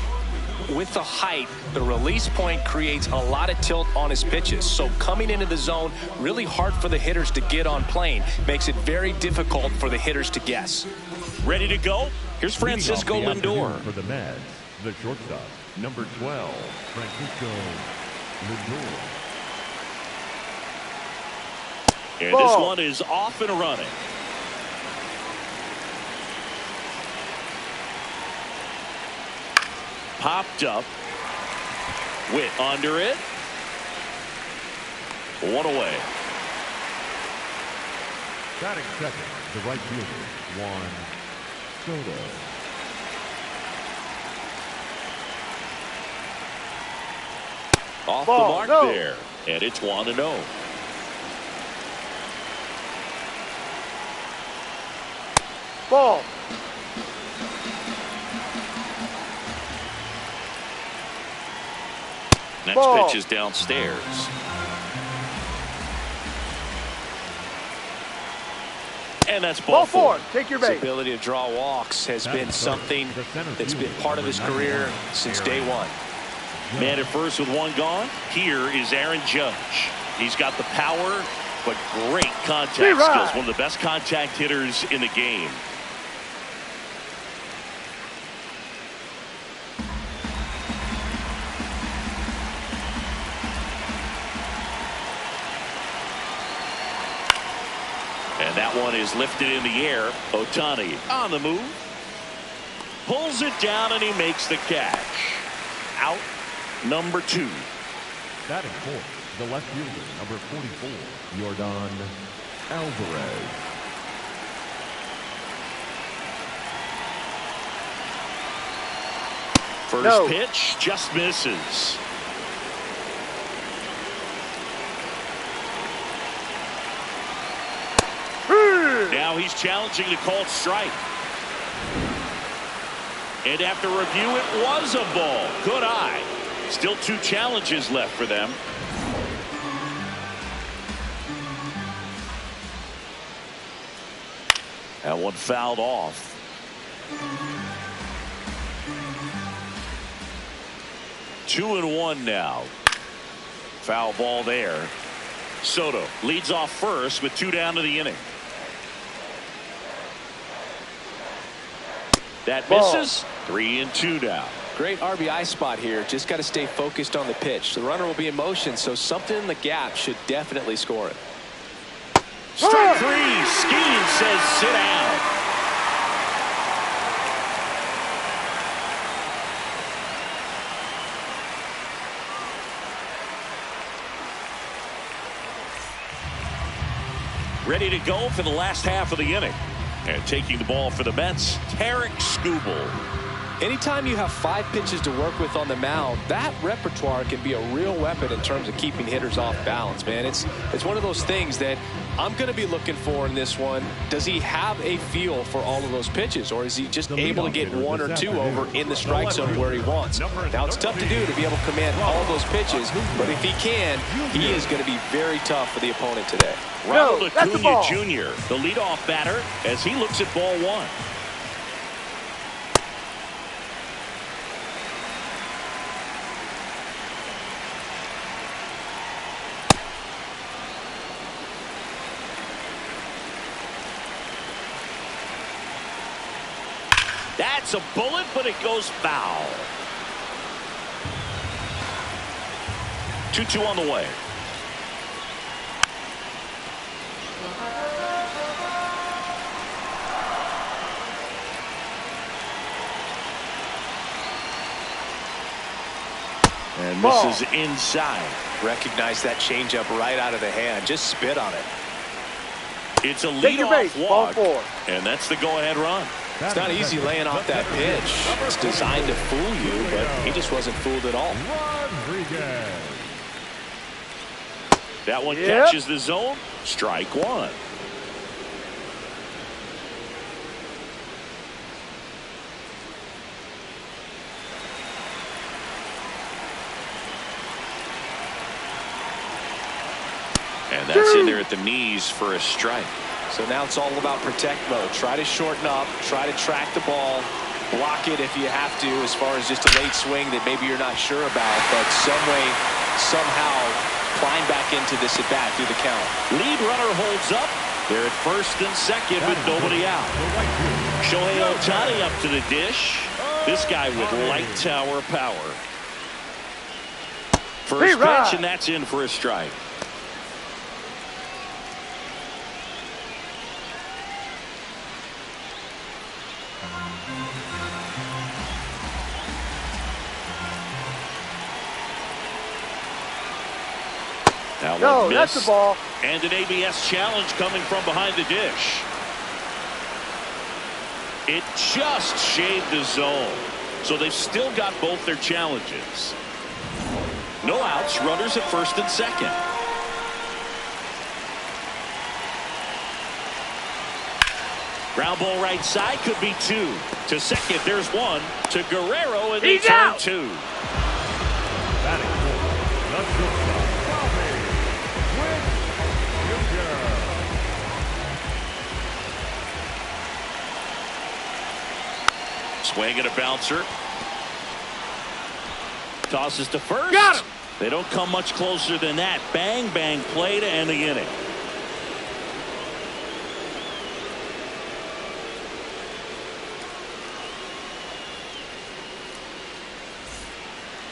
With the height, the release point creates a lot of tilt on his pitches. So coming into the zone, really hard for the hitters to get on plane. Makes it very difficult for the hitters to guess. Ready to go? Here's Francisco Lindor. For the Mets, the shortstop, number 12, Francisco Lindor. And this one is off and running. Popped up. Witt under it. One away. Batting second, the right fielder, Juan Soto. Off the mark there. And it's 1-0. Ball. Next pitch is downstairs. And that's ball four. Take your His base. ability to draw walks has been something that's been part of his career since day one. Man at first with one gone. Here is Aaron Judge. He's got the power, but great contact skills. One of the best contact hitters in the game. And that one is lifted in the air. Ohtani on the move. Pulls it down and he makes the catch. Out number 2. Batting fourth, the left fielder, number 44, Yordan Alvarez. First pitch just misses. Now he's challenging the called strike. And after review, it was a ball. Good eye. Still 2 challenges left for them. That one fouled off. Two and one now. Foul ball there. Soto leads off first with 2 down to the inning. That misses. 3 and 2 down. Great RBI spot here. Just got to stay focused on the pitch. The runner will be in motion, so something in the gap should definitely score it. Strike 3. Skeens says sit down. Ready to go for the last half of the inning. And taking the ball for the Mets, Tarik Skubal. Anytime you have 5 pitches to work with on the mound, that repertoire can be a real weapon in terms of keeping hitters off balance, man. It's one of those things that I'm going to be looking for in this one. Does he have a feel for all of those pitches, or is he just able to get 1 or 2 over in the strike zone where he wants? Now, it's tough to do to be able to command all those pitches, but if he can, he is going to be very tough for the opponent today. Ronald Acuna Jr., the leadoff batter, as he looks at ball 1. That's a bullet, but it goes foul. 2-2 on the way. And this is inside. Recognize that changeup right out of the hand. Just spit on it. It's a leadoff walk, and that's the go-ahead run. It's not easy laying off that pitch. It's designed to fool you, but he just wasn't fooled at all. That one catches the zone. Strike 1. And that's in there at the knees for a strike. So now it's all about protect mode. Try to shorten up, try to track the ball, block it if you have to, as far as just a late swing that maybe you're not sure about, but some way, somehow climb back into this at bat through the count. Lead runner holds up. They're at first and second with nobody out. Shohei Ohtani up to the dish. This guy with light tower power. First pitch, and that's in for a strike. No, that's the ball. And an ABS challenge coming from behind the dish. It just shaved the zone. So they've still got both their challenges. No outs, runners at first and second. Ground ball right side, could be 2. To second, there's 1. To Guerrero, and they turn 2. Swing and a bouncer. Tosses to first. Got him. They don't come much closer than that. Bang, bang play to end the inning.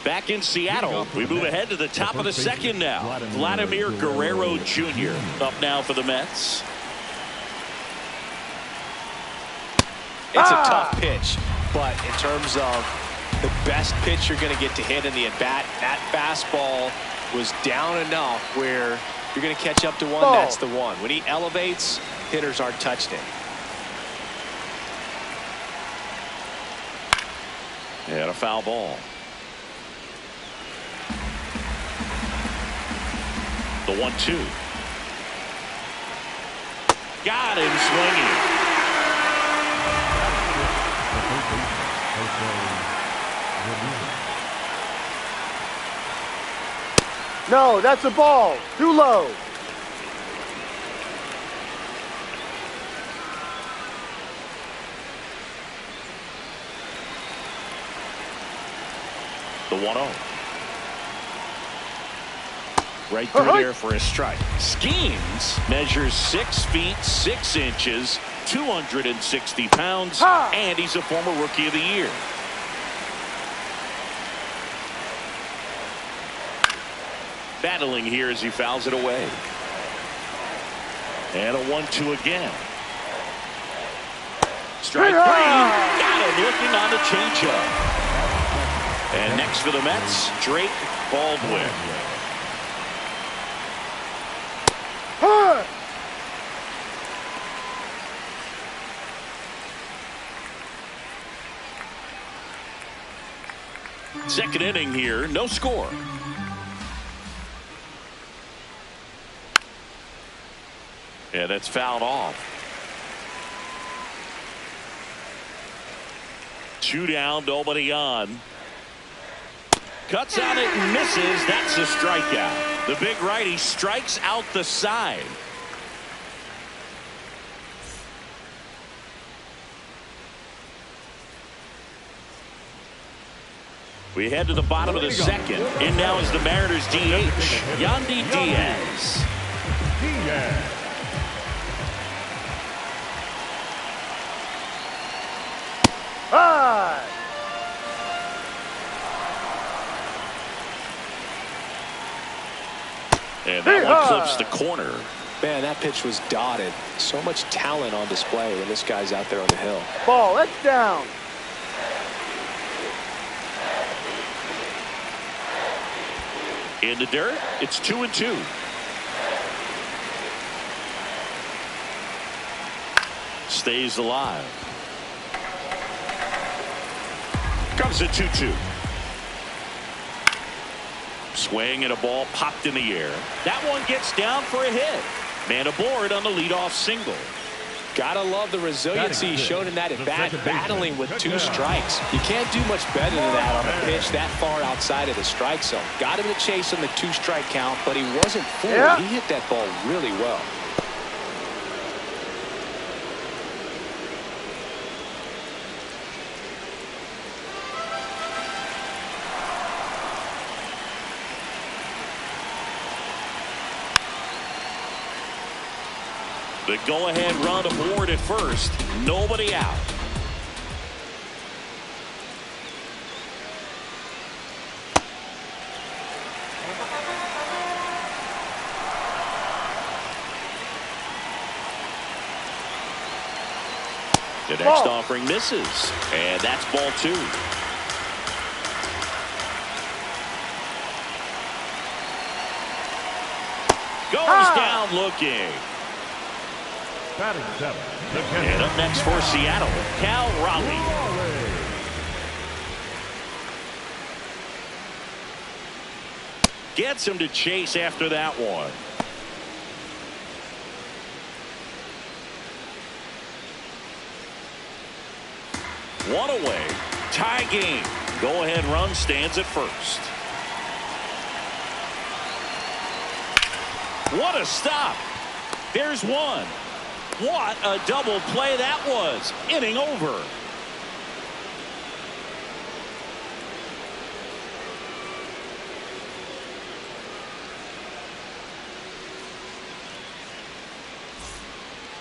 Back in Seattle, we move ahead to the top of the second now. Vladimir Guerrero Jr. up now for the Mets. It's a tough pitch, but in terms of the best pitch you're going to get to hit in the at-bat, that fastball was down enough where you're going to catch up to 1. That's the one. When he elevates, hitters aren't touching it. And a foul ball. The 1-2. Got him swinging. No, that's a ball. Too low. The 1-0. Right through there for a strike. Skeens measures 6 feet 6 inches, 260 pounds, and he's a former Rookie of the Year. Battling here as he fouls it away. And a 1-2 again. Strike 3. Got him looking on the changeup. And next for the Mets, Drake Baldwin. Second inning here, no score. Yeah, that's fouled off. 2 down, nobody on. Cuts on it and misses. That's a strikeout. The big righty strikes out the side. We head to the bottom of the second. In now is the Mariners DH, Yandy Diaz. High. And that one clips the corner. Man, that pitch was dotted. So much talent on display when this guy's out there on the hill. Ball, that's down. In the dirt, it's 2-2. Stays alive. Comes a 2-2. Swing and a ball popped in the air. That one gets down for a hit. Man aboard on the leadoff single. Gotta love the resiliency he showed in that at bat, battling with 2 strikes. You can't do much better than that on a pitch that far outside of the strike zone. Got him to chase on the 2-strike count, but he wasn't fooled. Yeah. He hit that ball really well. The go-ahead run aboard at first. Nobody out. The next offering misses. And that's ball 2. Goes down looking. Batting 7. And up next for Seattle, Cal Raleigh. Gets him to chase after that one. One away. Tie game. Go ahead run stands at first. What a stop. There's one. What a double play that was. Inning over.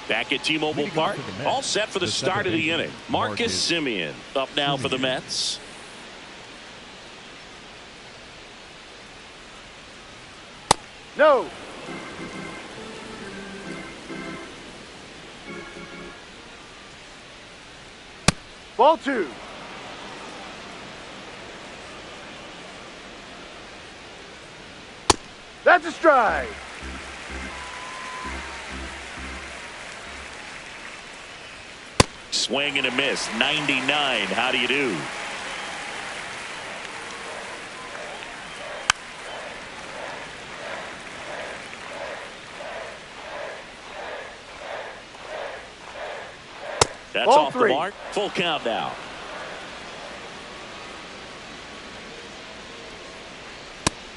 Back at T-Mobile Park, all set for the start of the inning. Marcus Semien up now for the Mets. No. Ball 2. That's a strike. Swing and a miss. 99. How do you do? That's Ball off 3. the mark. Full count now.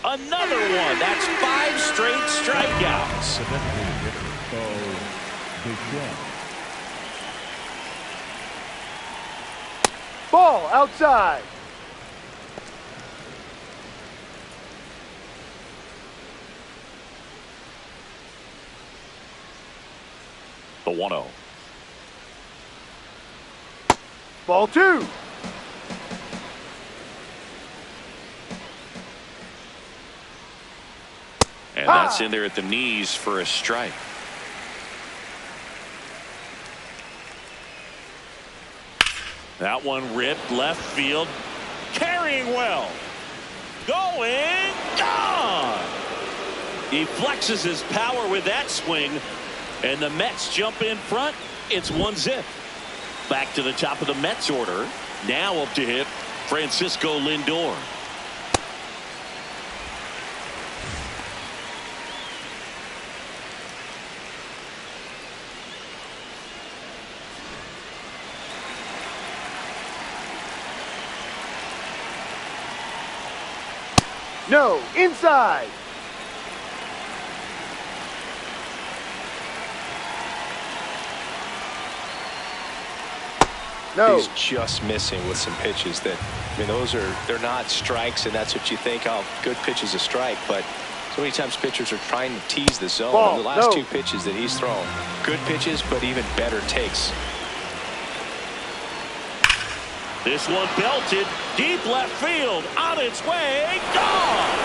Another one. That's 5 straight strikeouts. The designated hitter, Bichette. Ball outside. The 1-0. Ball 2. And that's in there at the knees for a strike. That one ripped left field. Carrying well. Going. Gone. He flexes his power with that swing. And the Mets jump in front. It's 1-0. Back to the top of the Mets order. Now up to hit Francisco Lindor. No, inside. No. He's just missing with some pitches that, I mean, they're not strikes, and that's what you think, oh, good pitch is a strike, but so many times pitchers are trying to tease the zone. Ball, The last no. two pitches that he's thrown, good pitches, but even better takes. This one belted deep left field, on its way, gone.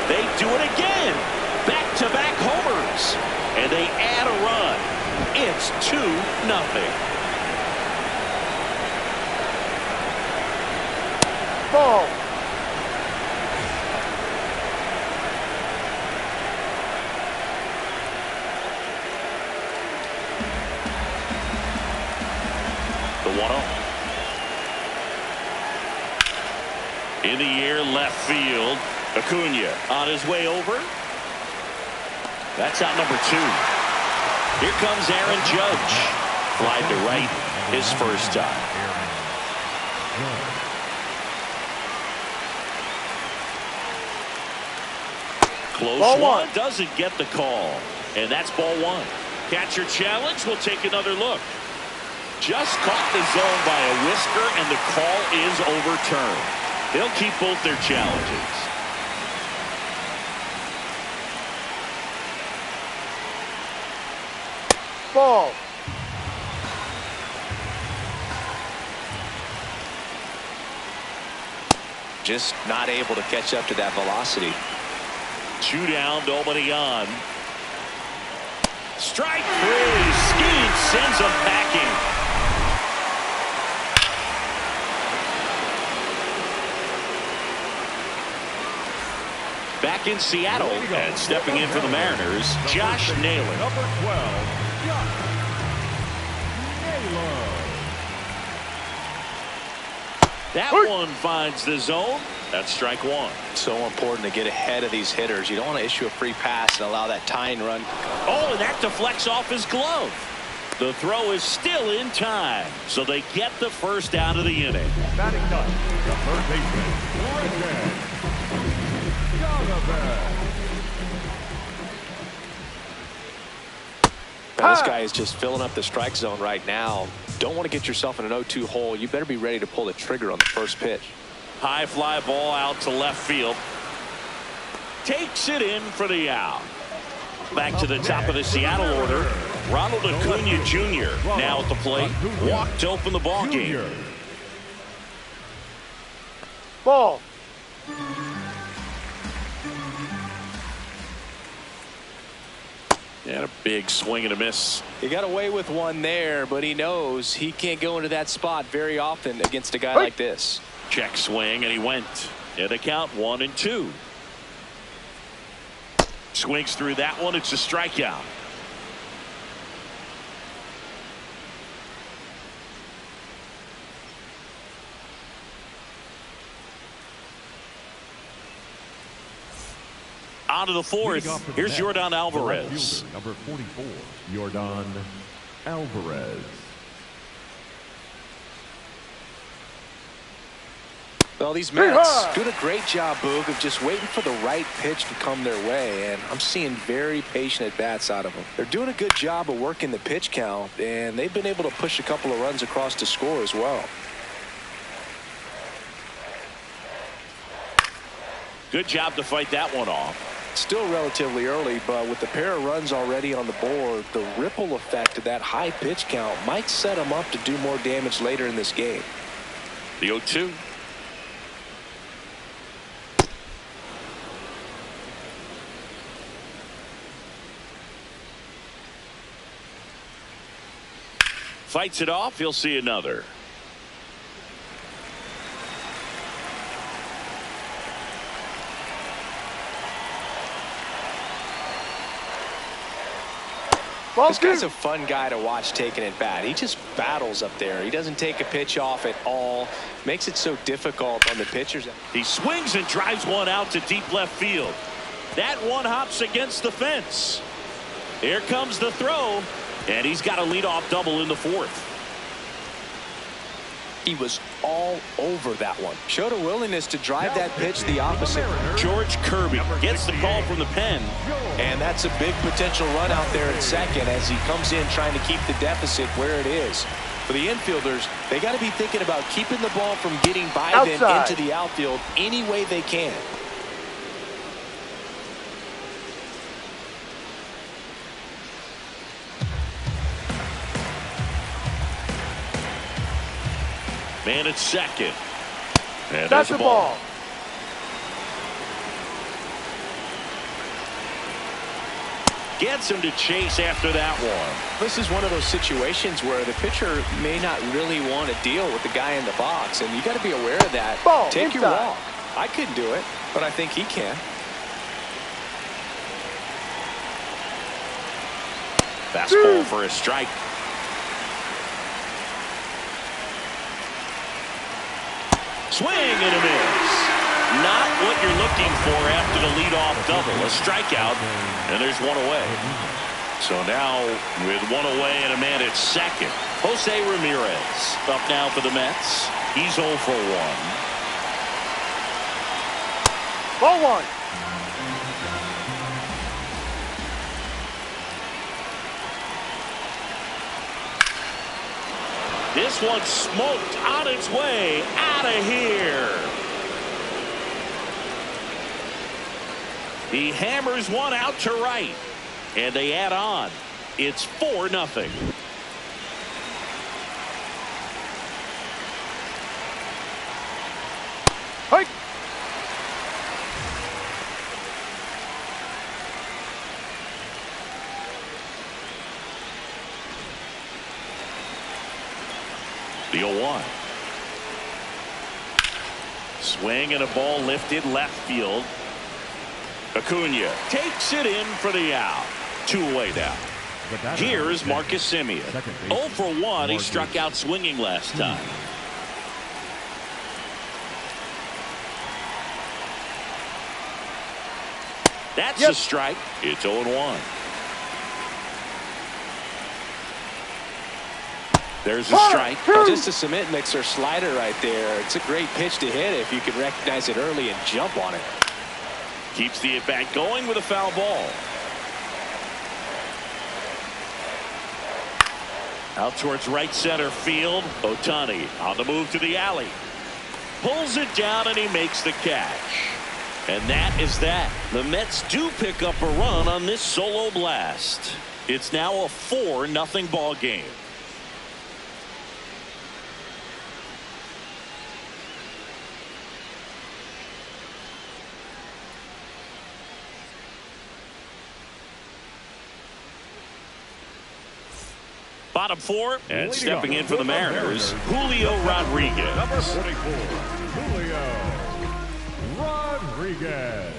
They do it again, back-to-back homers, and they add a run. It's 2-0. Ball. The 1-0. In the air, left field. Acuna on his way over. That's out number 2. Here comes Aaron Judge. Fly to right his first time. Close Ball one. one. Doesn't get the call. And that's ball 1. Catcher challenge. We'll take another look. Just caught the zone by a whisker, and the call is overturned. They'll keep both their challenges. Ball. Just not able to catch up to that velocity. 2 down, nobody on. Strike 3. Skeen sends them packing. Back in Seattle, and stepping in for the Mariners, Josh Naylor. Number 12, Josh Naylor. That one finds the zone. That's strike 1. So important to get ahead of these hitters. You don't want to issue a free pass and allow that tying run. Oh, and that deflects off his glove. The throw is still in time, so they get the first out of the inning. Batting touch, the third baseman, Brendan Donovan. Now, this guy is just filling up the strike zone right now. Don't want to get yourself in an 0-2 hole. You better be ready to pull the trigger on the first pitch. High fly ball out to left field. Takes it in for the out. Back to the top of the Seattle order. Ronald Acuna Jr. now at the plate. Walked to open the ball game. Ball. And a big swing and a miss. He got away with one there, but he knows he can't go into that spot very often against a guy like this. Check swing, and he went. And the count 1-2. Swings through that one. It's a strikeout. On to the fourth. Here's Yordan Alvarez. Number 44, Yordan Alvarez. Well, these Mets doing a great job, Boog, of just waiting for the right pitch to come their way, and I'm seeing very patient at-bats out of them. They're doing a good job of working the pitch count, and they've been able to push a couple of runs across to score as well. Good job to fight that one off. Still relatively early, but with the pair of runs already on the board, the ripple effect of that high pitch count might set them up to do more damage later in this game. The 0-2. Fights it off. He'll see another. This guy's a fun guy to watch taking at bat. He just battles up there. He doesn't take a pitch off at all. Makes it so difficult on the pitchers. He swings and drives one out to deep left field. That one hops against the fence. Here comes the throw, and he's got a leadoff double in the fourth. He was all over that one. Showed a willingness to drive that pitch the opposite. George Kirby gets the call from the pen. And that's a big potential run out there at second as he comes in trying to keep the deficit where it is. For the infielders, they got to be thinking about keeping the ball from getting by them into the outfield any way they can. Man at second. And That's there's the ball. Gets him to chase after that one. This is one of those situations where the pitcher may not really want to deal with the guy in the box, and you got to be aware of that. Ball, Take your inside. walk. I couldn't do it, but I think he can. Fastball for a strike. Swing and a miss. Not what you're looking for after the leadoff double. A strikeout, and there's one away. So now with one away and a man at second, Jose Ramirez up now for the Mets. He's 0 for 1. Ball 1. This one smoked on its way out of here. He hammers one out to right, and they add on. It's 4-0. Hey. The 0-1. Swing and a ball lifted left field. Acuna takes it in for the out. 2 away now. Here is Marcus Semien. 0 for 1. He struck out swinging last time. That's a strike. It's 0-1. There's a strike. Just a cement mixer slider right there. It's a great pitch to hit if you can recognize it early and jump on it. Keeps the at-bat going with a foul ball. Out towards right center field. Ohtani on the move to the alley. Pulls it down and he makes the catch. And that is that. The Mets do pick up a run on this solo blast. It's now a 4-0 ball game. Bottom 4, and stepping in for the Mariners, Julio Rodriguez. Number 44, Julio Rodriguez.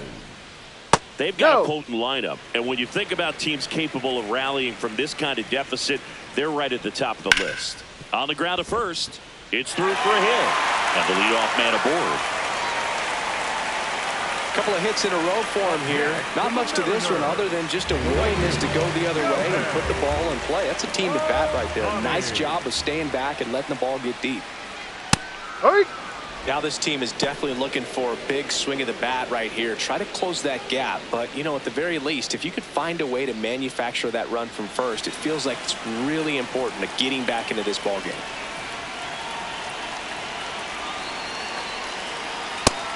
They've got a potent lineup, and when you think about teams capable of rallying from this kind of deficit, they're right at the top of the list. On the ground at first, it's through for a hit, and the leadoff man aboard. Couple of hits in a row for him here. Not much to this one other than just a willingness to go the other way and put the ball in play. That's a team at bat right there. Nice job of staying back and letting the ball get deep. Now this team is definitely looking for a big swing of the bat right here. Try to close that gap. But, you know, at the very least, if you could find a way to manufacture that run from first, it feels like it's really important to getting back into this ball game.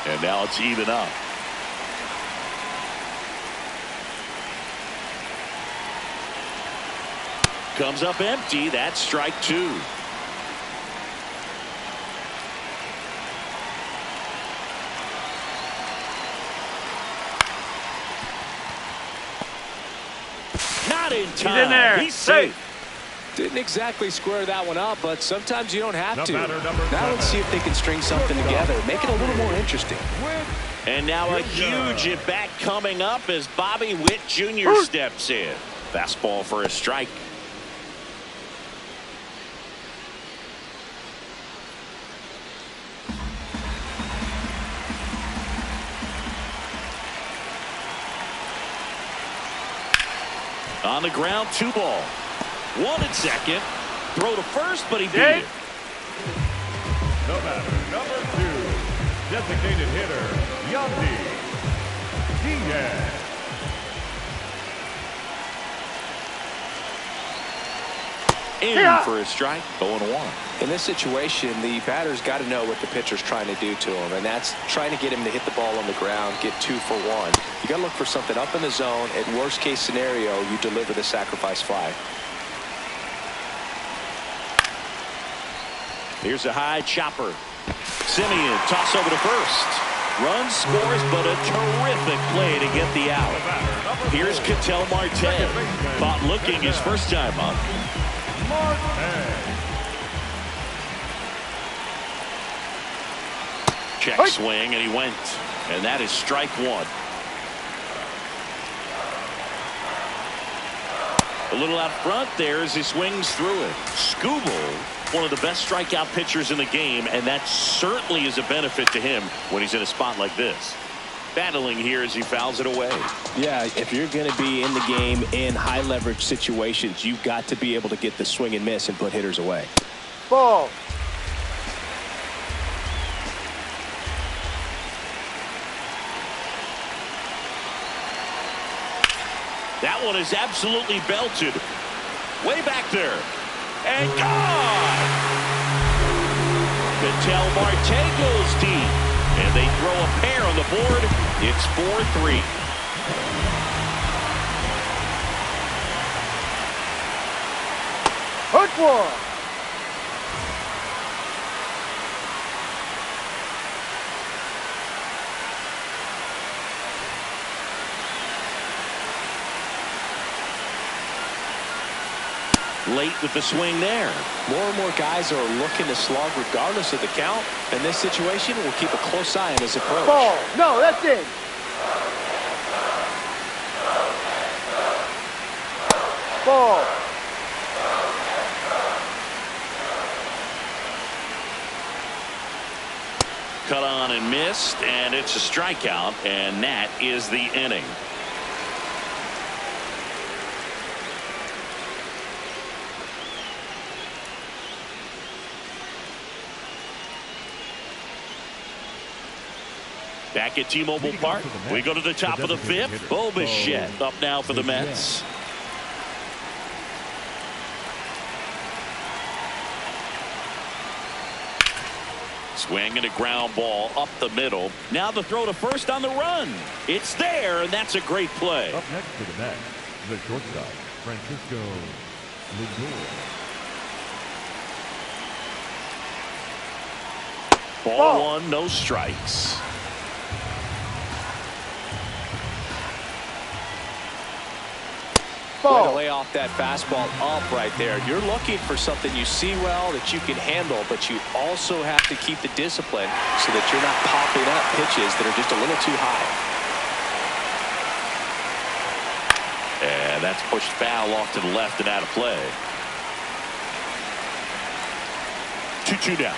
And now it's even up. Comes up empty. That's strike 2. Not in time. He's in there. He's safe. Didn't exactly square that one up, but sometimes you don't have to. Batter, number Now let's see if they can string something together. Make it a little more interesting. And now a huge at-bat coming up as Bobby Witt Jr. steps in. Fastball for a strike. On the ground, 2 ball. 1 at second. Throw to first, but he beat it. The batter, number 2, designated hitter, Yandy Diaz. In for a strike, 0-1. In this situation, the batter's got to know what the pitcher's trying to do to him, and that's trying to get him to hit the ball on the ground, get 2 for 1. You got to look for something up in the zone. At worst case scenario, you deliver the sacrifice fly. Here's a high chopper. Simeon toss over to first. Run scores, but a terrific play to get the out. Here's Ketel Marte. Caught looking his first time up. Check swing, and he went. And that is strike 1. A little out front there as he swings through it. Skubal, one of the best strikeout pitchers in the game, and that certainly is a benefit to him when he's in a spot like this. Battling here as he fouls it away. Yeah, if you're going to be in the game in high leverage situations, you've got to be able to get the swing and miss and put hitters away. Ball. That one is absolutely belted. Way back there. And gone! Ketel Marte goes deep. And they throw a pair on the board. It's 4-3. Hook one. Late with the swing there. More and more guys are looking to slug regardless of the count. In this situation, we'll keep a close eye on his approach. Ball. No, that's it. Ball. Cut on and missed, and it's a strikeout, and that is the inning. Back at T-Mobile Park, we go to the top of the 5th. Bo Bichette up now for the Mets. Swing and a ground ball up the middle. Now the throw to first on the run. It's there, and that's a great play. Up next for the Mets, the shortstop, Francisco Lindor. Ball 1, no strikes. Way to lay off that fastball up right there. You're looking for something you see well that you can handle, but you also have to keep the discipline so that you're not popping up pitches that are just a little too high. And that's pushed foul off to the left and out of play. 2-2 down.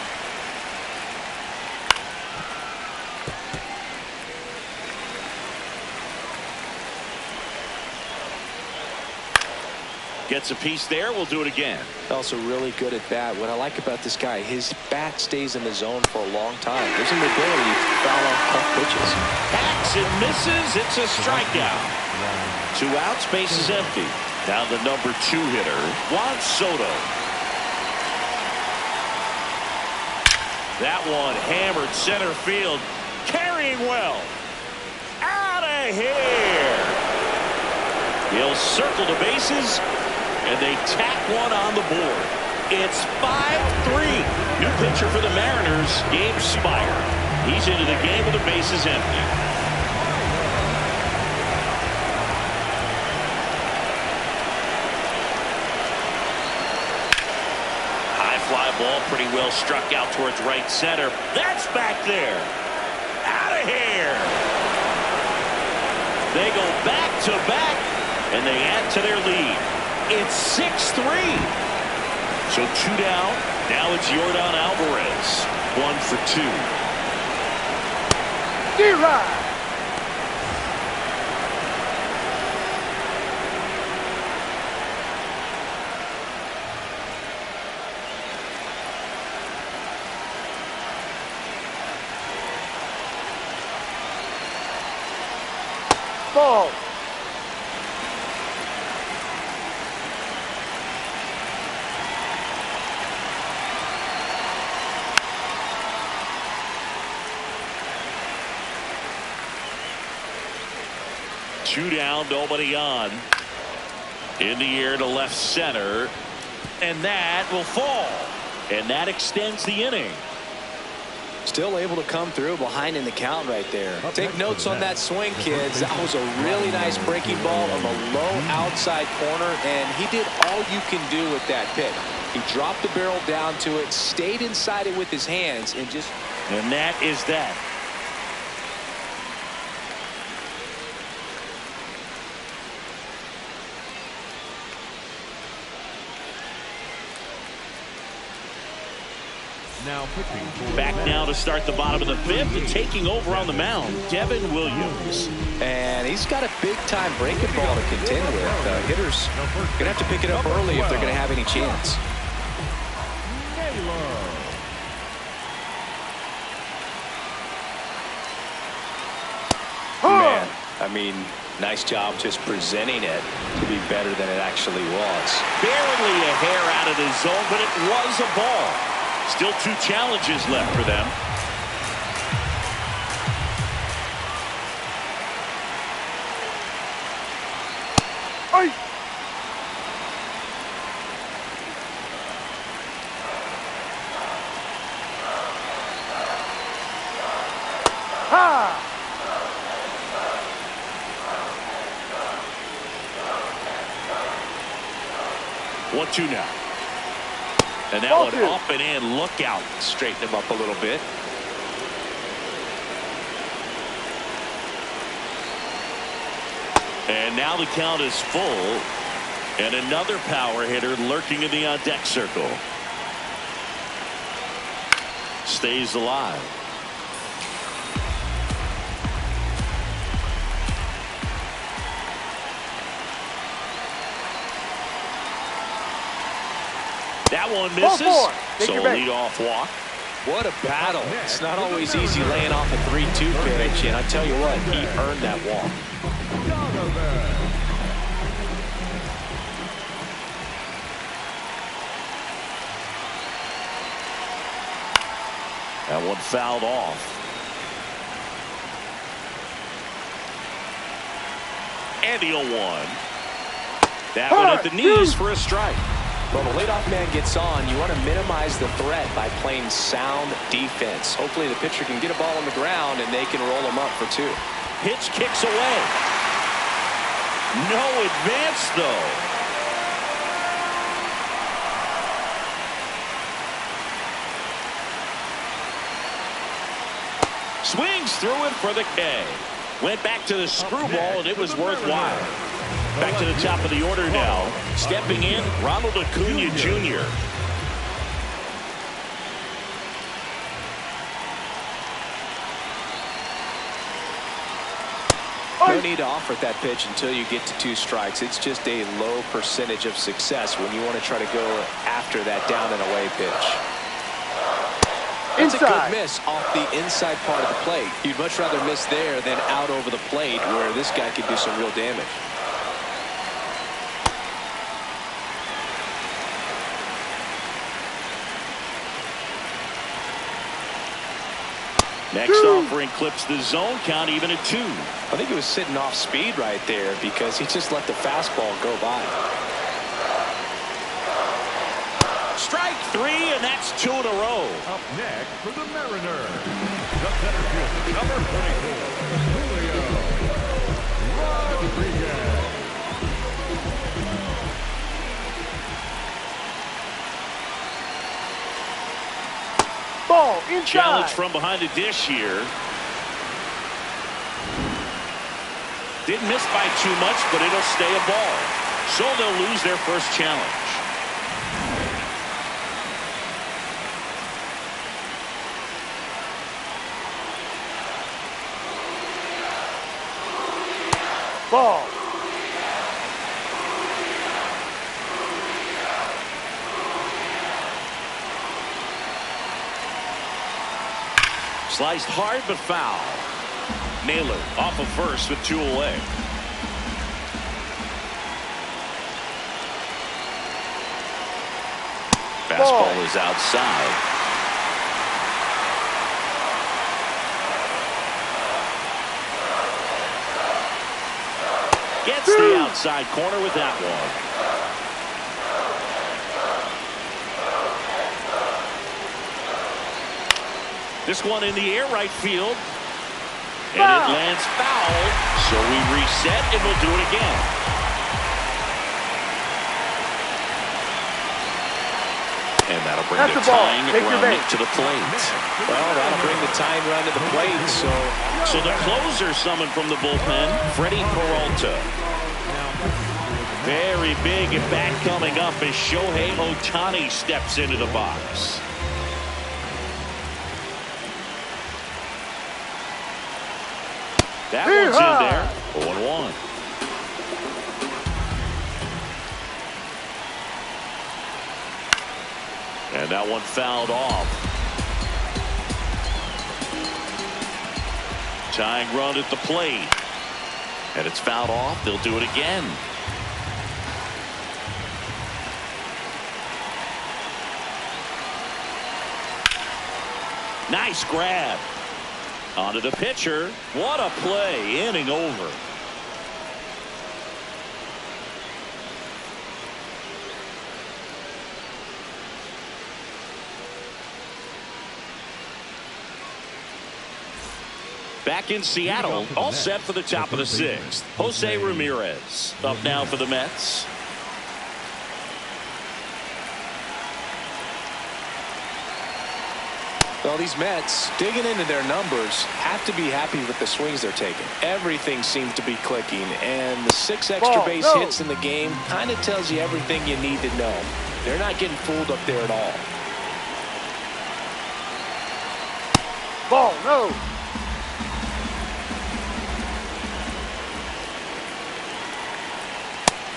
Gets a piece there. We'll do it again. Also really good at bat. What I like about this guy, his bat stays in the zone for a long time. There's an ability to foul off tough pitches. Hacks and misses. It's a strikeout. 2 outs. Base is empty. Now the number 2 hitter, Juan Soto. That one hammered center field. Carrying well. Out of here. He'll circle the bases. And they tack one on the board. It's 5-3. New pitcher for the Mariners, Gabe Spire. He's into the game with the bases empty. High fly ball, pretty well struck out towards right center. That's back there. Out of here. They go back to back, and they add to their lead. It's 6-3. So 2 down. Now it's Yordan Alvarez. 1 for 2. D-Rod. Ball. Two down, nobody on. In the air to left center. And that will fall. And that extends the inning. Still able to come through behind in the count right there. Take notes on that swing, kids. That was a really nice breaking ball on the low outside corner, and he did all you can do with that pitch. He dropped the barrel down to it, stayed inside it with his hands, and just... And that is that. Now pitching for Back the Mets. now to start the bottom of the fifth, and taking over on the mound, Devin Williams. And he's got a big-time breaking ball to contend with. Hitters going to have to pick it up early if they're going to have any chance. Man, I mean, nice job just presenting it to be better than it actually was. Barely a hair out of the zone, but it was a ball. Still two challenges left for them. Ay. Ha. 1-2 now. And that one up and in. Look out. Straighten him up a little bit. And now the count is full. And another power hitter lurking in the on-deck circle. Stays alive. That one misses. So a leadoff walk. What a battle. It's not always easy laying off a 3-2 pitch, and I tell you what, he earned that walk. That one fouled off. And the 0-1. That one at the knees for a strike. Well, the leadoff man gets on. You want to minimize the threat by playing sound defense. Hopefully the pitcher can get a ball on the ground and they can roll him up for two. Pitch kicks away. No advance, though. Swings through it for the K. Went back to the screwball, and it was worthwhile. Back to the top of the order now. Stepping in, Ronald Acuna Jr. No need to offer that pitch until you get to 2 strikes. It's just a low percentage of success when you want to try to go after that down and away pitch. It's a good miss off the inside part of the plate. You'd much rather miss there than out over the plate where this guy could do some real damage. Next offering clips the zone count even at 2. I think he was sitting off speed right there because he just let the fastball go by. Strike 3, and that's 2 in a row. Up next for the Mariners, the center fielder, number 24, Julio Rodriguez. Ball inside. Challenge from behind the dish here. Didn't miss by too much, but it'll stay a ball. So they'll lose their first challenge. Ball. Sliced hard but foul. Naylor off of first with 2 away. Fastball is outside. Gets the outside corner with that one. This one in the air right field. And it lands foul. So we reset and we'll do it again. And that'll bring the tying run to the plate. Well, that'll bring the tying run to the plate. So the closer summoned from the bullpen, Freddie Peralta. Very big at bat coming up as Shohei Ohtani steps into the box. That one's in there. 0-1. And that one fouled off. Tying run at the plate. And it's fouled off. They'll do it again. Nice grab. Onto the pitcher. What a play. Inning over. Back in Seattle, all set for the top of the 6th. Jose Ramirez up now for the Mets. Well, these Mets, digging into their numbers, have to be happy with the swings they're taking. Everything seems to be clicking, and the 6 extra base hits in the game kind of tells you everything you need to know. They're not getting fooled up there at all. Ball, no.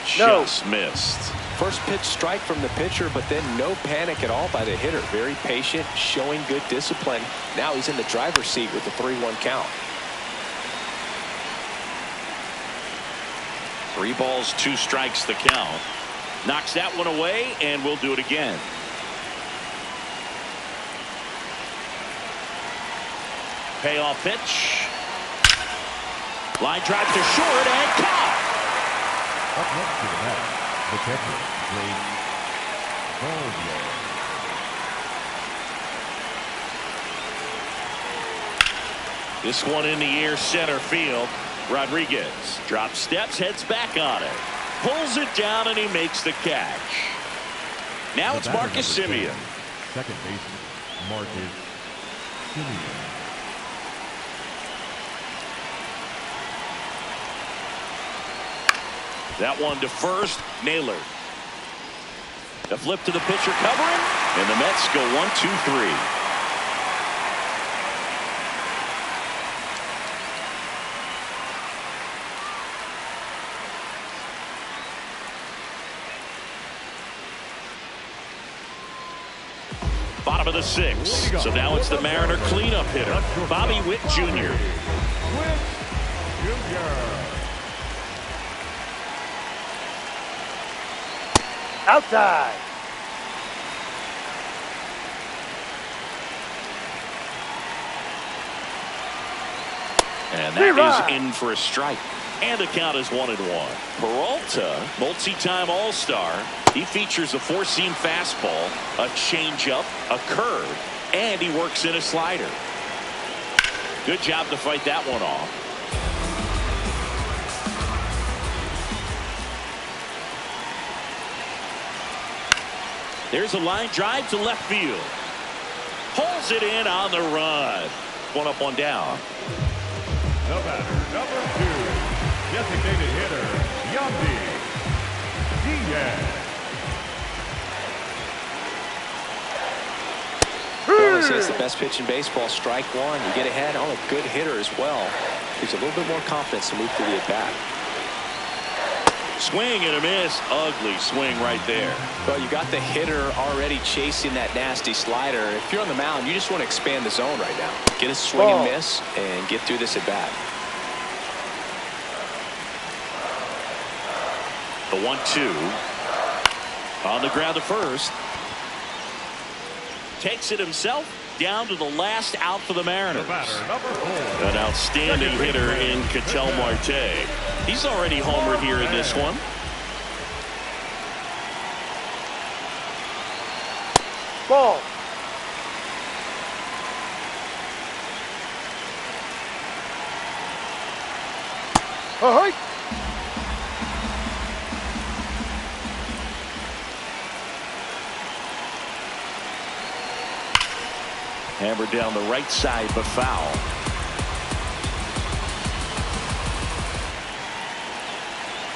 Just missed. First pitch strike from the pitcher, but then no panic at all by the hitter. Very patient, showing good discipline. Now he's in the driver's seat with the 3-1 count. 3 balls, 2 strikes the count. Knocks that one away, and we'll do it again. Payoff pitch. Line drive to short and caught. Up next to the bat, the catcher, Blake Baldier. This one in the air center field. Rodriguez drops steps, heads back on it. Pulls it down, and he makes the catch. Now it's Marcus Semien. Second baseman, Marcus Semien. That one to first. Naylor. The flip to the pitcher covering. And the Mets go 1-2-3. Bottom of the 6th. So now it's the Mariner cleanup hitter, Bobby Witt Jr. Witt Jr. Outside. And that is in for a strike. And the count is 1-1. Peralta, multi-time All-Star. He features a 4-seam fastball, a changeup, a curve, and he works in a slider. Good job to fight that one off. There's a line drive to left field. Pulls it in on the run. 1 up, 1 down. The batter, number 2, designated hitter, Yandy Diaz. Well, they say it's the best pitch in baseball. Strike 1. You get ahead on a good hitter as well. Gives a little bit more confidence to move through the at-bat. Swing and a miss. Ugly swing right there. Well, you got the hitter already chasing that nasty slider. If you're on the mound, you just want to expand the zone right now. Get a swing and miss and get through this at bat. The 1-2 on the ground to first. Takes it himself down to the last out for the Mariners. The batter, number 4. An outstanding hitter in Ketel Marte. He's already homered here in this one. Ball. Ahoy. Hammered down the right side, but foul.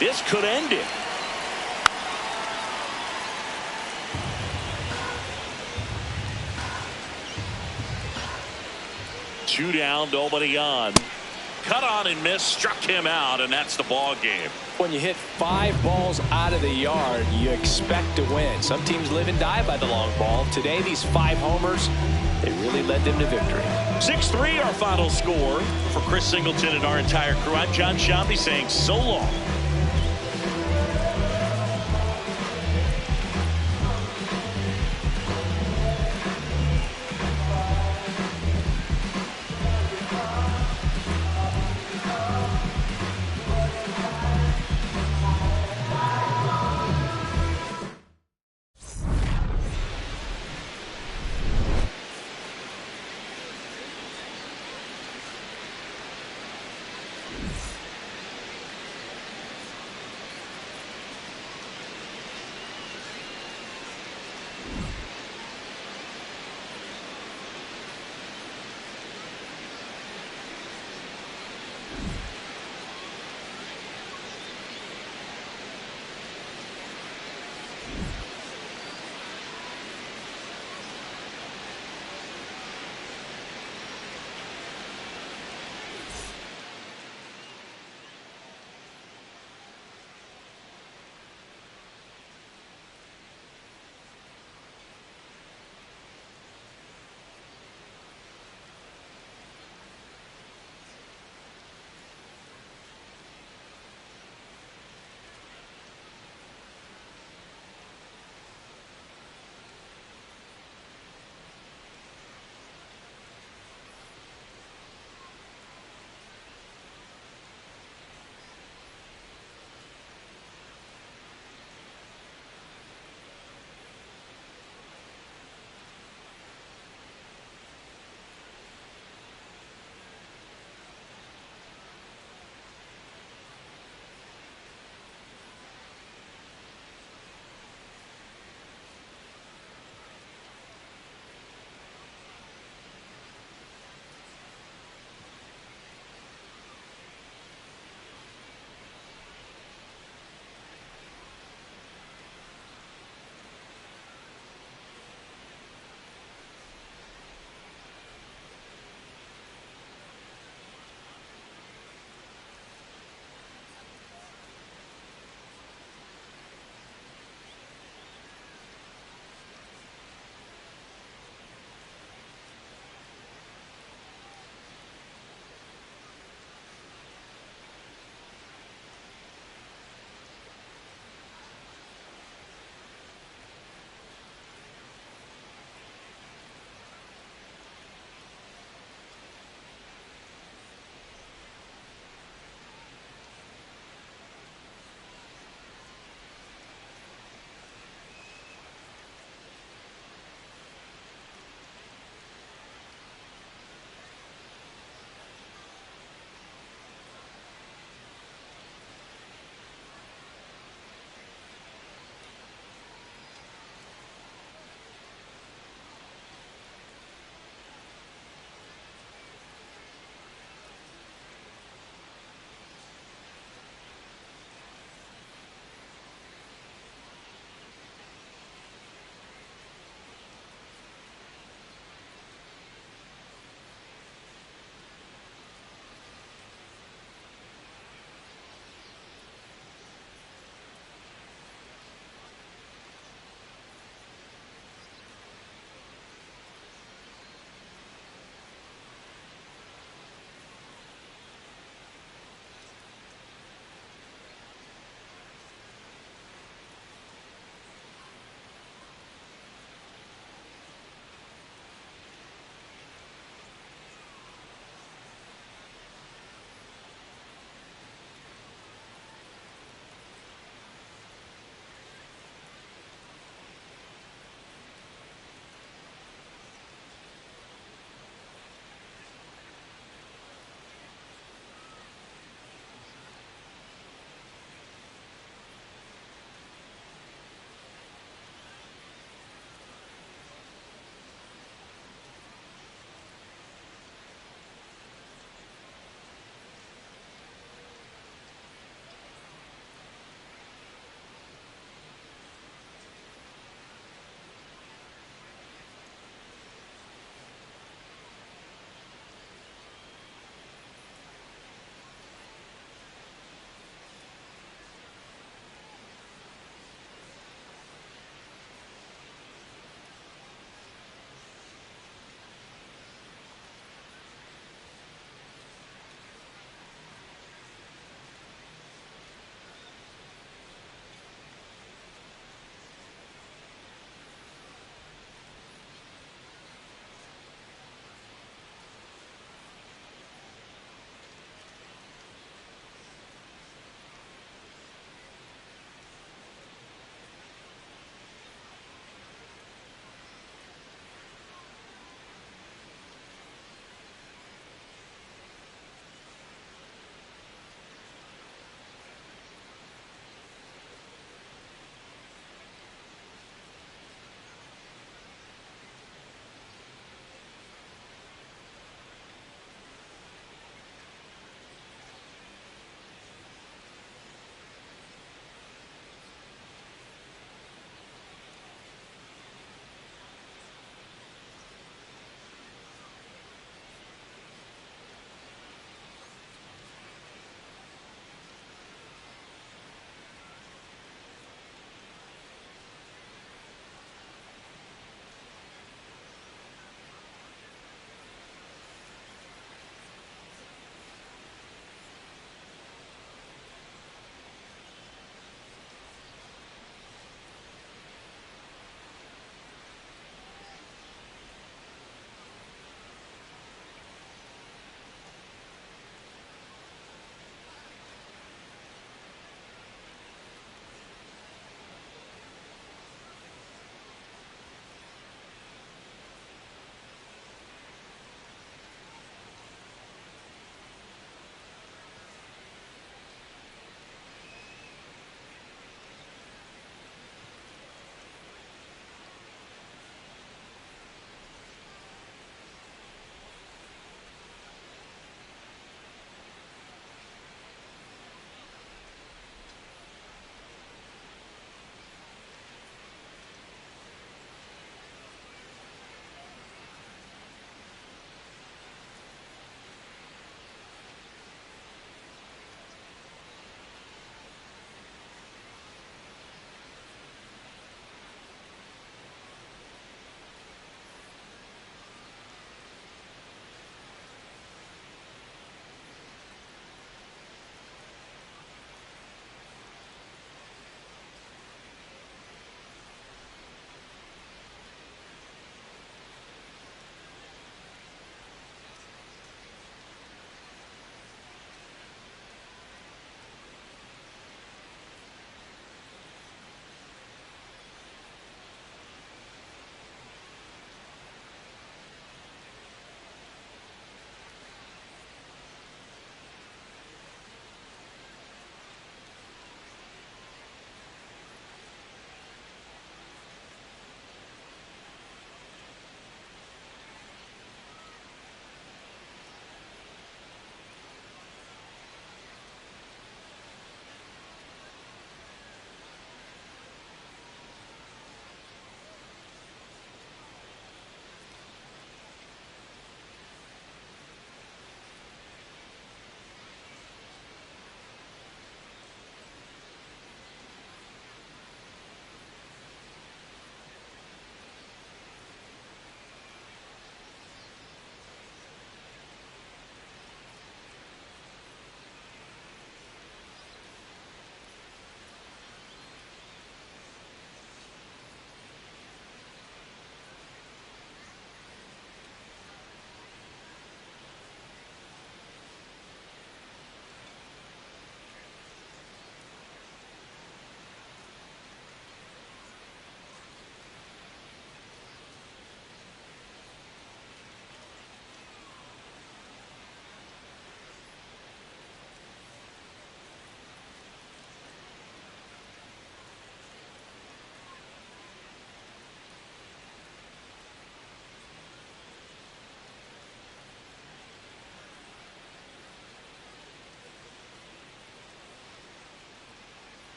This could end it. Two down, nobody on. Cut on and miss, struck him out, and that's the ball game. When you hit 5 balls out of the yard, you expect to win. Some teams live and die by the long ball. Today, these 5 homers, they really led them to victory. 6-3 our final score. For Chris Singleton and our entire crew, I'm John Shambi saying so long.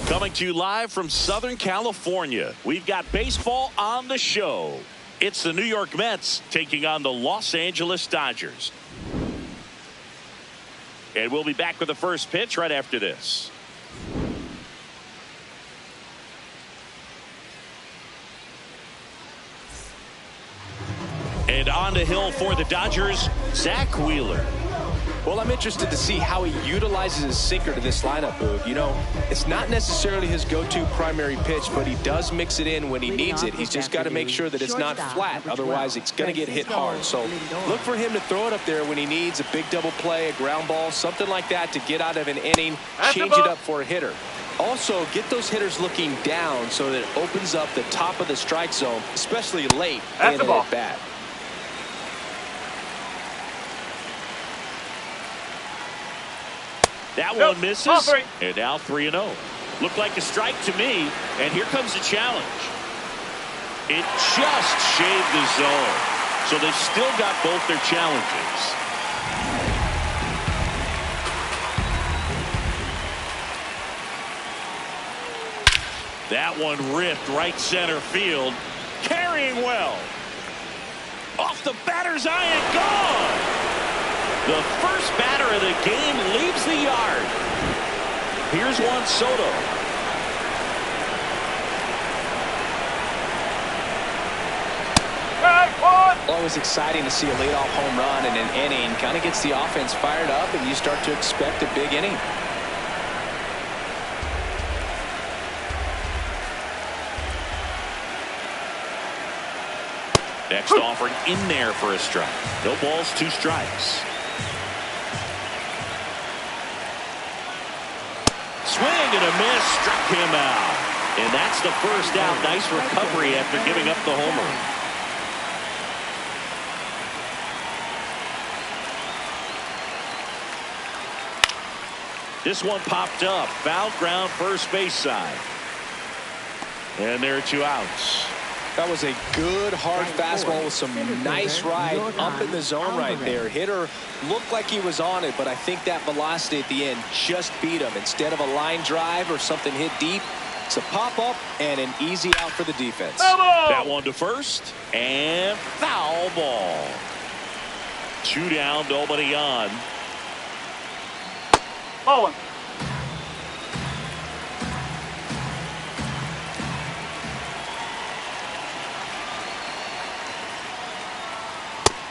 Coming to you live from Southern California, we've got baseball on the show. It's the New York Mets taking on the Los Angeles Dodgers. And we'll be back with the first pitch right after this. And on the hill for the Dodgers, Zach Wheeler. Well, I'm interested to see how he utilizes his sinker to this lineup, Boog. You know, it's not necessarily his go-to primary pitch, but he does mix it in when he needs it. He's just got to make sure that it's not flat. Otherwise, it's going to get hit hard. So look for him to throw it up there when he needs a big double play, a ground ball, something like that to get out of an inning, change it up for a hitter. Also, get those hitters looking down so that it opens up the top of the strike zone, especially late in an at-bat. That one misses, and now 3-0. Looked like a strike to me, and here comes the challenge. It just shaved the zone, so they've still got both their challenges. That one ripped right center field, carrying well. Off the batter's eye and gone. The first batter of the game leaves the yard. Here's Juan Soto. Always exciting to see a leadoff home run in an inning. Kind of gets the offense fired up, and you start to expect a big inning. Next offering in there for a strike. No balls, 2 strikes. Swing and a miss, struck him out. And that's the first out. Nice recovery after giving up the homer. This one popped up. Foul ground, first base side. And there are 2 outs. That was a good hard fastball with some nice ride up in the zone right there. Hitter looked like he was on it, but I think that velocity at the end just beat him. Instead of a line drive or something hit deep, it's a pop-up and an easy out for the defense. That one to first, and foul ball. 2 down, nobody on. Bowling.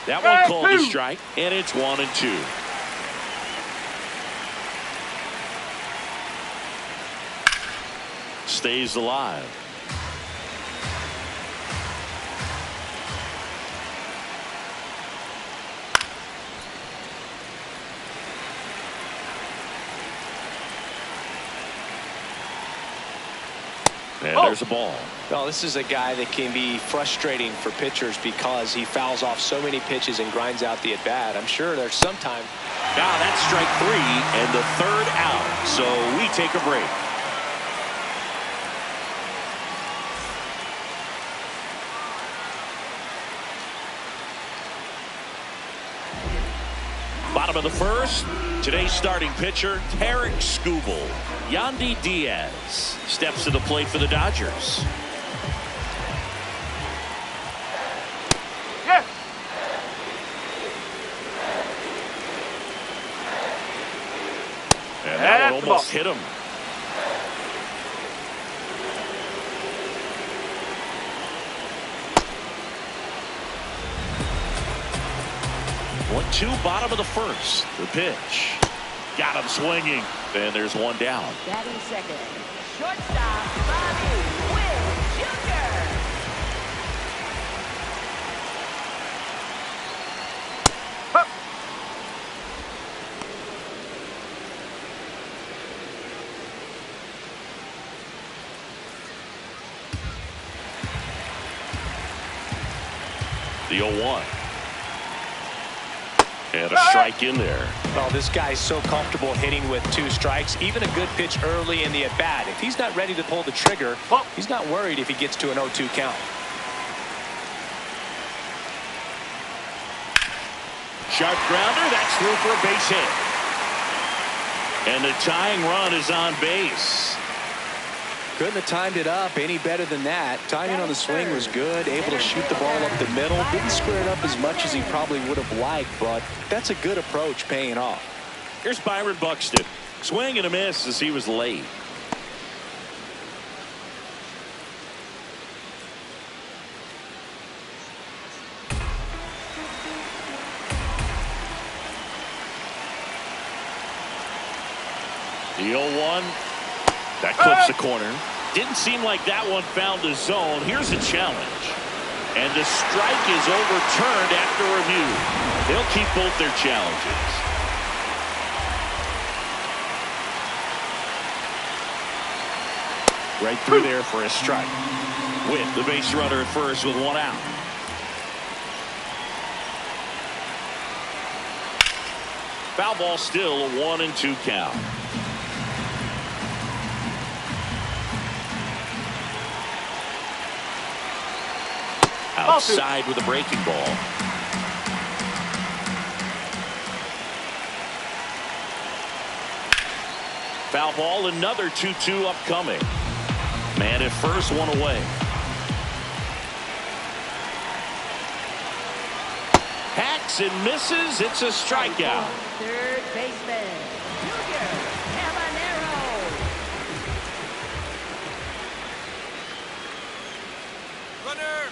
That one called a strike, and it's 1-2. Stays alive. And there's a ball. Well, this is a guy that can be frustrating for pitchers because he fouls off so many pitches and grinds out the at-bat. I'm sure there's some time. Now that's strike 3 and the 3rd out. So we take a break. Bottom of the 1st. Today's starting pitcher, Tarik Skubal. Yandy Diaz steps to the plate for the Dodgers. Yes. And that one almost hit him. One, 2, bottom of the 1st. The pitch. Got him swinging. And there's 1 down. Batting second, shortstop Bobby Witt Jr. The 0-1. And a strike in there. Well, this guy's so comfortable hitting with 2 strikes. Even a good pitch early in the at-bat. If he's not ready to pull the trigger, he's not worried if he gets to an 0-2 count. Sharp grounder. That's through for a base hit. And the tying run is on base. Couldn't have timed it up any better than that. Timing on the swing was good. Able to shoot the ball up the middle. Didn't square it up as much as he probably would have liked, but that's a good approach paying off. Here's Byron Buxton. Swing and a miss as he was late. The 0-1. That clips the corner. Didn't seem like that one found the zone. Here's a challenge. And the strike is overturned after review. They'll keep both their challenges. Right through there for a strike. With the base runner at first with one out. Foul ball, still a 1-2 count. Outside with a breaking ball. Foul ball, another 2-2 upcoming. Man at first, one away. Hacks and misses. It's a strikeout. Third baseman, Junior Cabanero.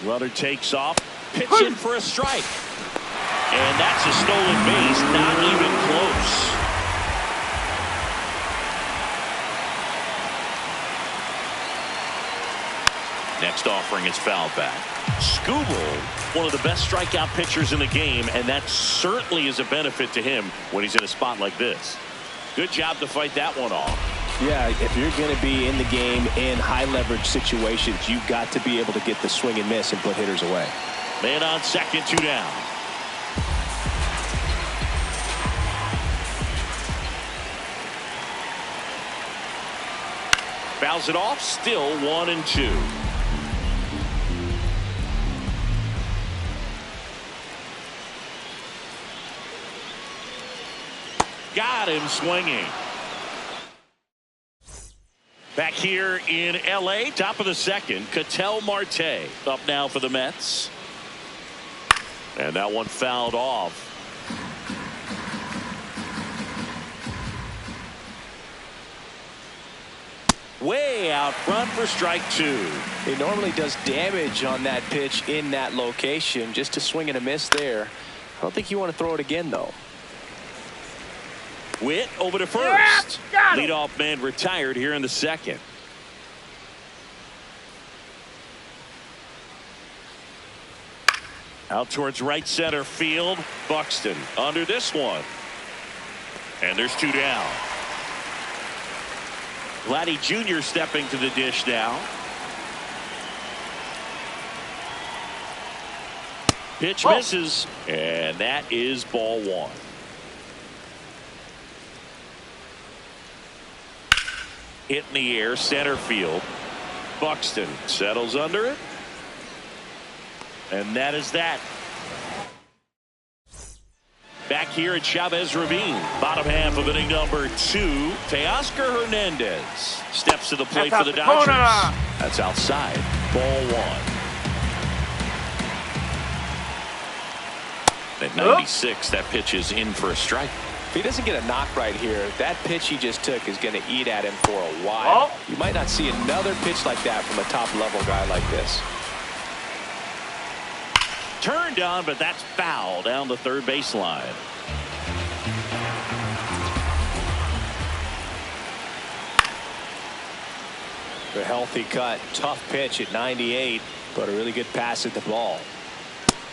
Runner takes off, pitching for a strike. And that's a stolen base, not even close. Next offering is fouled back. Skubal, one of the best strikeout pitchers in the game, and that certainly is a benefit to him when he's in a spot like this. Good job to fight that one off. Yeah, if you're going to be in the game in high leverage situations, you've got to be able to get the swing and miss and put hitters away. Man on second, 2 down. Fouls it off, still 1-2. Got him swinging. Back here in L.A., top of the second, Ketel Marte up now for the Mets. And that one fouled off. Way out front for strike 2. He normally does damage on that pitch in that location. Just a swing and a miss there. I don't think you want to throw it again, though. Witt over to first. Leadoff man retired here in the second. Out towards right center field. Buxton under this one. And there's 2 down. Vladdy Jr. stepping to the dish now. Pitch misses. And that is ball 1. Hit in the air, center field. Buxton settles under it. And that is that. Back here at Chavez Ravine, bottom half of inning number 2. Teoscar Hernandez steps to the plate for the Dodgers. That's outside. Ball 1. At 96, that pitch is in for a strike. If he doesn't get a knock right here, that pitch he just took is going to eat at him for a while. You might not see another pitch like that from a top-level guy like this. Turned on, but that's foul down the third baseline. A healthy cut, tough pitch at 98, but a really good pass at the ball.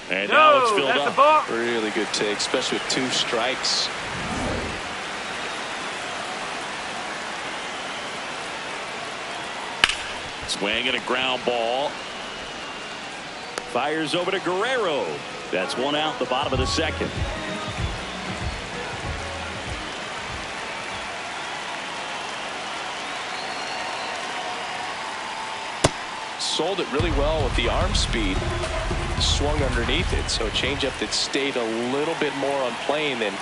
And now it's filled up. Really good take, especially with 2 strikes. Swing and a ground ball. Fires over to Guerrero. That's 1 out, the bottom of the second. Sold it really well with the arm speed. Swung underneath it, so a changeup that stayed a little bit more on plane than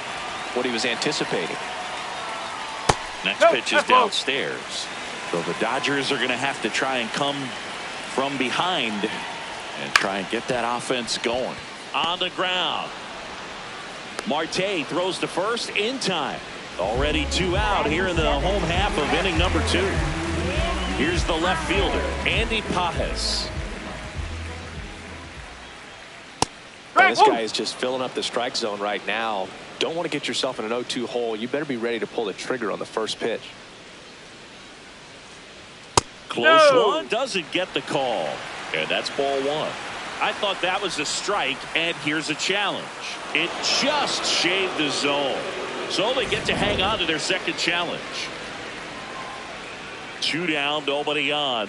what he was anticipating. Next pitch is downstairs. So the Dodgers are going to have to try and come from behind and try and get that offense going. On the ground, Marte throws to first in time. Already 2 out here in the home half of inning number 2. Here's the left fielder, Andy Pages. This guy is just filling up the strike zone right now. Don't want to get yourself in an 0-2 hole. You better be ready to pull the trigger on the first pitch. Close one, doesn't get the call. And that's ball 1. I thought that was a strike, and here's a challenge. It just shaved the zone. So they get to hang on to their second challenge. 2 down, nobody on.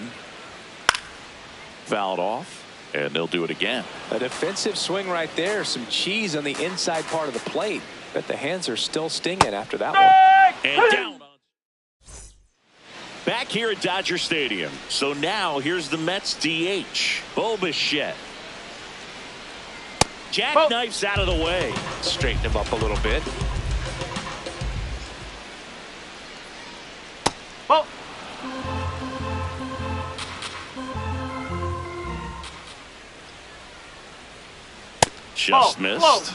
Fouled off. And they'll do it again. A defensive swing right there. Some cheese on the inside part of the plate. Bet the hands are still stinging after that one. And down. Back here at Dodger Stadium. So now here's the Mets DH, Bo Bichette. Jackknifes out of the way. Straighten him up a little bit. Ball. Just missed.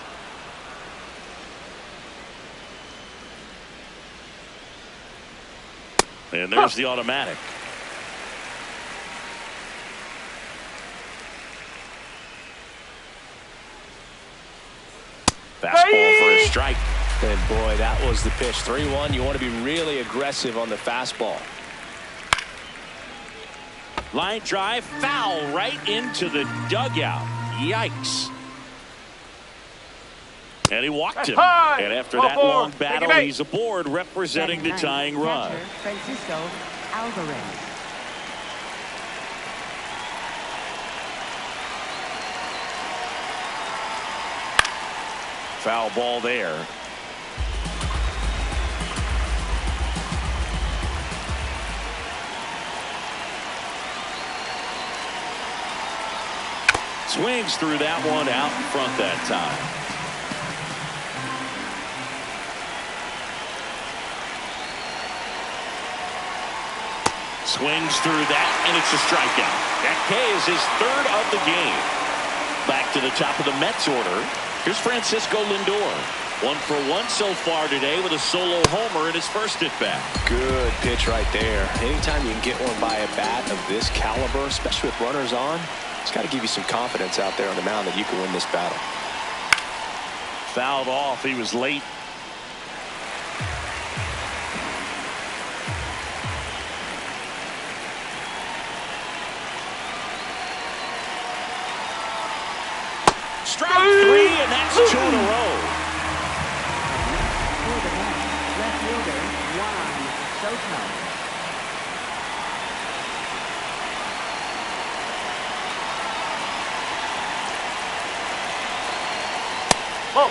And there's the automatic. Fastball for a strike. And boy, that was the pitch. 3-1. You want to be really aggressive on the fastball. Line drive, foul right into the dugout. Yikes. And he walked him. And after that long battle, he's aboard representing the tying run. Francisco Alvarez. Foul ball there. Swings through that one out in front that time. Swings through that, and it's a strikeout. That K is his 3rd of the game. Back to the top of the Mets order. Here's Francisco Lindor. 1 for 1 so far today with a solo homer in his first at bat. Good pitch right there. Anytime you can get one by a bat of this caliber, especially with runners on, it's got to give you some confidence out there on the mound that you can win this battle. Fouled off. He was late. Strike 3, and that's 2 in a row. For the Mets, left fielder Juan Soto. Whoa.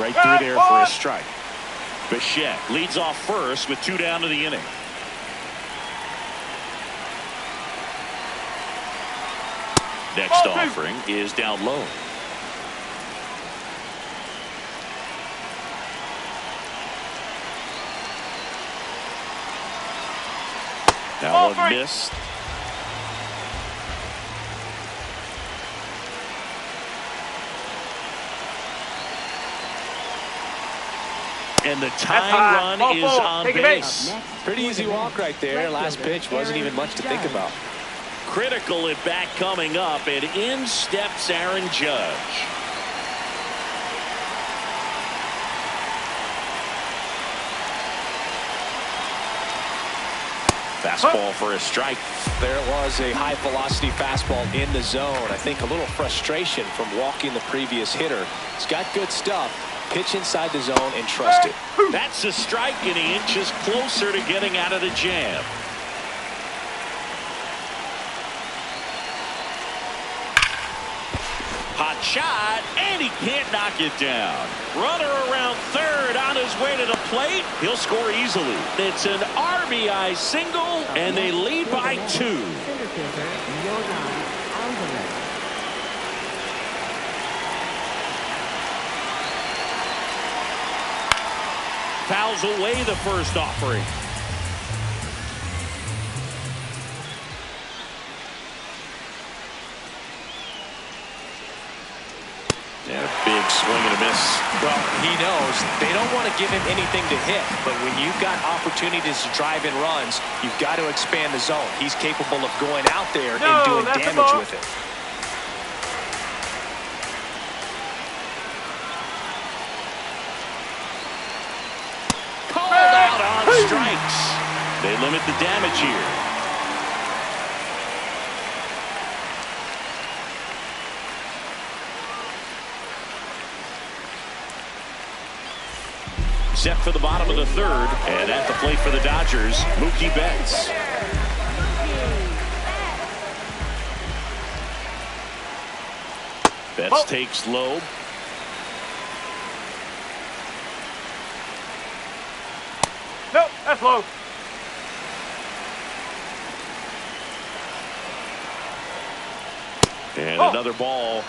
Right through there for a strike. Bichette leads off first with 2 down to the inning. Next offering is down low. That one missed. And the tying run is on base. Pretty easy walk right there. Last pitch wasn't even much to think about. Critical at bat coming up, and in steps Aaron Judge. Fastball for a strike. There was a high velocity fastball in the zone. I think a little frustration from walking the previous hitter. He's got good stuff. Pitch inside the zone and trust it. That's a strike, and he inches closer to getting out of the jam. Hot shot, and he can't knock it down. Runner around third on his way to the plate. He'll score easily. It's an RBI single, and they lead by 2. Center fielder Jordan Alvarez. fouls away the first offering. And a big swing and a miss. Well, he knows they don't want to give him anything to hit, but when you've got opportunities to drive in runs, you've got to expand the zone. He's capable of going out there and doing damage with it. Called out on strikes. They limit the damage here. Set for the bottom of the third, and at the plate for the Dodgers, Mookie Betts. Betts takes low. Nope, that's low. And another ball.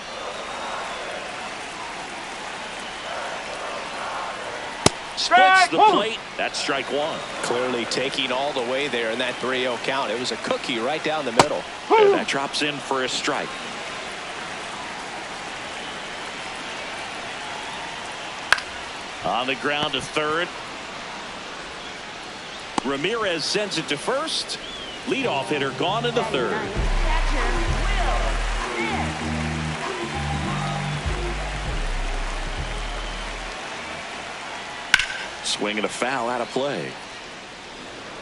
Splits the plate. That's strike one. Clearly taking all the way there in that 3-0 count. It was a cookie right down the middle. And that drops in for a strike. On the ground to third. Ramirez sends it to first. Leadoff hitter gone in the third. Swing and a foul out of play.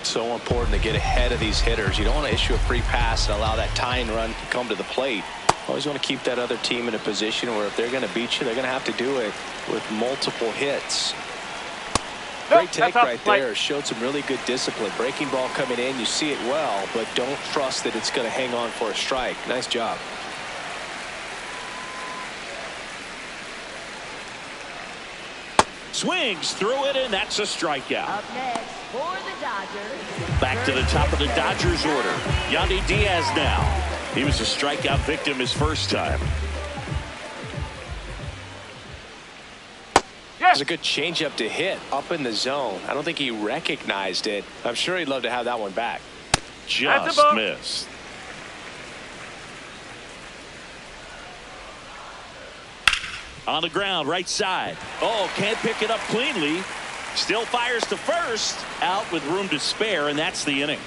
So important to get ahead of these hitters. You don't want to issue a free pass and allow that tying run to come to the plate. Always want to keep that other team in a position where if they're going to beat you, they're going to have to do it with multiple hits. Great take right there. Showed some really good discipline. Breaking ball coming in, you see it well, but don't trust that it's going to hang on for a strike. Nice job. Swings through it, and that's a strikeout. Up next for the Dodgers. Back to the top of the Dodgers order. Yandy Diaz now. He was a strikeout victim his first time. It was a good changeup to hit up in the zone. I don't think he recognized it. I'm sure he'd love to have that one back. Just missed. On the ground, right side. Oh, can't pick it up cleanly. Still fires to first. Out with room to spare, and that's the inning.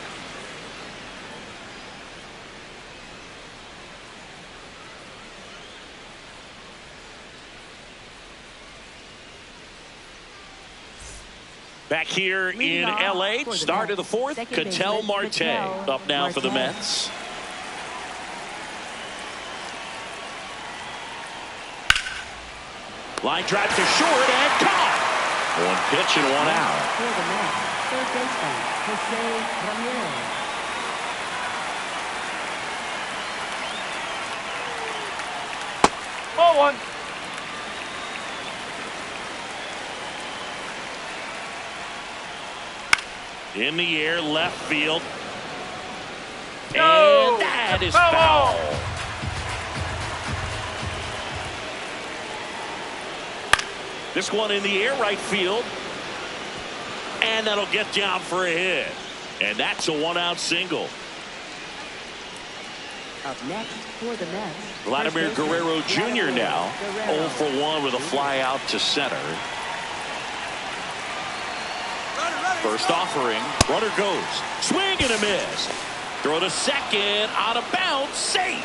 Back here in L.A., start of the fourth, Ketel Marte up now for the Mets. Line drive to short and caught. One pitch and one out. For the Mets, third baseman, Jose Ramirez. Ball one. In the air, left field. No, and that is foul. This one in the air, right field. And that'll get down for a hit. And that's a one-out single. Up next for the Mets, Vladimir Guerrero Jr. now 0 for 1 with a fly out to center. First offering, runner goes, swing and a miss. Throw to second, out of bounds, safe.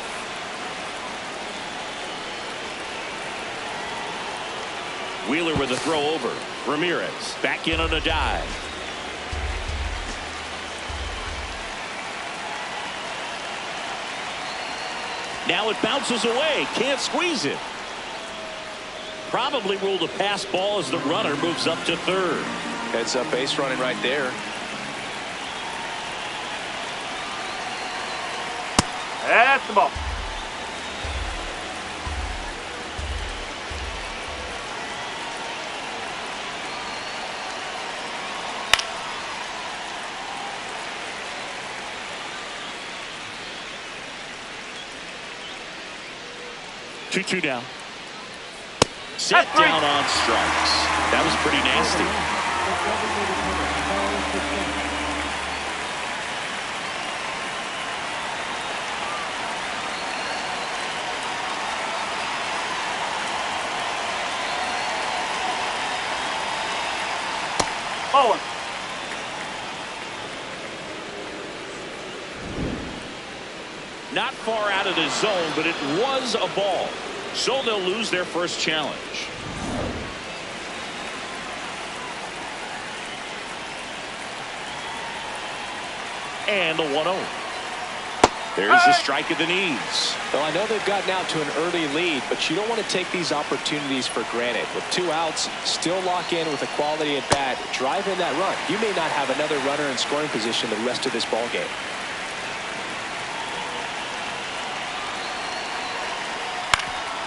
Wheeler with a throw over. Ramirez back in on a dive. Now it bounces away, can't squeeze it. Probably ruled a pass ball as the runner moves up to third. Heads up base running right there. That's the ball. Two down. Set down on strikes. That was pretty nasty. Designated hitter, Bo Bichette. Ball one. Not far out of the zone, but it was a ball. So they'll lose their first challenge. And the 1-0. There's a strike at the knees. Well, I know they've gotten out to an early lead, but you don't want to take these opportunities for granted. With 2 outs, still lock in with a quality at bat, drive in that run. You may not have another runner in scoring position the rest of this ball game.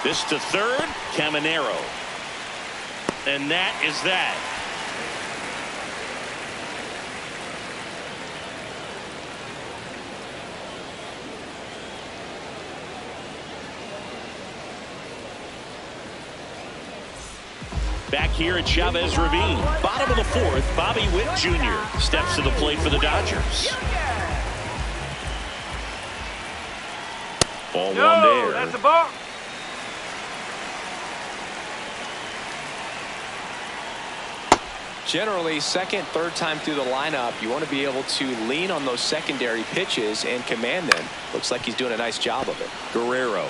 This to third, Caminero. And that is that. Back here at Chavez Ravine, bottom of the 4th, Bobby Witt Jr. steps to the plate for the Dodgers. Ball one there. That's the ball. Generally, second, third time through the lineup, you want to be able to lean on those secondary pitches and command them. Looks like he's doing a nice job of it. Guerrero.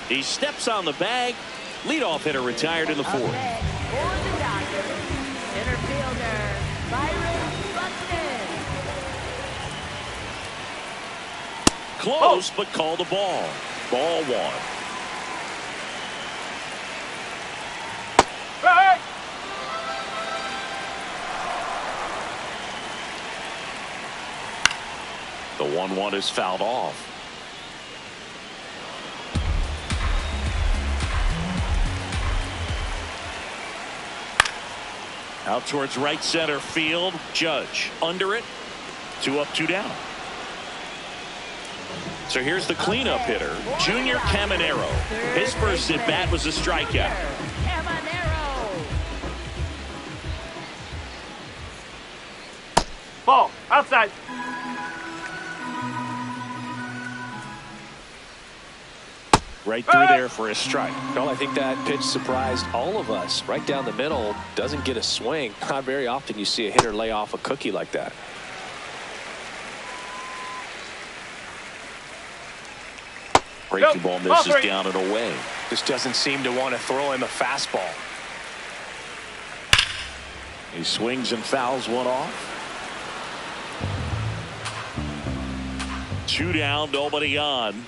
He steps on the bag. Leadoff hitter retired in the 4th. For the Dodgers, center fielder, Byron Buxton. Close, but called a ball. Ball one. Hey! The 1-1 is fouled off. Out towards right center field. Judge under it. 2 up, 2 down. So here's the cleanup hitter, Junior Caminero. His first at bat was a strikeout. Caminero. Ball. Outside. Right through there for a strike. Well, I think that pitch surprised all of us. Right down the middle, doesn't get a swing. Not very often you see a hitter lay off a cookie like that. Breaking ball misses down and away. Just doesn't seem to want to throw him a fastball. He swings and fouls one off. 2 down, nobody on.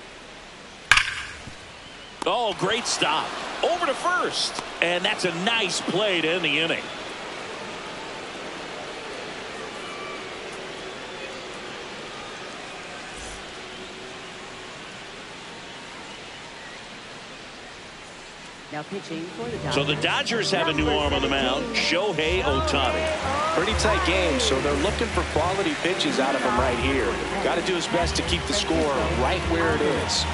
Oh, great stop. Over to first. And that's a nice play to end the inning. Now pitching for the Dodgers. So the Dodgers have a new arm on the mound, Shohei Ohtani. Pretty tight game, so they're looking for quality pitches out of him right here. Got to do his best to keep the score right where it is.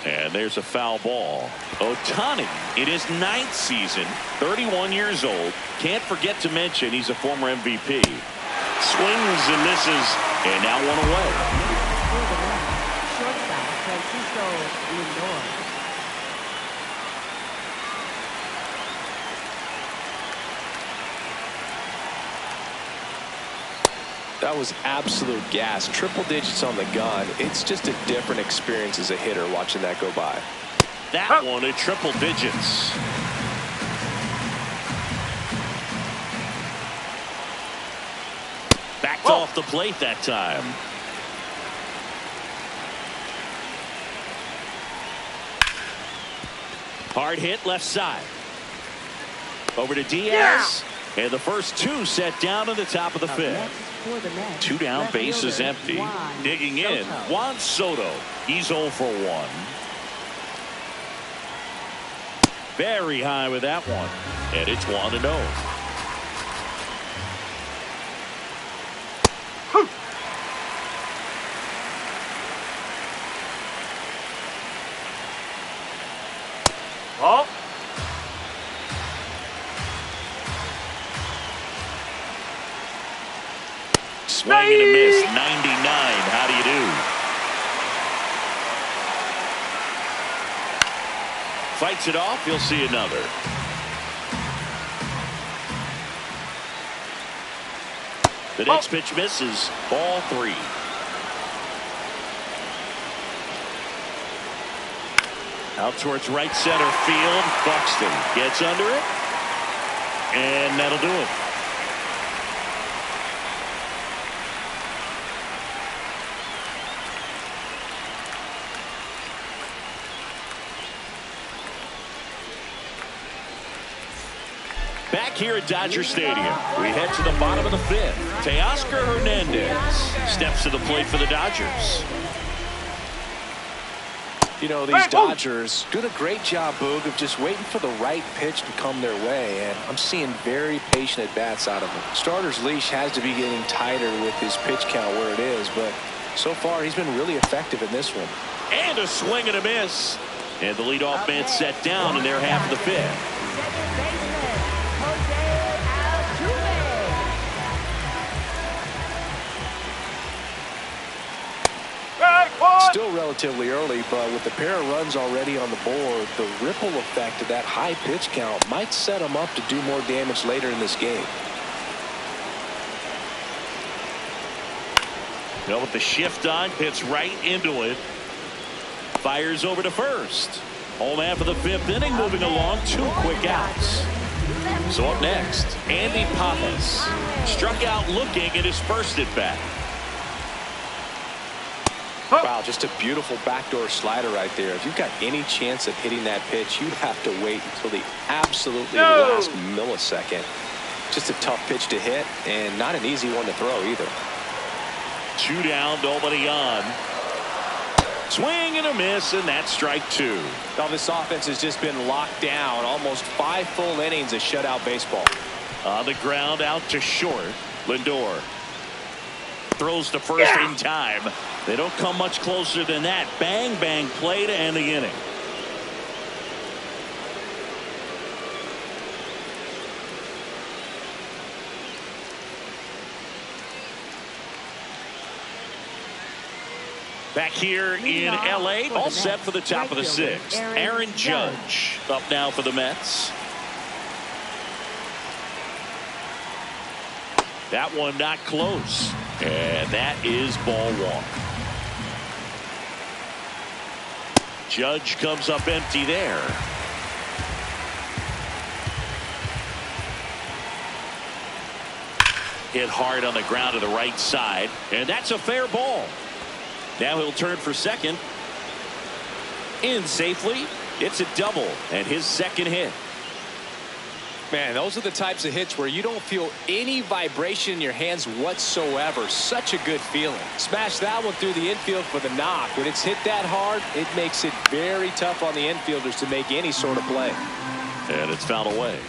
And there's a foul ball. Ohtani in his 9th season, 31 years old. Can't forget to mention he's a former MVP. Swings and misses, and now one away. For the Mets, shortstop Francisco Lindor. That was absolute gas. Triple digits on the gun. It's just a different experience as a hitter watching that go by. That one at triple digits. Backed off the plate that time. Hard hit left side. Over to Diaz. And the first 2 set down in the top of the 5th. For the Mets, 2 down, left bases fielder, empty. Juan Digging in, Soto. Juan Soto. He's 0 for 1. Very high with that one. And it's 1-0. Ball. Swing and a miss. 99. How do you do? Fights it off. He'll see another. The next pitch misses. Ball 3. Out towards right center field. Buxton gets under it. And that'll do it. Back here at Dodger Stadium, we head to the bottom of the 5th. Teoscar Hernandez steps to the plate for the Dodgers. You know, these Dodgers doing a great job, Boog, of just waiting for the right pitch to come their way, and I'm seeing very patient at-bats out of him. Starter's leash has to be getting tighter with his pitch count where it is, but so far he's been really effective in this one. And a swing and a miss. And the leadoff man set down in their half of the 5th. Still relatively early, but with the pair of runs already on the board, the ripple effect of that high pitch count might set him up to do more damage later in this game. Well, with the shift on, hits right into it. Fires over to first. Home half of the 5th inning, moving along. 2 quick outs. So up next, Andy Pappas. Struck out looking at his first at bat. Wow, just a beautiful backdoor slider right there. If you've got any chance of hitting that pitch, you have to wait until the absolutely last millisecond. Just a tough pitch to hit, and not an easy one to throw either. 2 down, nobody on. Swing and a miss, and that's strike 2. Now this offense has just been locked down. Almost 5 full innings of shutout baseball. On the ground, out to short. Lindor throws to first in time. They don't come much closer than that. Bang, bang play to end the inning. Back here in L.A., all set for the top of the 6th. Aaron Judge up now for the Mets. That one not close. And that is ball 1. Judge comes up empty there. Hit hard on the ground to the right side. And that's a fair ball. Now he'll turn for second. In safely. It's a double. And his second hit. Man, those are the types of hits where you don't feel any vibration in your hands whatsoever. Such a good feeling. Smash that one through the infield for the knock. When it's hit that hard, it makes it very tough on the infielders to make any sort of play. And it's fouled away.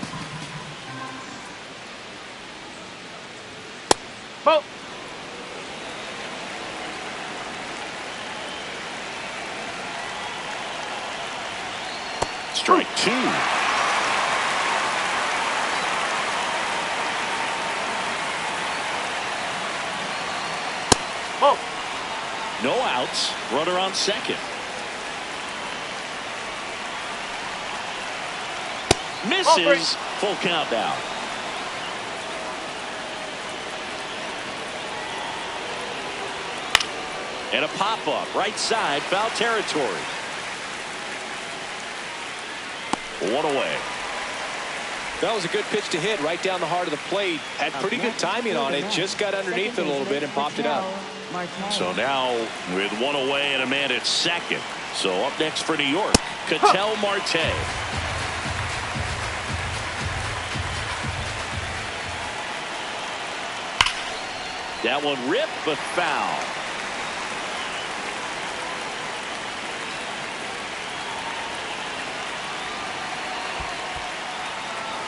Ball. Strike 2. Ball. No outs. Runner on second. Misses. Full count now. And a pop-up. Right side. Foul territory. 1 away. That was a good pitch to hit right down the heart of the plate. Had pretty good timing on it. Just got underneath it a little bit and popped it up. So now with 1 away and a man at second. So up next for New York, Ketel Marte. That one ripped but foul.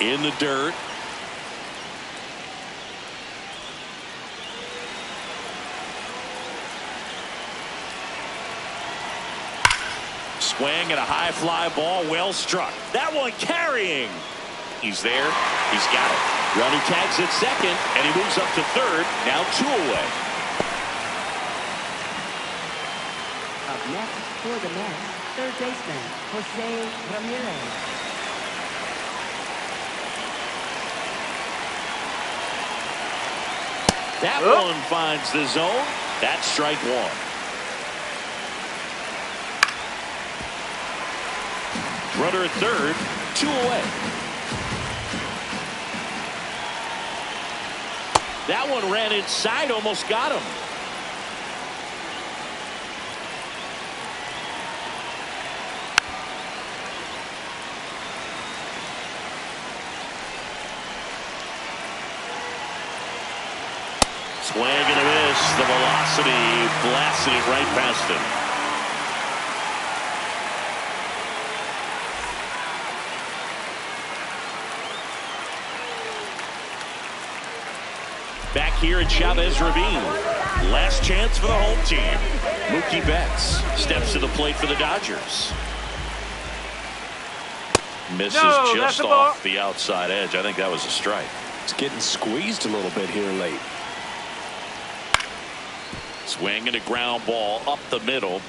In the dirt. Swing and a high fly ball, well struck. That one carrying. He's there. He's got it. Runner tags at second, and he moves up to third. Now 2 away. Up next for the Mets, third baseman, Jose Ramirez. That one finds the zone. That's strike 1. Runner at third, 2 away. That one ran inside, almost got him. Swing and a miss. The velocity blasted it right past him. Back here at Chavez Ravine. Last chance for the home team. Mookie Betts steps to the plate for the Dodgers. Misses just off the outside edge. I think that was a strike. It's getting squeezed a little bit here late. Swing and a ground ball up the middle.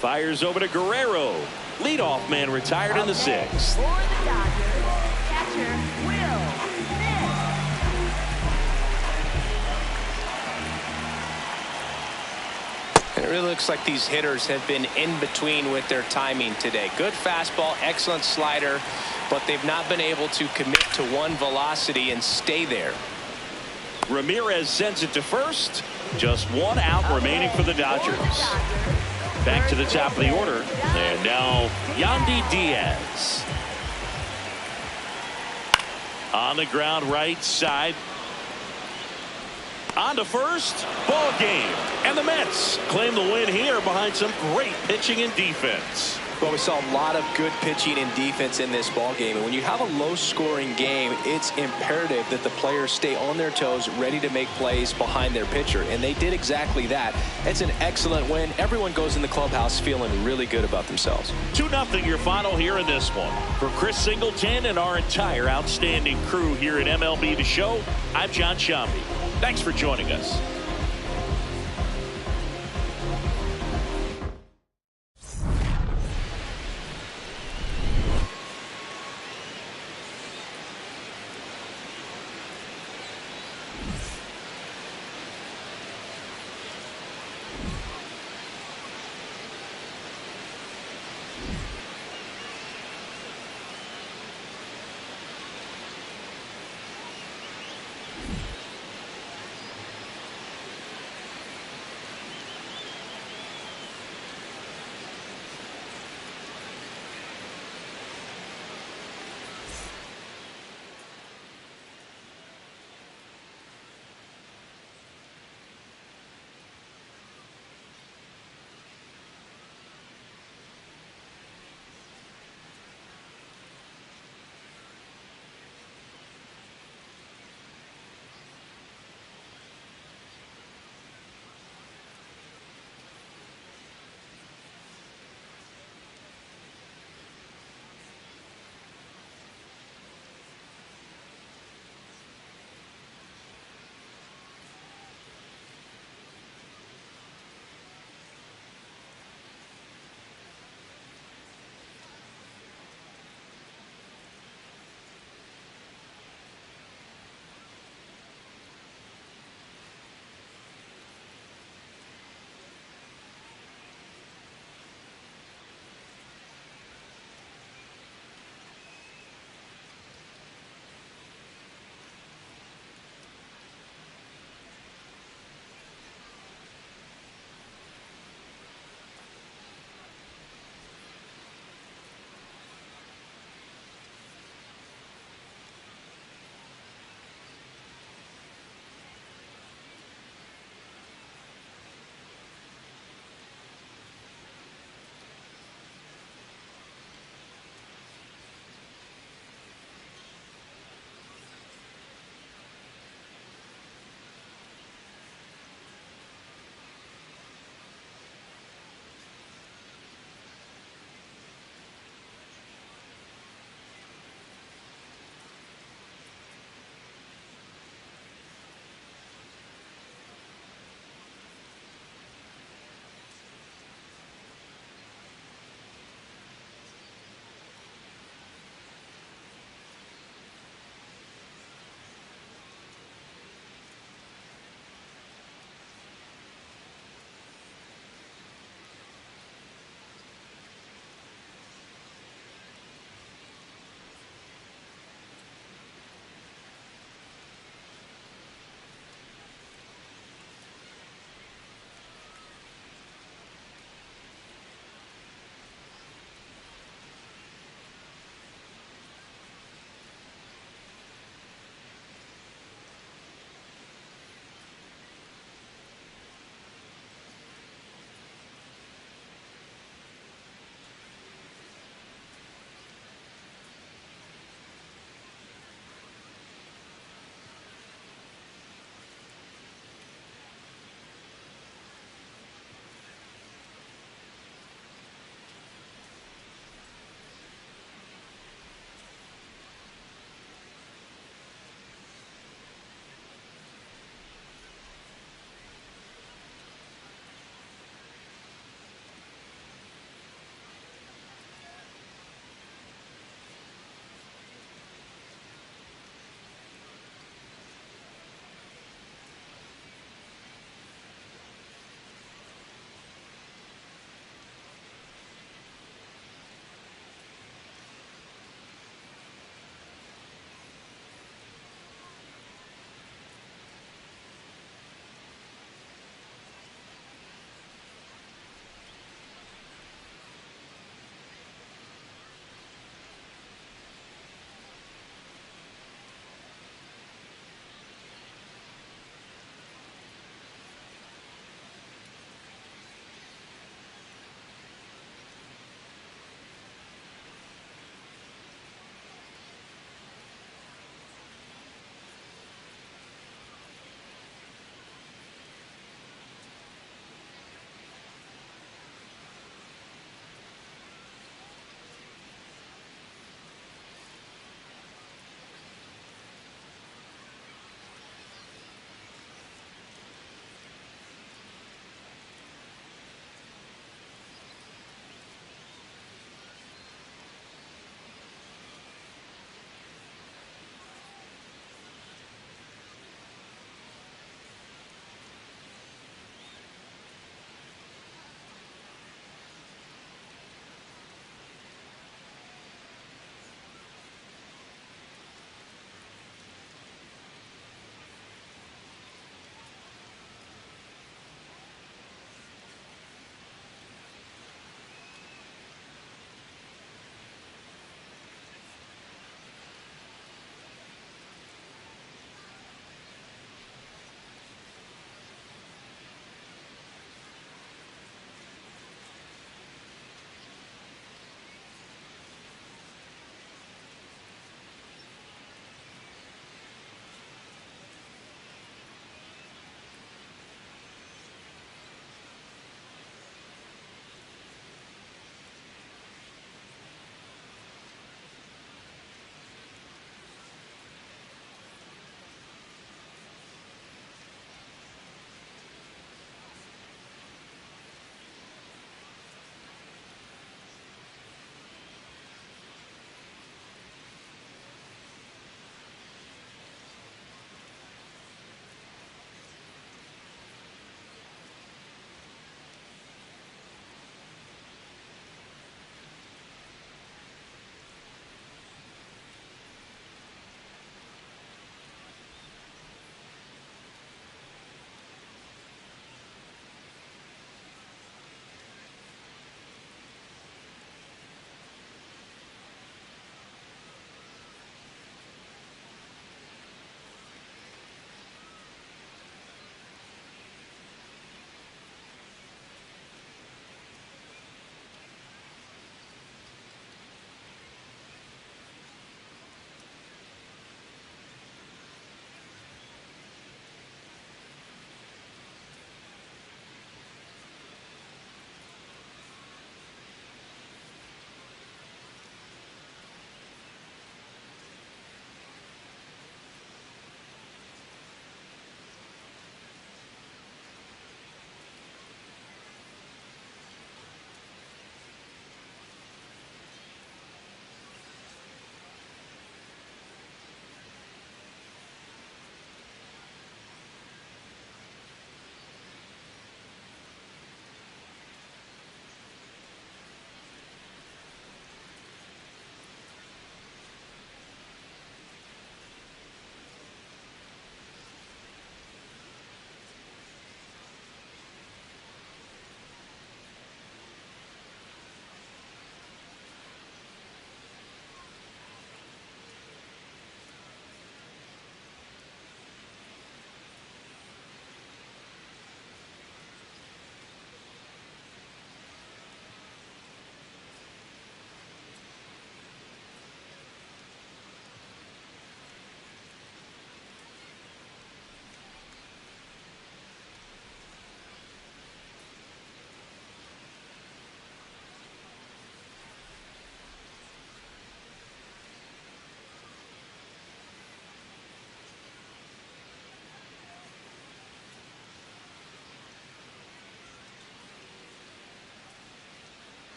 Fires over to Guerrero. Leadoff man retired in the 6th. For the Dodgers, catcher Will Smith. And it really looks like these hitters have been in between with their timing today. Good fastball, excellent slider, but they've not been able to commit to one velocity and stay there. Ramirez sends it to first. Just 1 out remaining for the Dodgers. Back to the top of the order. And now Yandy Diaz. On the ground right side. On to first. Ball game. And the Mets claim the win here behind some great pitching and defense. Well, we saw a lot of good pitching and defense in this ball game, and when you have a low-scoring game, it's imperative that the players stay on their toes, ready to make plays behind their pitcher, and they did exactly that. It's an excellent win. Everyone goes in the clubhouse feeling really good about themselves. 2-0 your final here in this one. For Chris Singleton and our entire outstanding crew here at MLB The Show, I'm John Shambi. Thanks for joining us.